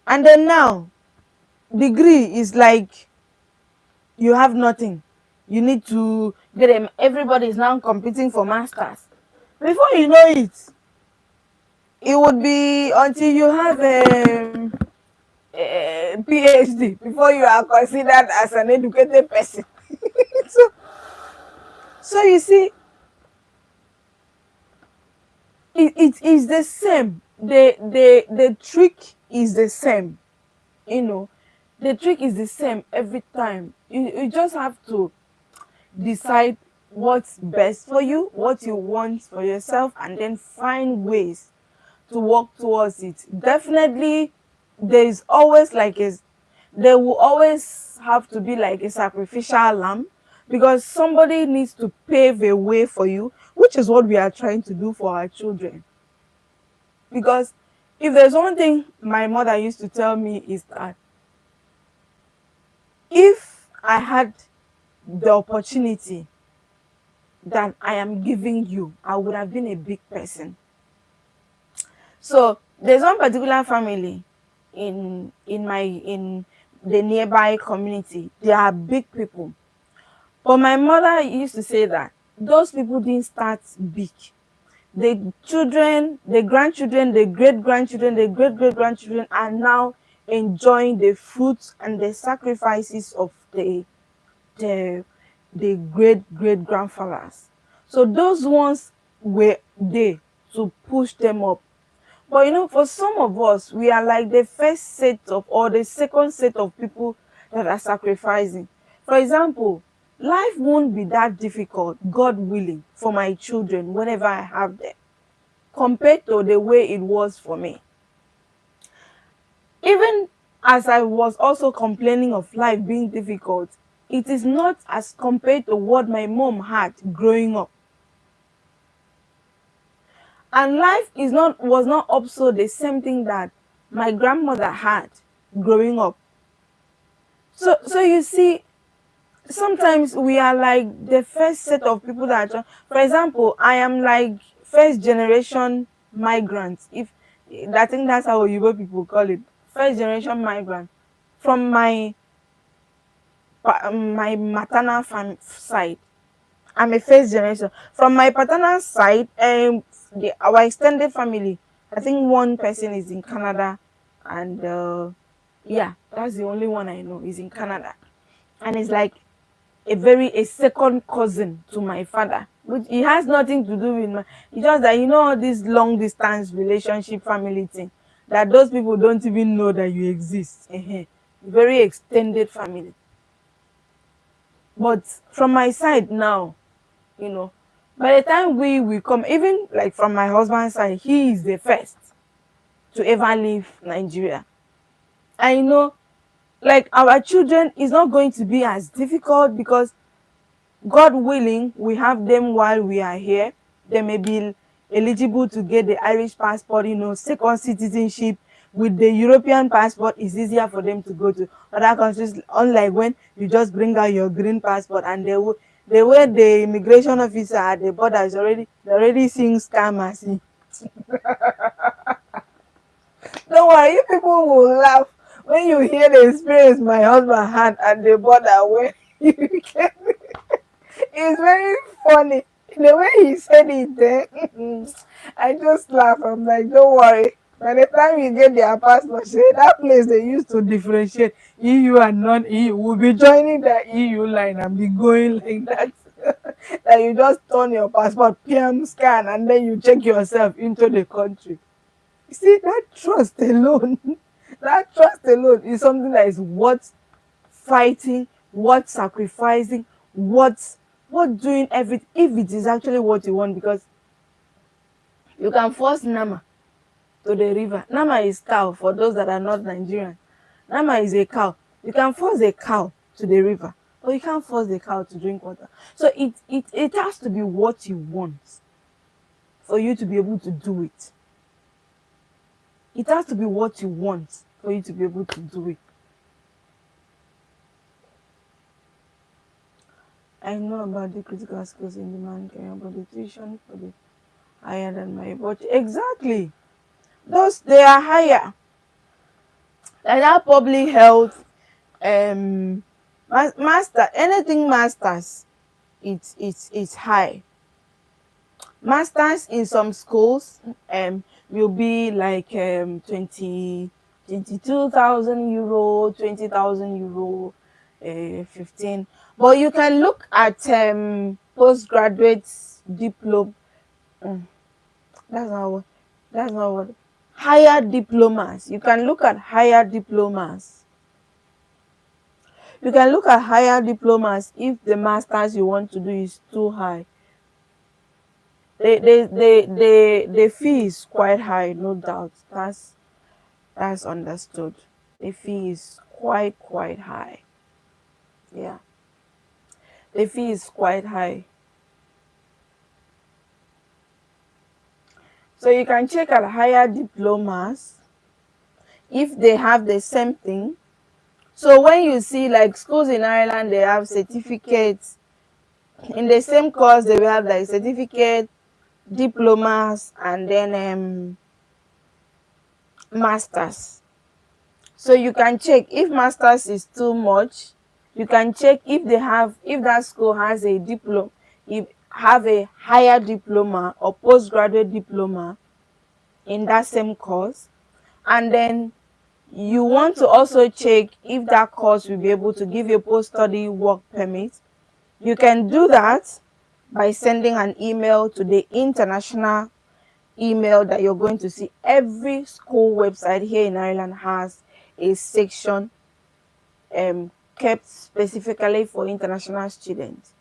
And then now, degree is like you have nothing. You need to get them. Everybody is now competing for masters. Before you know it would be until you have a PhD before you are considered as an educated person. so, so you see, it is the same. The trick is the same. You know, the trick is the same every time. You just have to decide what's best for you, what you want for yourself, and then find ways to work towards it. Definitely, there is always like a there will always have to be like a sacrificial lamb, because somebody needs to pave a way for you, which is what we are trying to do for our children. Because if there's one thing my mother used to tell me is that if I had the opportunity that I am giving you, I would have been a big person. So there's one particular family in the nearby community. They are big people. But my mother used to say that those people didn't start big. The children, the grandchildren, the great grandchildren, the great great grandchildren are now enjoying the fruits and the sacrifices of the the great great grandfathers. So those ones were there to push them up. But you know, for some of us, we are like the first set of or the second set of people that are sacrificing. For example, life won't be that difficult, God willing, for my children whenever I have them, compared to the way it was for me. Even as I was also complaining of life being difficult, it is not as compared to what my mom had growing up. And life is not was not also the same thing that my grandmother had growing up. So you see, sometimes we are like the first set of people that are, for example, I am like first generation migrants. If I think that's how Yoruba people call it, first generation migrant from my maternal side. I'm a first generation. From my paternal side, our extended family, I think one person is in Canada, and yeah, that's the only one I know is in Canada, and it's like a second cousin to my father, which it has nothing to do with my. It's just that you know all this long distance relationship family thing that those people don't even know that you exist. Very extended family. But from my side now, you know, by the time we come, even like from my husband's side, he is the first to ever leave Nigeria. And you know, like our children is not going to be as difficult because God willing, we have them while we are here. They may be eligible to get the Irish passport, you know, second citizenship. With the European passport, it's easier for them to go to other countries, unlike when you just bring out your green passport and the way the immigration officer at the border is already seeing scammers. Don't worry, you people will laugh when you hear the experience my husband had at the border when you came. It's very funny. The way he said it, I just laugh. I'm like, don't worry. By the time you get their passport, say that place they used to differentiate EU and non-EU will be joining the EU line and be going like that. That you just turn your passport, PM scan, and then you check yourself into the country. You see, that trust alone, that trust alone is something that is worth fighting, worth sacrificing, worth doing everything if it is actually what you want. Because you can force Nama to the river. Nama is cow for those that are not Nigerian. Nama is a cow. You can force a cow to the river, but you can't force the cow to drink water. So it has to be what you want for you to be able to do it. It has to be what you want for you to be able to do it. I know about the critical skills in demand career, but the tuition for the higher than my budget. Exactly. Those they are higher. Like that public health, master, anything masters, it's high. Masters in some schools will be like 22,000 euro, 20,000 euro, 15. But you can look at postgraduate diploma. mm, that's not what that's not what higher diplomas. You can look at higher diplomas. You can look at higher diplomas if the masters you want to do is too high. The fee is quite high, no doubt. That's understood. The fee is quite high. Yeah, the fee is quite high. So you can check at higher diplomas if they have the same thing. So when you see like schools in Ireland, they have certificates in the same course. They will have like certificate, diplomas, and then masters. So you can check if masters is too much. You can check if that school has a diploma, if have a higher diploma or postgraduate diploma in that same course. And then you want to also check if that course will be able to give you a post-study work permit. You can do that by sending an email to the international email that you're going to see. Every school website here in Ireland has a section kept specifically for international students.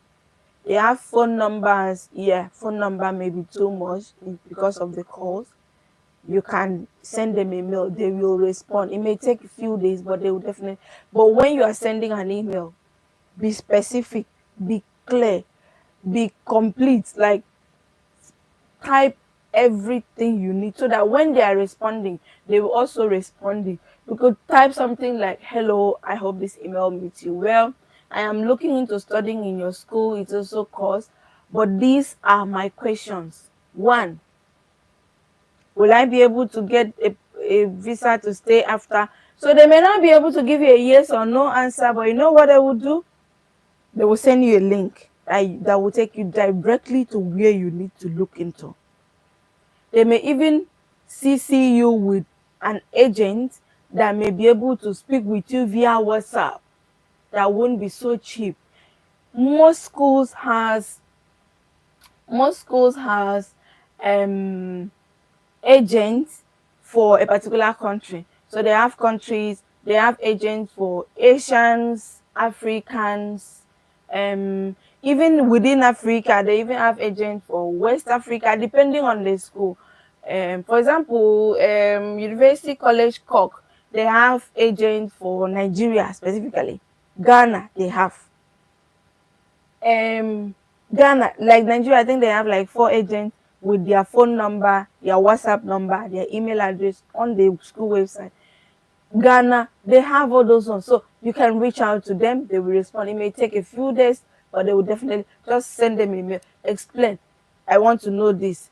They have phone numbers. Yeah, phone number may be too much because of the calls. You can send them a mail, they will respond. It may take a few days, but they will definitely. But when you are sending an email, be specific, be clear, be complete. Like, type everything you need so that when they are responding, they will also respond. You could type something like, hello, I hope this email meets you well. I am looking into studying in your school. It's also cost, but these are my questions. One, will I be able to get a visa to stay after? So they may not be able to give you a yes or no answer, but you know what they will do? They will send you a link that will take you directly to where you need to look into. They may even CC you with an agent that may be able to speak with you via WhatsApp. That won't be so cheap. Most schools has agents for a particular country. So they have agents for Asians, Africans, even within Africa, they even have agents for West Africa, depending on the school. For example, University College Cork, they have agents for Nigeria specifically. Ghana, they have. um Ghana, like Nigeria, I think they have like 4 agents with their phone number, their WhatsApp number, their email address on the school website. Ghana, they have all those ones. So you can reach out to them, they will respond. It may take a few days, but they will definitely just send them email. Explain. I want to know this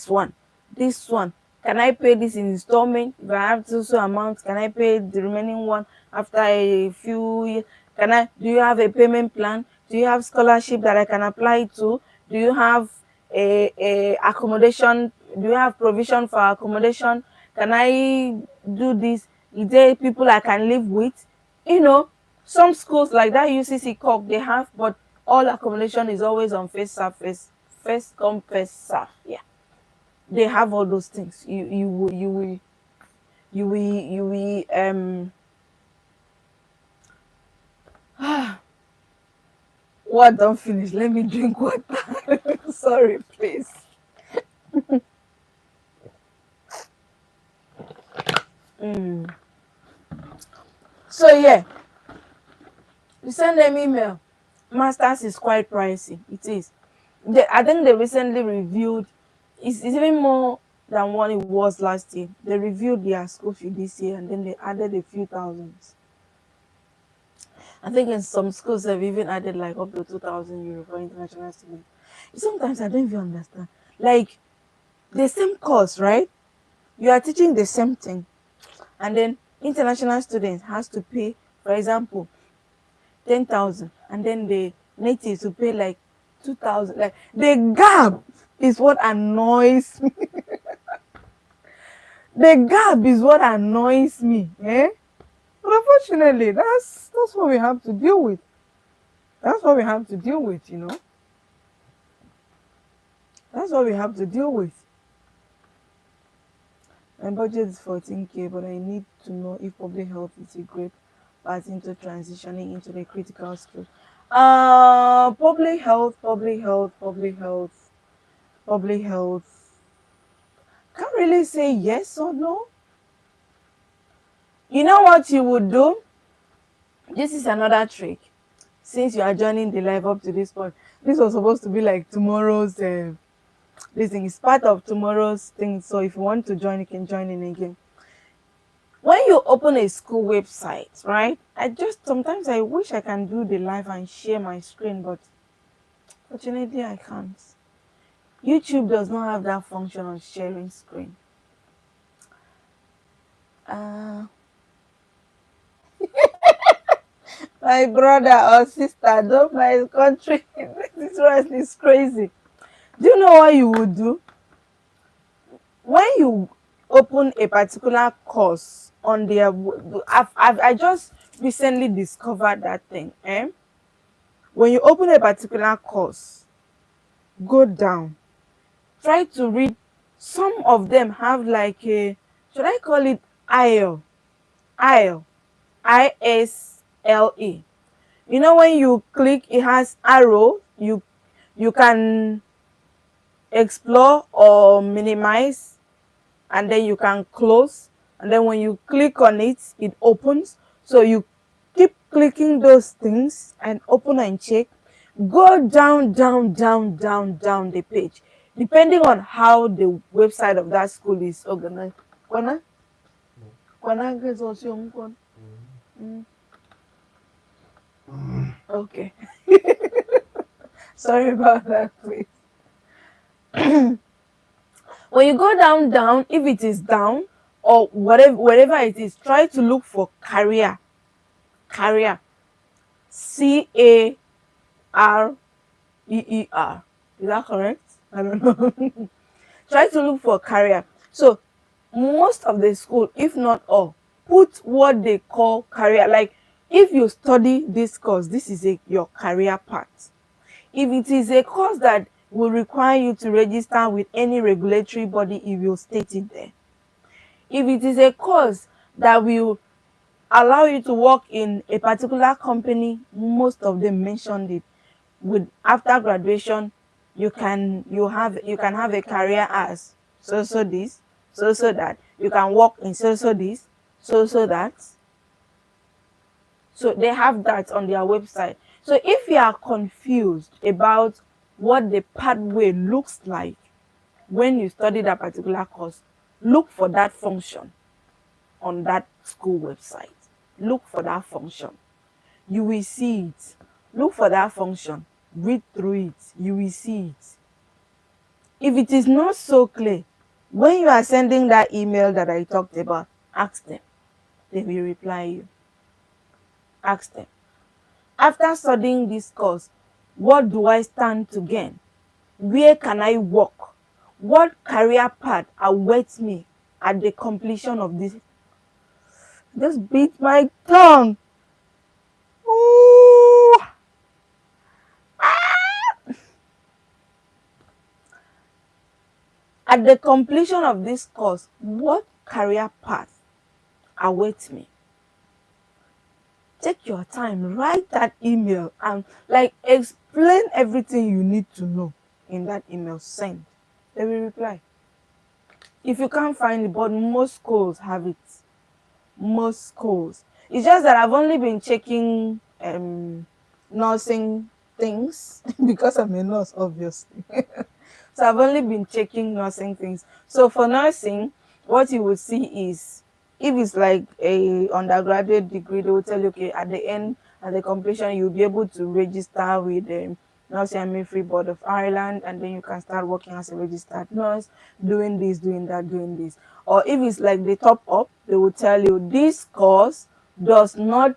one, this one. Can I pay this in installment? If I have so amount, can I pay the remaining one after a few years? Do you have a payment plan? Do you have scholarship that I can apply to? Do you have a accommodation? Do you have provision for accommodation? Can I do this? Is there people I can live with? You know, some schools like that UCC Cork, they have, but All accumulation is always on first come, first serve. Yeah. They have all those things. You will what don't finish. Let me drink water. Sorry, please. Mm. So yeah, you send them email. Masters is quite pricey. It is. I think they recently reviewed. It's even more than what it was last year. They reviewed their school fee this year and then they added a few thousands. I think in some schools they've even added like up to 2,000 euro for international students. Sometimes I don't even understand. Like the same course, right? You are teaching the same thing, and then international students has to pay, for example, 10,000, and then the natives will pay like 2,000. Like the gap is what annoys me. The gap is what annoys me. Eh? But unfortunately, that's what we have to deal with. That's what we have to deal with, you know. That's what we have to deal with. My budget is 14K, but I need to know if public health is a great path into transitioning into the critical skill. Public health, public health, public health, public health. Can't really say yes or no. You know what you would do? This is another trick. Since you are joining the live up to this point, this was supposed to be like tomorrow's. This thing is part of tomorrow's thing. So if you want to join, you can join in again. When you open a school website, right? Sometimes I wish I can do the live and share my screen, but fortunately I can't. YouTube does not have that function of sharing screen. Uh, my brother or sister, don't my country. This one is crazy. Do you know what you would do? When you open a particular course on their, I just recently discovered that thing. When you open a particular course, go down, try to read. Some of them have like a, should I call it ISLE? ISLE. ISLE. You know, when you click, it has arrow. You can explore or minimize, and then you can close, and then when you click on it, it opens. So you keep clicking those things and open and check. Go down, down, down, down, down the page, depending on how the website of that school is organized. Kwana? Kwana is also young one. Okay. Sorry about that, please. When you go down, down, if it is down or whatever it is, try to look for career. Career. CAREER. Is that correct? I don't know. Try to look for career. So most of the school, if not all, put what they call career. Like if you study this course, this is your career path. If it is a course that will require you to register with any regulatory body, it will state it there. If it is a course that will allow you to work in a particular company, most of them mentioned it. With after graduation, you can have a career as so this, so that. You can work in so this, so that. So they have that on their website. So if you are confused about what the pathway looks like when you study that particular course, look for that function on that school website. Look for that function. You will see it. Look for that function. Read through it. You will see it. If it is not so clear, when you are sending that email that I talked about, ask them. They will reply you. Ask them. After studying this course, what do I stand to gain? Where can I work? What career path awaits me at the completion of this? Just beat my tongue. Ooh. At the completion of this course, what career path awaits me? Take your time, write that email and like explain everything you need to know in that email. Send. They will reply. If you can't find it, but most schools have it. Most schools. It's just that I've only been checking nursing things because I'm a nurse, obviously. So I've only been checking nursing things. So for nursing, what you will see is if it's like a undergraduate degree, they will tell you, okay, at the end, at the completion, you'll be able to register with the Nursing and Midwifery Board of Ireland, and then you can start working as a registered nurse, doing this, doing that, doing this. Or if it's like the top up, they will tell you this course does not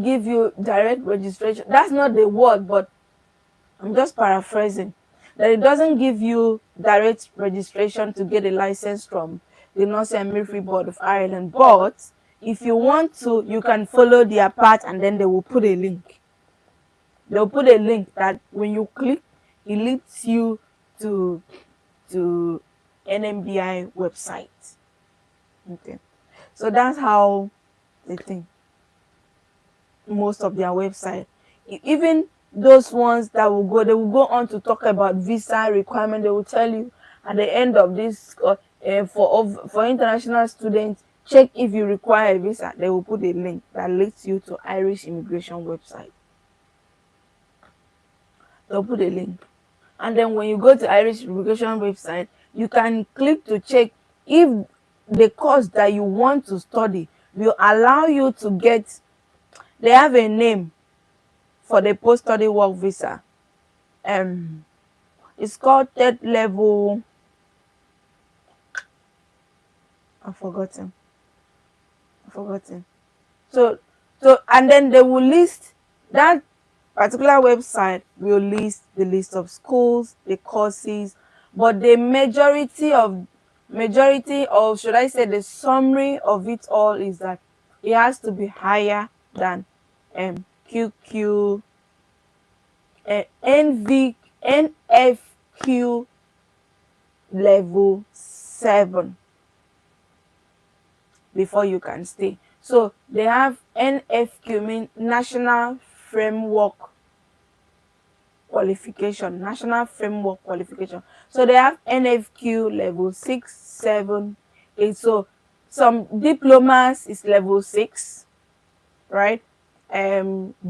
give you direct registration. That's not the word, but I'm just paraphrasing. That it doesn't give you direct registration to get a license from the Nursing and Midwifery Board of Ireland. But if you want to, you can follow their path and then they will put a link. They'll put a link that when you click, it leads you to NMBI website. Okay. So that's how they think. Most of their website. Even those ones that will go, they will go on to talk about visa requirement. They will tell you at the end of this for international students, check if you require a visa. They will put a link that leads you to Irish immigration website. They'll put a link, and then when you go to Irish immigration website, you can click to check if the course that you want to study will allow you to get. They have a name for the post-study work visa. It's called third level. I've forgotten. So, and then they will list that particular website will list the list of schools, the courses, but the majority of should I say the summary of it all is that it has to be higher than QQ NFQ level 7 before you can stay. So they have NFQ, mean National Framework Qualification. National Framework Qualification. So they have NFQ level 6, 7, 8. So some diplomas is level 6, right?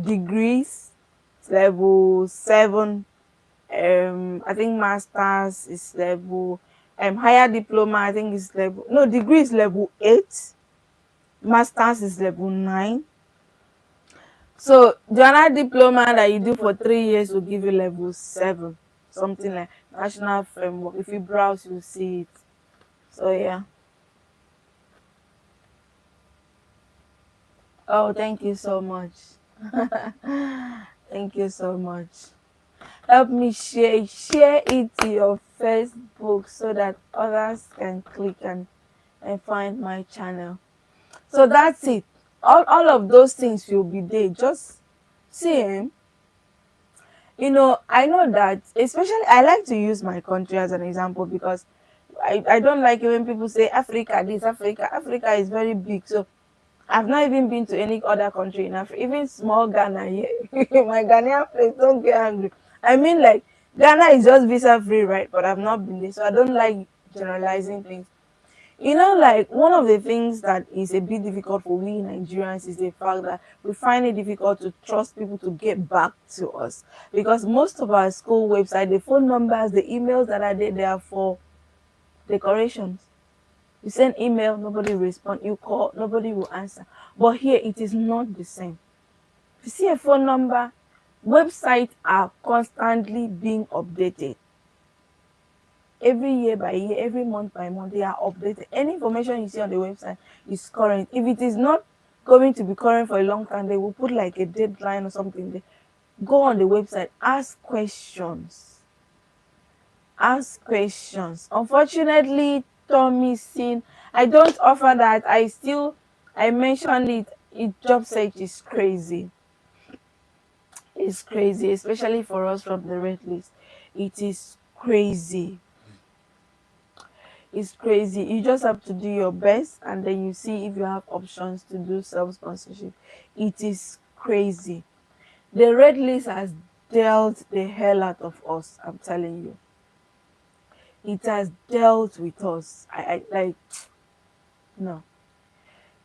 Degrees level 7. I think masters is level higher diploma I think is level no degree is level 8, masters is level 9. So the other diploma that you do for 3 years will give you level 7, something like national framework. If you browse you'll see it. So yeah. Oh, thank you so much. Thank you so much. Help me share it to your Facebook so that others can click and find my channel. So that's it. All of those things will be there. Just see I know that, especially I like to use my country as an example because I don't like it when people say Africa this, Africa is very big. So I've not even been to any other country in Africa, even small Ghana here. My Ghanaian friends don't get angry. I mean, like, Ghana is just visa free, right? But I've not been there, so I don't like generalizing things. Like, one of the things that is a bit difficult for we Nigerians is the fact that we find it difficult to trust people to get back to us. Because most of our school website, the phone numbers, the emails that are there, they are for decorations. You send email, nobody respond. You call, nobody will answer. But here, it is not the same. If you see a phone number, websites are constantly being updated. Every year by year, every month by month, they are updated. Any information you see on the website is current. If it is not going to be current for a long time, they will put like a deadline or something there. Go on the website, ask questions. Ask questions. Unfortunately, Tommy Sin, I don't offer that. I mentioned job search is crazy. It's crazy, especially for us from the red list. It is crazy. It's crazy. You just have to do your best and then you see if you have options to do self-sponsorship. It is crazy. The red list has dealt the hell out of us, I'm telling you. It has dealt with us. I like no.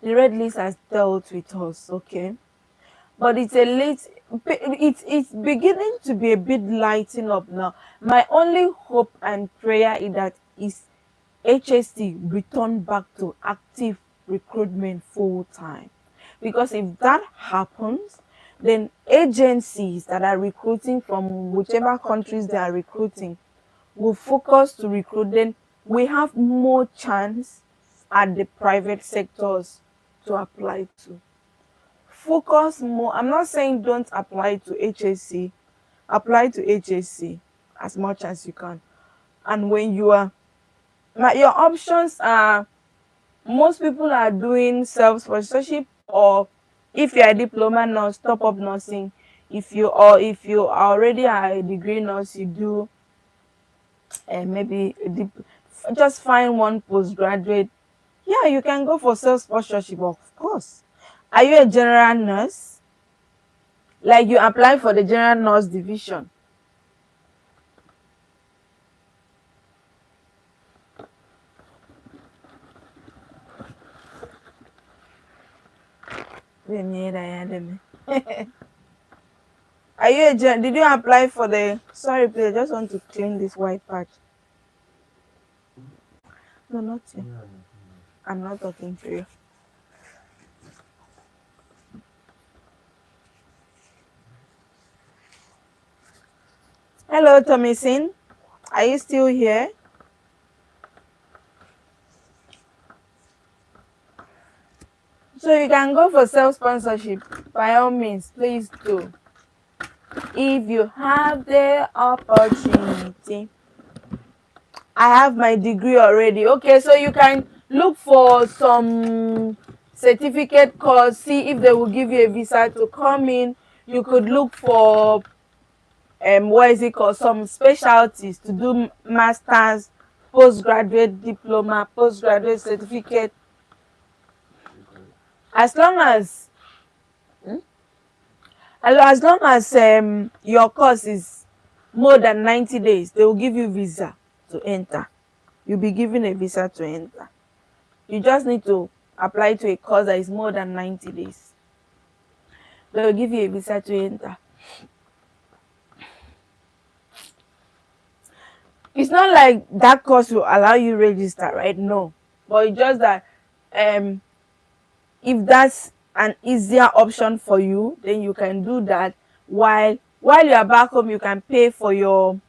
The red list has dealt with us, okay? But it's a late it's beginning to be a bit lighting up now. My only hope and prayer is that is HSC return back to active recruitment full time. Because if that happens, then agencies that are recruiting from whichever countries they are recruiting will focus to recruit. Then we have more chance at the private sectors to apply to. Focus more. I'm not saying don't apply to HSC. Apply to HSC as much as you can. And when you are, your options are, most people are doing self-sponsorship, or if you're a diploma nurse, top up nursing. If you already are a degree nurse, you do maybe just find one postgraduate. Yeah, you can go for self-sponsorship, of course. Are you a general nurse? Like you apply for the general nurse division. Are you a did you apply for the, sorry please, I just want to clean this white patch. No, not you. I'm not talking to you. Hello, Thomasin. Are you still here? So you can go for self-sponsorship. By all means, please do. If you have the opportunity. I have my degree already. Okay, so you can look for some certificate course, see if they will give you a visa to come in. You could look for what is it called, some specialties to do masters, postgraduate diploma, postgraduate certificate. As long as as long as your course is more than 90 days, they will give you visa to enter. You'll be given a visa to enter. You just need to apply to a course that is more than 90 days. They will give you a visa to enter. It's not like that course will allow you register, right? No. But it's just that if that's an easier option for you, then you can do that. While you are back home, you can pay for your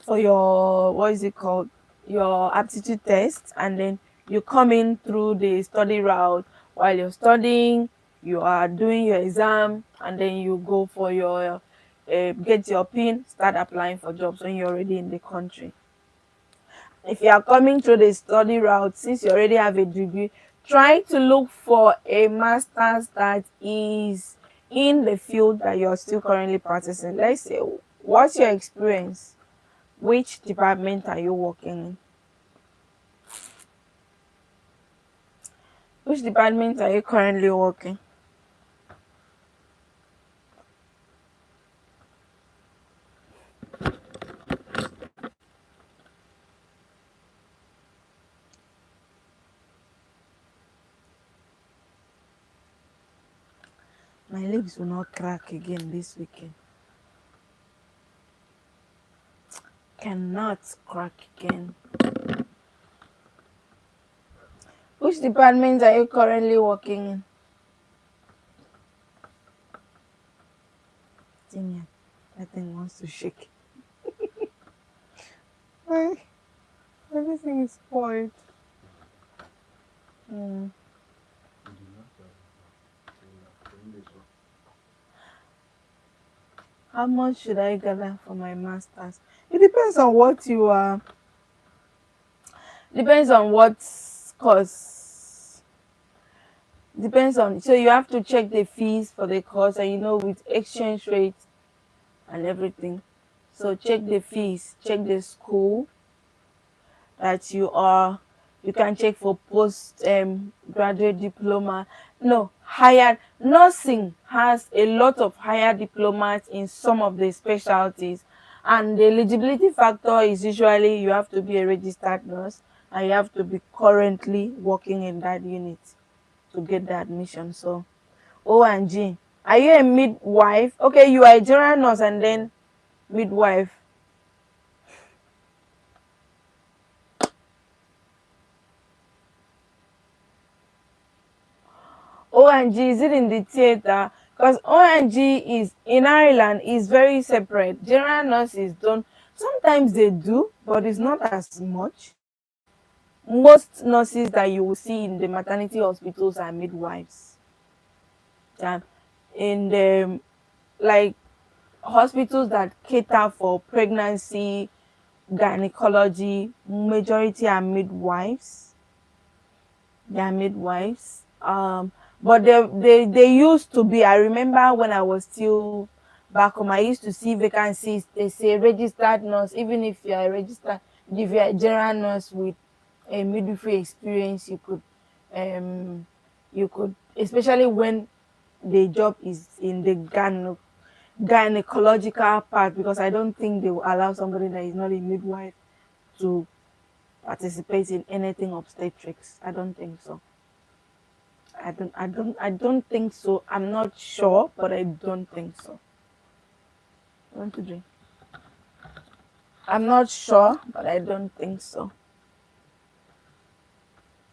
what is it called, your aptitude test, and then you come in through the study route. While you're studying, you are doing your exam, and then you go for your get your pin, start applying for jobs when you're already in the country. If you are coming through the study route, since you already have a degree, try to look for a master's that is in the field that you're still currently practicing. Let's say, what's your experience? Which department are you working in? Which department are you currently working? My legs will not crack again this weekend. Cannot crack again. Which department are you currently working in? Damien, that thing wants to shake. Why? Everything is spoiled. How much should I gather for my masters? It depends on what you are. Depends on what course. Depends on, so you have to check the fees for the course, and with exchange rates and everything. So check the fees, check the school that you are. You can check for post graduate diploma. No, higher nursing has a lot of higher diplomas in some of the specialties, and the eligibility factor is usually you have to be a registered nurse and you have to be currently working in that unit to get the admission. So O and G. Are you a midwife? Okay, you are a general nurse and then midwife. ONG, is it in the theater? Because ONG is in Ireland is very separate. General nurses don't, sometimes they do, but it's not as much. Most nurses that you will see in the maternity hospitals are midwives. And in the like hospitals that cater for pregnancy, gynecology, majority are midwives. They are midwives. But they used to be. I remember when I was still back home, I used to see vacancies. They say registered nurse. Even if you are a registered, if you are a general nurse with a midwifery experience, um, you could, especially when the job is in the gynecological part, because I don't think they will allow somebody that is not a midwife to participate in anything obstetrics. I don't think so. I don't think so. I'm not sure, but I don't think so. I want to drink. I'm not sure, but I don't think so.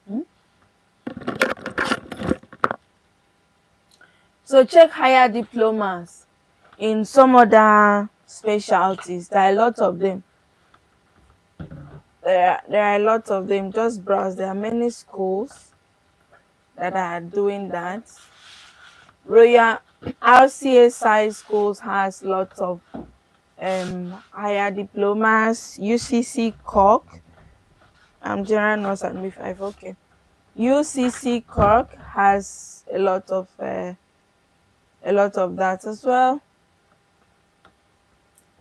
Hmm? So check higher diplomas in some other specialties. There are a lot of them. There are a lot of them. Just browse. There are many schools that are doing that. Royal RCSI schools has lots of higher diplomas. UCC Cork. I'm general nurse and midwife. Okay. UCC Cork has a lot of that as well,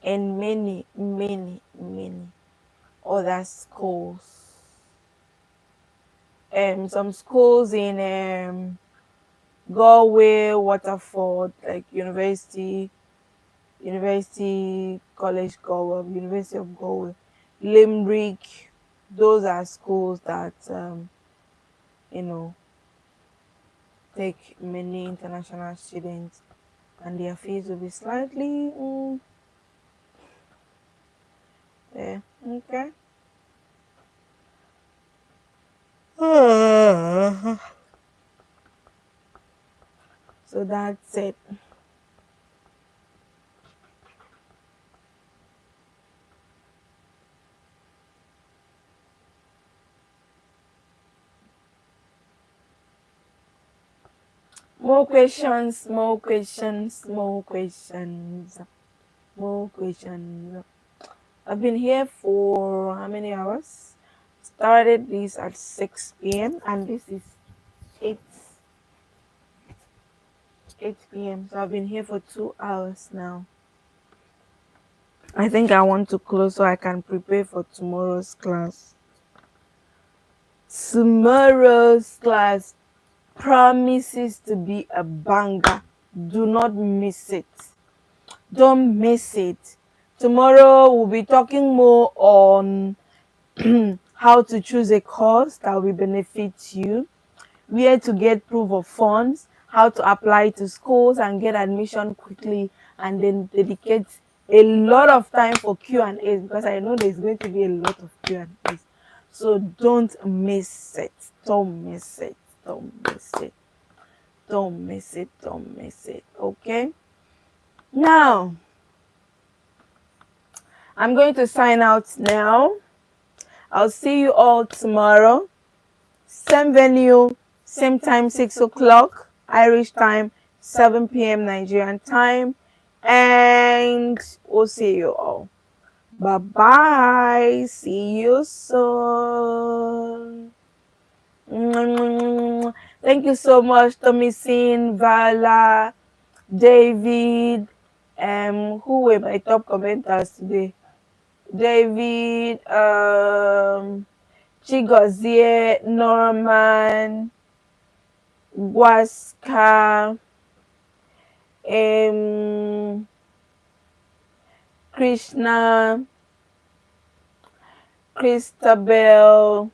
and many other schools. Some schools in Galway, Waterford, like University College Galway, University of Galway, Limerick. Those are schools that you know take many international students, and their fees will be slightly there. Okay. So that's it. More questions, more questions, more questions, more questions. I've been here for how many hours? Started this at 6 p.m. and this is 8 8 p.m. So I've been here for 2 hours now. I think I want to close so I can prepare for tomorrow's class. Tomorrow's class promises to be a banger. Do not miss it. Don't miss it. Tomorrow we'll be talking more on how to choose a course that will benefit you, where to get proof of funds, how to apply to schools and get admission quickly, and then dedicate a lot of time for Q&As, because I know there's going to be a lot of Q&As. So don't miss it. Don't miss it. Don't miss it. Don't miss it. Don't miss it. Okay? Now, I'm going to sign out now. I'll see you all tomorrow. Same venue, same time, 6 o'clock Irish time, 7 p.m. Nigerian time. And we'll see you all. Bye bye. See you soon. Thank you so much, Tomisin, Vala, David, Who were my top commenters today? David, Chigozie, Norman, Waska, um, Krishna, Christabel,